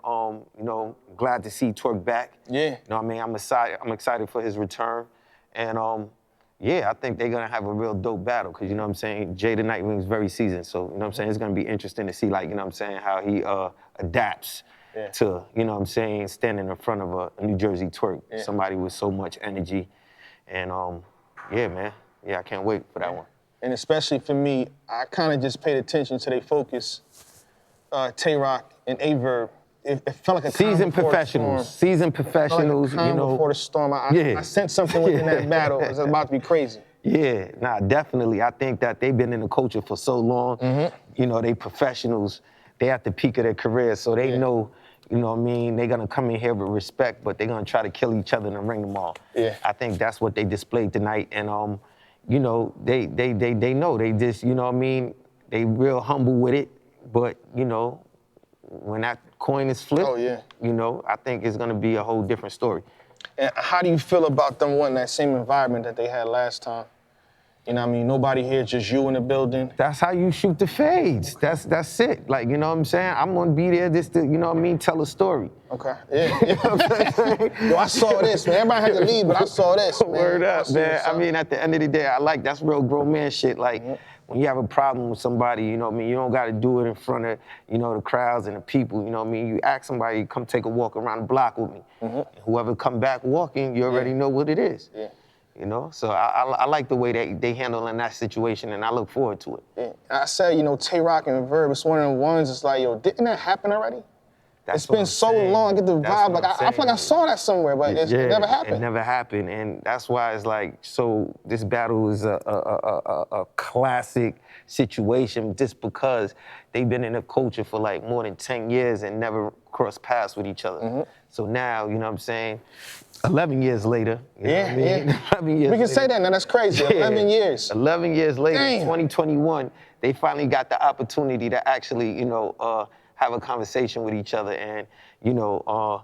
You know, glad to see Twork back. Yeah. You know what I mean? I'm excited for his return. And yeah, I think they're gonna have a real dope battle, because you know what I'm saying, Jay the Nitewing is very seasoned. So, you know what I'm saying, it's gonna be interesting to see, like, you know what I'm saying, how he adapts to, you know what I'm saying, standing in front of a New Jersey Twork, somebody with so much energy. And yeah, man. Yeah, I can't wait for that one. And especially for me, I kind of just paid attention to their focus. Tay Roc and Aye Verb. It felt like a seasoned professionals. Seasoned professionals, like you know. before the storm. I sensed something within that battle. It was about to be crazy. Yeah, nah, definitely. I think that they've been in the culture for so long. You know, they professionals. They at the peak of their career, so they know, you know what I mean, they're gonna come in here with respect, but they're gonna try to kill each other in the ring tomorrow. Yeah. I think that's what they displayed tonight, and you know, they know, they just, you know what I mean, they real humble with it, but you know, when that coin is flipped, you know, I think it's gonna be a whole different story. And how do you feel about them wanting that same environment that they had last time? You know what I mean? Nobody here, just you in the building. That's how you shoot the fades. That's it. Like, you know what I'm saying? I'm gonna be there just to, you know what I mean, tell a story. Okay, yeah. You know what I'm saying? Yo, I saw this, man. Everybody had to leave, but I saw this, man. Word up, man. I mean, at the end of the day, that's real grown man shit. Like, when you have a problem with somebody, you know what I mean, you don't gotta do it in front of, you know, the crowds and the people, you know what I mean? You ask somebody to come take a walk around the block with me. Whoever come back walking, you already know what it is. Yeah. You know, so I like the way they handling that situation, and I look forward to it. Yeah. I said, you know, Tay Roc and Verb, it's one of them ones, it's like, yo, didn't that happen already? It's been so long, I get the vibe, like, I feel like I saw that somewhere, but it never happened. It never happened, and that's why it's like, so this battle is a classic situation, just because they've been in the culture for like more than 10 years and never crossed paths with each other. So now, you know what I'm saying, 11 years later, you know what I mean? 11 years we can say that now, that's crazy, 11 years. 11 years later, Damn. 2021, they finally got the opportunity to actually, you know, have a conversation with each other, and, you know,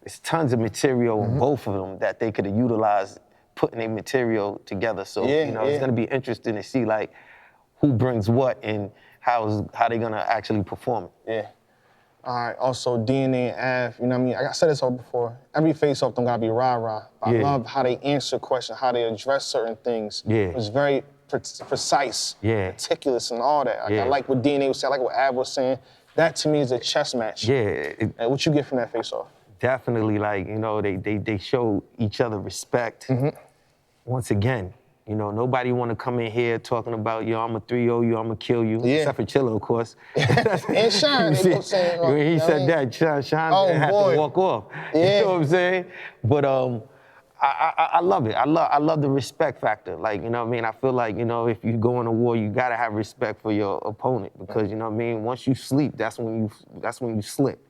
there's tons of material in both of them that they could have utilized putting their material together. So, you know, it's gonna be interesting to see, like, who brings what and how they gonna actually perform it. Yeah. All right, also DNA and Av, you know what I mean? I said this all before. Every face-off don't gotta be rah-rah. I love how they answer questions, how they address certain things. Yeah. It's very precise, meticulous, and all that. I like what DNA was saying, I like what Av was saying. That to me is a chess match. Yeah. What you get from that face-off? Definitely, like, you know, they show each other respect. Once again, you know, nobody want to come in here talking about, yo, I'm a 3-0 you, I'm gonna kill you. Except for Chilla, of course. And Shine, they both saying, when he said that, Shine had to walk off. You know what I'm saying? But I love it. I love the respect factor. Like, you know what I mean? I feel like, you know, if you go in a war, you gotta have respect for your opponent, because, you know what I mean? Once you sleep, that's when you slip.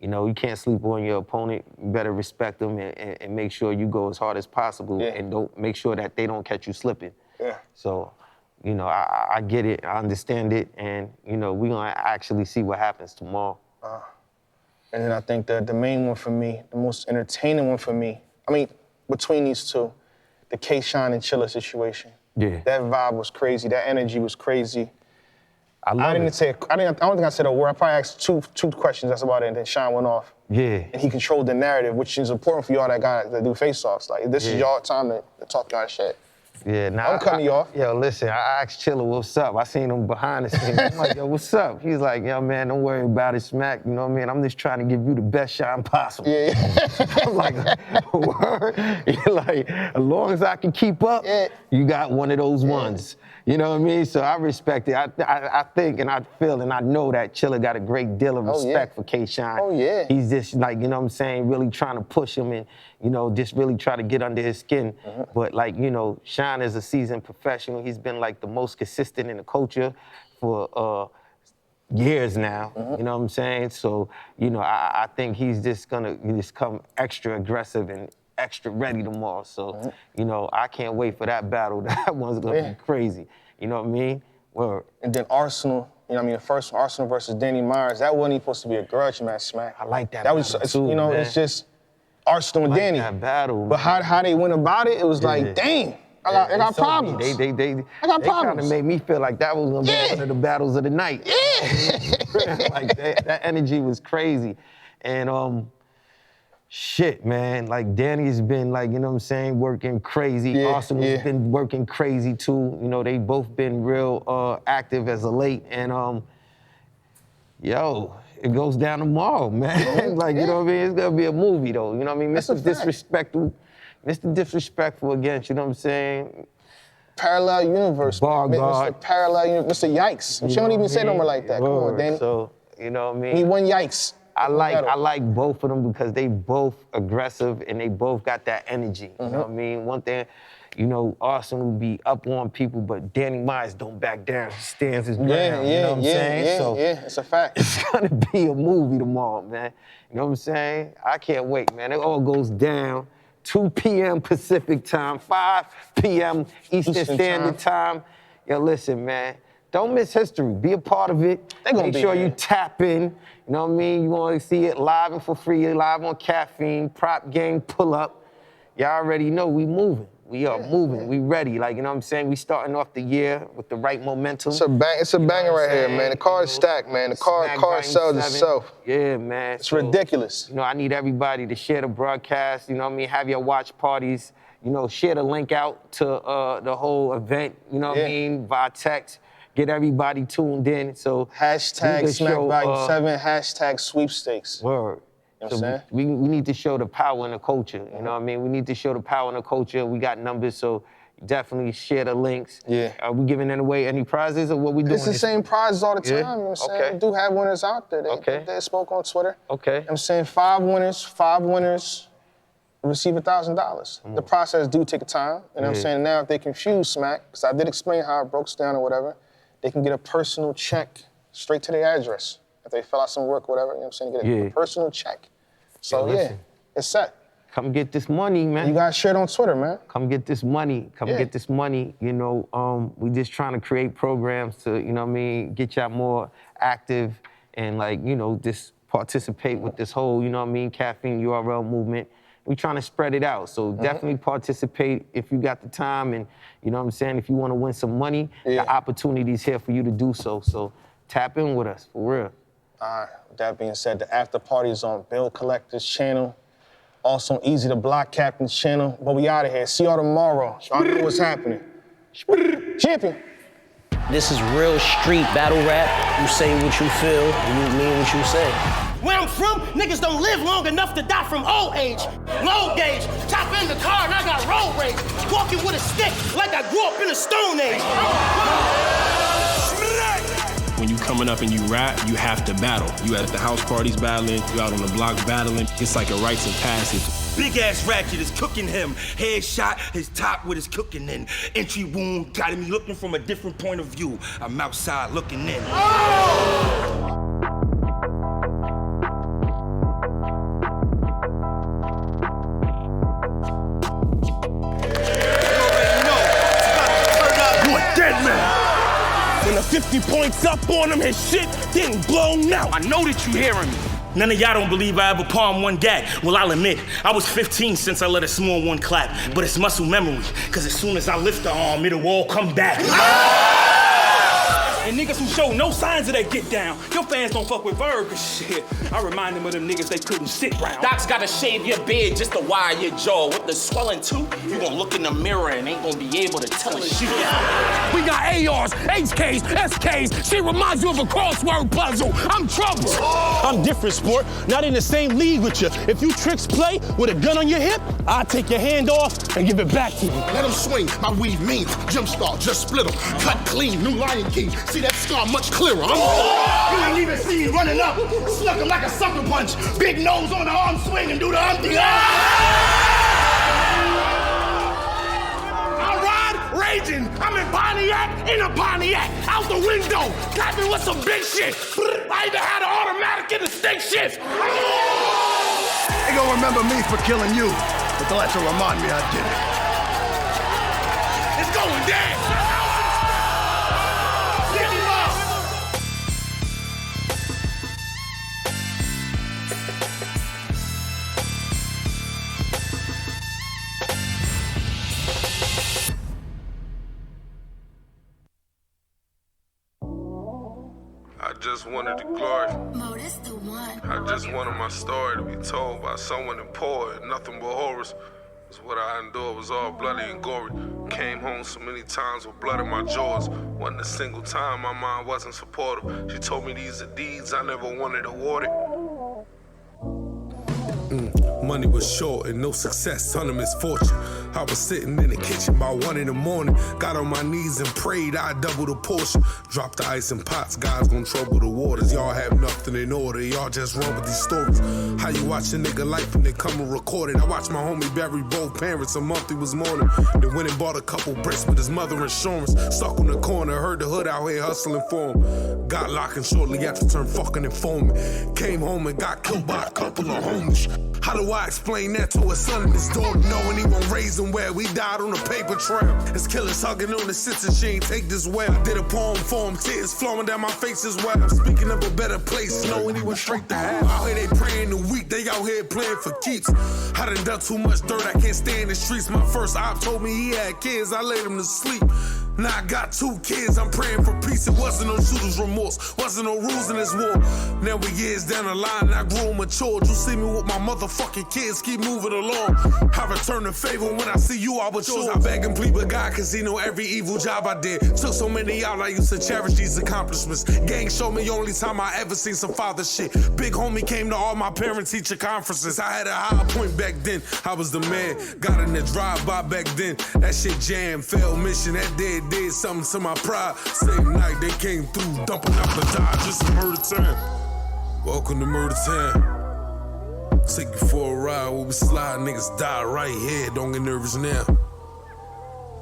You know, you can't sleep on your opponent. You better respect them and make sure you go as hard as possible, and don't make sure that they don't catch you slipping. Yeah. So, you know, I get it, I understand it, and, you know, we're gonna actually see what happens tomorrow. And then I think the main one for me, the most entertaining one for me, I mean, between these two, the K-Shine and Chilla situation. Yeah. That vibe was crazy, that energy was crazy. I don't think I said a word. I probably asked two questions, that's about it, and then Shine went off. Yeah. And he controlled the narrative, which is important for y'all that do face-offs. Like, this is y'all time to talk y'all shit. Yeah, nah, I'm cutting you off. Yo, listen, I asked Chilla what's up. I seen him behind the scenes. I'm like, yo, what's up? He's like, yo, man, don't worry about it, Smack. You know what I mean? I'm just trying to give you the best shine possible. Yeah. I'm like, word? You're like, as long as I can keep up, you got one of those ones. You know what I mean? So I respect it. I think and I feel and I know that Chilla got a great deal of respect for K-Shine. Oh, yeah. He's just like, you know what I'm saying, really trying to push him and, you know, just really try to get under his skin. But like, you know, Shine is a seasoned professional. He's been like the most consistent in the culture for years now, you know what I'm saying? So, you know, I think he's just gonna come extra aggressive and extra ready tomorrow. So, you know, I can't wait for that battle. That one's gonna be crazy. You know what I mean? Word. And then Arsonal, you know what I mean, the first one, Arsonal versus Danny Myers, that wasn't even supposed to be a grudge match, Smack. I like that. That was, too, you know, man. it's just Arsonal and Danny. That battle. But how they went about it, it was like, dang, I got problems. I got problems. kind of made me feel like that was gonna be one of the battles of the night. Yeah. Like that energy was crazy. And shit, man, like Danny's been like, you know what I'm saying, working crazy. Arsonal's been working crazy too. You know, they both been real active as of late. And yo, it goes down tomorrow, man. Like, you know what I mean? It's gonna be a movie though. You know what I mean? Mr. Disrespectful against, you know what I'm saying? Parallel universe. Bar guard. Mr. Parallel universe. Mr. Yikes. She don't even say no more like that. Come on, Danny. So, you know what I mean? Need one yikes. I like both of them because they both aggressive and they both got that energy. You know what I mean? One thing, you know, Arsonal will be up on people, but Danny Myers don't back down. He stands his ground. You know what I'm saying? So it's a fact. It's gonna be a movie tomorrow, man. You know what I'm saying? I can't wait, man. It all goes down 2 p.m. Pacific time, 5 p.m. Eastern Standard Time. Yo, listen, man. Don't miss history. Be a part of it. Make sure you tap in. You know what I mean? You want to see it live and for free, live on Caffeine, Prop Gang, Pull Up. Y'all already know we moving. We are moving. We ready. Like, you know what I'm saying? We starting off the year with the right momentum. It's a banger right here, man. The card is stacked, man. The card sells itself. Yeah, man. It's ridiculous. You know, I need everybody to share the broadcast. You know what I mean? Have your watch parties. You know, share the link out to the whole event. You know what I mean? Via text. Get everybody tuned in. So hashtag Smack Value 7, hashtag sweepstakes. Word. You know what I'm saying? We need to show the power in the culture. You know what I mean? We need to show the power in the culture. We got numbers, so definitely share the links. Yeah. Are we giving away any prizes or what we doing? It's the same prizes all the time. You know what I'm saying? We do have winners out there. They spoke on Twitter. Okay. You know what I'm saying 5 winners receive $1,000. The process do take time. You know what I'm saying? Now if they confuse Smack, because I did explain how it broke down or whatever, they can get a personal check straight to their address. If they fill out some work, whatever, you know what I'm saying? Get a personal check. So it's set. Come get this money, man. You guys share it on Twitter, man. Come get this money. Get this money. You know, we just trying to create programs to, you know what I mean, get y'all more active and like, you know, just participate with this whole, you know what I mean, Caffeine URL movement. We trying to spread it out. So definitely participate if you got the time and, you know what I'm saying, if you want to win some money, the opportunity's here for you to do so. So tap in with us, for real. All right, with that being said, the after party is on Bill Collector's channel. Also on Easy to Block Captain's channel. But we out of here. See y'all tomorrow. Y'all know what's happening. Champion. This is real street battle rap. You say what you feel, and you mean what you say. Where I'm from, niggas don't live long enough to die from old age. Low gauge, top in the car and I got road rage. Walking with a stick like I grew up in the Stone Age. When you coming up and you rap, you have to battle. You at the house parties battling, you out on the block battling. It's like a rites of passage. Big ass ratchet is cooking him. Headshot, his top with his cooking in. Entry wound got me looking from a different point of view. I'm outside looking in. When the 50 points up on him, his shit getting blown out. I know that you hearing me. None of y'all don't believe I ever palmed one gag. Well, I'll admit, I was 15 since I let a small one clap. But it's muscle memory, cause as soon as I lift the arm, it'll all come back. And niggas who show no signs of that get down. Your fans don't fuck with Verb, but shit. I remind them of them niggas they couldn't sit round. Doc's gotta shave your beard just to wire your jaw. With the swelling too, you gonna look in the mirror and ain't gonna be able to tell a shit. We got ARs, HKs, SKs. Shit reminds you of a crossword puzzle. I'm trouble. I'm different, sport. Not in the same league with you. If you tricks play with a gun on your hip, I'll take your hand off and give it back to you. Let him swing, my weave mean. Jump start, just split him. Cut clean, new Lion King. See that scar much clearer. You ain't even see me running up. Snuck him like a sucker punch. Big nose on the arm swing and do the umpty. I ride raging. I'm in Pontiac, in a Pontiac. Out the window, clapping with some big shit. I even had an automatic in the stick shift. They gonna remember me for killing you. but to let you remind me I did it. It's going down! Get him up! I just wanted the glory. I just wanted my story to be told by someone important. Nothing but horrors. Was what I endured was all bloody and gory. Came home so many times with blood in my jaws. Wasn't a single time my mind wasn't supportive. She told me these are deeds I never wanted awarded. Money was short and no success, ton of misfortune. I was sitting in the kitchen by 1 in the morning. Got on my knees and prayed I'd double the portion. Drop the ice in pots, God's gonna trouble the waters. Y'all have nothing in order, y'all just run with these stories. How you watch a nigga life and they come and record it? I watched my homie bury both parents a month he was mourning. Then went and bought a couple bricks with his mother insurance. Stuck on the corner, heard the hood out here hustling for him. Got locked and shortly after turned fucking informant. Came home and got killed by a couple of homies. How do I explain that to a son and his daughter, knowing he won't raise him well? We died on a paper trail. His killers hugging on his sister, she ain't take this well. I did a poem for him, tears flowing down my face as well. Speaking of a better place, knowing he went straight to hell. Out here they praying the week, they out here playing for keeps. I done done too much dirt, I can't stay in the streets. My first op told me he had kids, I laid him to sleep. Now I got 2 kids, I'm praying for peace. It wasn't no shooter's remorse, wasn't no rules in this war. Now we years down the line, and I grew and matured. You see me with my motherfucking kids, keep moving along. I return the favor when I see you, I was yours. I beg and plead with God, cause he know every evil job I did. Took so many out, I used to cherish these accomplishments. Gang showed me only time I ever seen some father shit. Big homie came to all my parent teacher conferences. I had a high point back then, I was the man. Got in the drive-by back then, that shit jammed. Failed mission, that did something to my pride. Same night they came through, dumping out the Dodge. Just murder time. Welcome to murder time. Take you for a ride where we slide, niggas die right here. Don't get nervous now.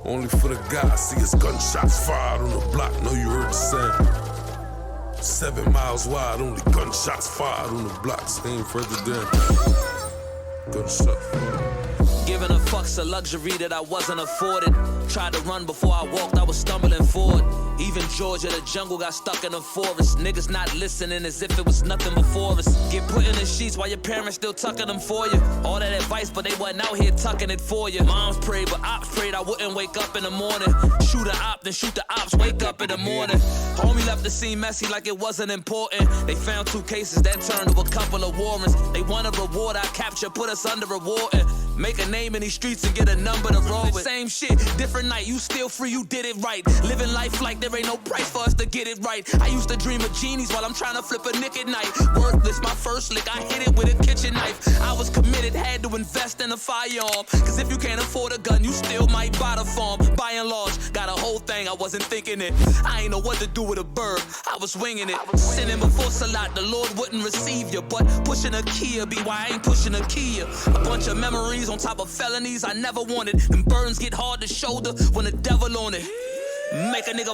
Only for the guys, see us gunshots fired on the block. Know you heard the sound. 7 miles wide, only gunshots fired on the block. Same further down. Gunshots fired. Giving a fuck's a luxury that I wasn't afforded. Tried to run before I walked, I was stumbling forward. Even Georgia, the jungle got stuck in the forest. Niggas not listening as if it was nothing before us. Get put in the sheets while your parents still tucking them for you. All that advice, but they wasn't out here tucking it for you. Moms prayed, but ops prayed I wouldn't wake up in the morning. Shoot a op, then shoot the ops, wake up in the morning. Homie left the scene messy like it wasn't important. They found 2 cases that turned to a couple of warrants. They want a reward I capture, put us under reward. Make a name in these streets and get a number to roll with. Same shit, different night, you still free, you did it right. Living life like there ain't no price for us to get it right. I used to dream of genies while I'm trying to flip a nick at night. Worthless, my first lick, I hit it with a kitchen knife. I was committed, had to invest in a firearm. Cause if you can't afford a gun, you still might buy the farm. By and large, got a whole thing, I wasn't thinking it. I ain't know what to do with a bird, I was winging it. Sinning before Salat, the Lord wouldn't receive you. But pushing a Kia be why I ain't pushing a Kia. A bunch of memories on top of felonies I never wanted. Them burdens get hard to shoulder when the devil on it. Make a nigga